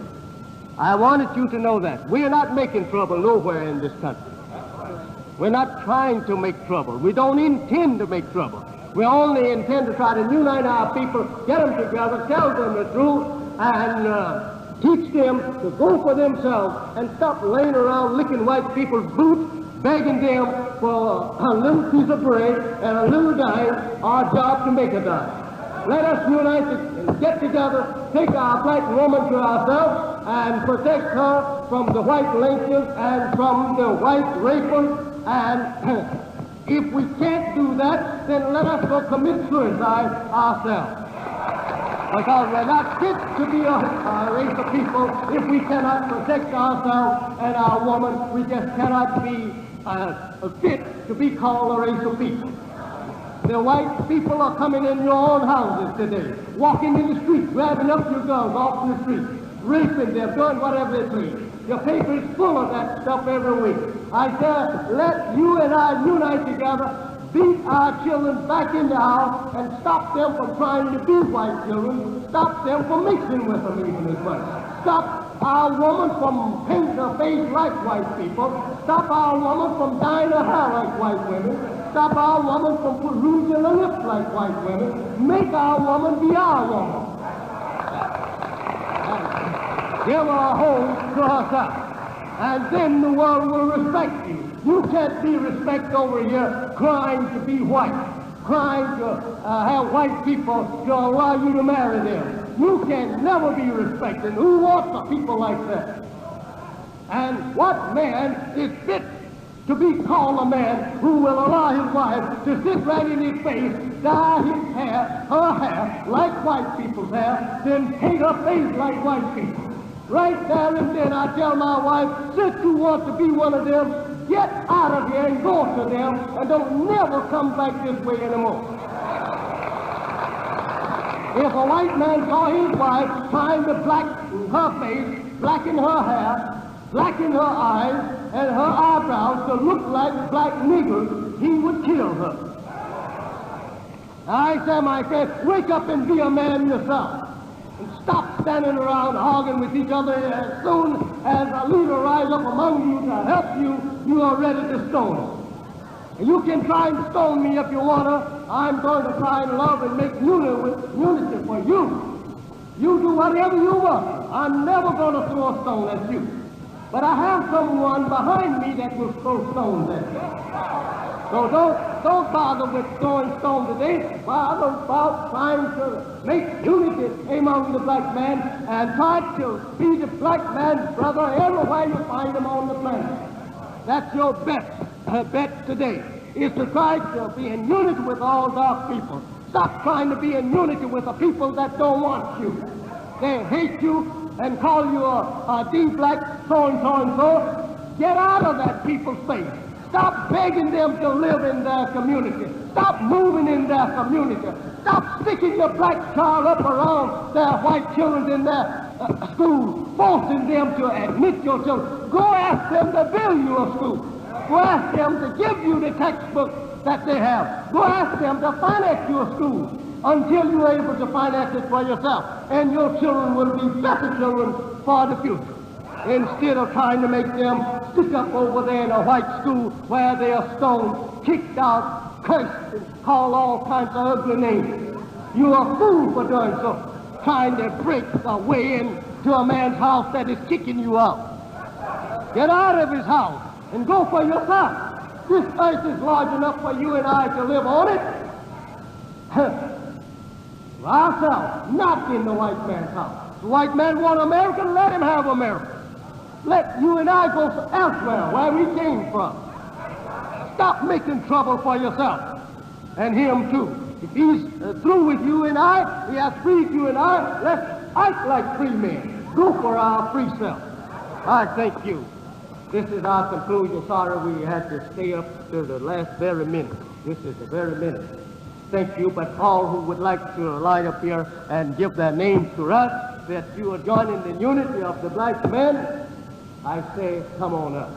I wanted you to know that. We are not making trouble nowhere in this country. We're not trying to make trouble. We don't intend to make trouble. We only intend to try to unite our people, get them together, tell them the truth, and teach them to go for themselves and stop laying around licking white people's boots, begging them for a little piece of bread and a little dime, our job to make a dime. Let us unite get together, take our black woman to ourselves, and protect her from the white lynchers and from the white rapers. And if we can't do that, then let us go commit suicide ourselves. Because we're not fit to be a race of people if we cannot protect ourselves and our woman. We just cannot be fit to be called a race of people. The white people are coming in your own houses today, walking in the street, grabbing up your girls off the street, raping them, doing whatever they please. Your paper is full of that stuff every week. I say, let you and I unite together, beat our children back in the house, and stop them from trying to be white children, stop them from mixing with them even as much. Stop our woman from painting her face like white people, stop our woman from dyeing her hair like white women, stop our woman from rouging her lips like white women, make our woman be our woman. Give her a home to herself. And then the world will respect you. You can't be respected over here crying to be white, crying to have white people to allow you to marry them. You can never be respected. Who wants a people like that? And what man is fit to be called a man who will allow his wife to sit right in his face, dye his hair, her hair, like white people's hair, then paint her face like white people? Right there and then I tell my wife, since you want to be one of them, get out of here and go to them, and don't never come back this way anymore. If a white man saw his wife trying to blacken her face, blacken her hair, blacken her eyes, and her eyebrows to look like black niggers, he would kill her. I say, my friend, wake up and be a man yourself. And stop standing around arguing with each other. As soon as a leader rise up among you to help you, you are ready to stone him. And you can try and stone me if you want to. I'm going to try and love and make unity for you. You do whatever you want. I'm never going to throw a stone at you. But I have someone behind me that will throw stones at you. So don't bother with throwing stones today. Bother about trying to make unity among the black man and try to be the black man's brother everywhere you find him on the planet. That's your bet today, is to try to be in unity with all dark people. Stop trying to be in unity with the people that don't want you. They hate you and call you a D-black so-and-so and so. Get out of that people's face. Stop begging them to live in their community. Stop moving in their community. Stop sticking your black child up around their white children in their schools, forcing them to admit your children. Go ask them to build you a school. Go ask them to give you the textbooks that they have. Go ask them to finance your school until you're able to finance it for yourself. And your children will be better children for the future. Instead of trying to make them stick up over there in a white school where they are stoned, kicked out, cursed, and called all kinds of ugly names. You're a fool for doing so, trying to break a way into a man's house that is kicking you out. Get out of his house and go for yourself. This earth is large enough for you and I to live on it. Ourselves, not in the white man's house. The white man wants America, let him have America. Let you and I go elsewhere, where we came from. Stop making trouble for yourself, and him too. If he's through with you and I, he has freed you and I, let's act like free men. Go for our free self. I thank you. This is our conclusion. Sorry we had to stay up to the last very minute. This is the very minute. Thank you, but all who would like to line up here and give their names to us, that you are joining the unity of the black men, I say, come on up.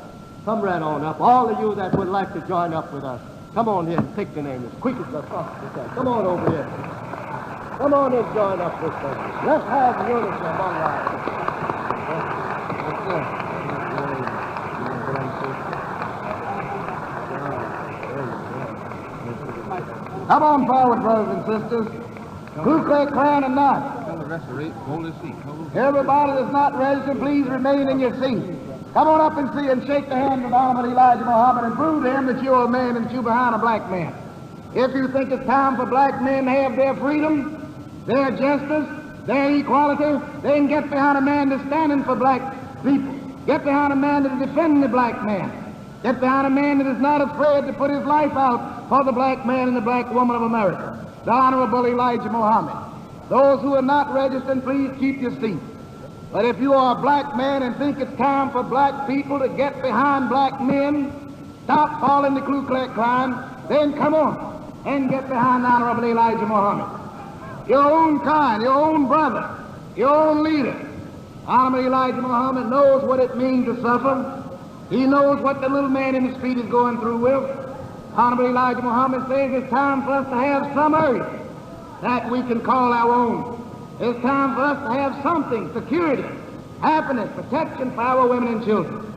Come right on up. All of you that would like to join up with us, come on here and take the name as quick as possible. Come on over here. Come on and join up with us. Let's have unity among us. Come on forward, brothers and sisters. Ku Klux Klan and not. Everybody that's not registered, please remain in your seat. Come on up and see and shake the hand of Honorable Elijah Muhammad and prove to him that you're a man and that you're behind a black man. If you think it's time for black men to have their freedom, their justice, their equality, then get behind a man that's standing for black people. Get behind a man that is defending the black man. Get behind a man that is not afraid to put his life out for the black man and the black woman of America. The Honorable Elijah Muhammad. Those who are not registered, please keep your seat. But if you are a black man and think it's time for black people to get behind black men, stop following the Ku Klux Klan, then come on and get behind the Honorable Elijah Muhammad. Your own kind, your own brother, your own leader. Honorable Elijah Muhammad knows what it means to suffer. He knows what the little man in the street is going through with. Honorable Elijah Muhammad says it's time for us to have some earth that we can call our own. It's time for us to have something, security, happiness, protection for our women and children.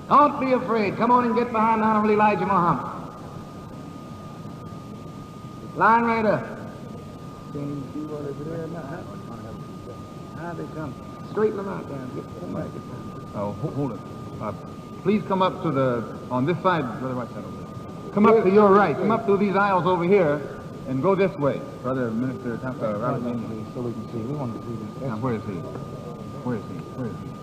Don't be afraid. Come on and get behind Honorable Elijah Muhammad. Line right up. Can you see what is there now? How they come? Straighten them out down. Get them back. Oh, hold it. Please come up to on this side, Brother White side over there. Come up to your right. Come up through these aisles over here and go this way. Brother Minister Robert. So we can see. We want to see this. Now, where is he? Where is he? Where is he?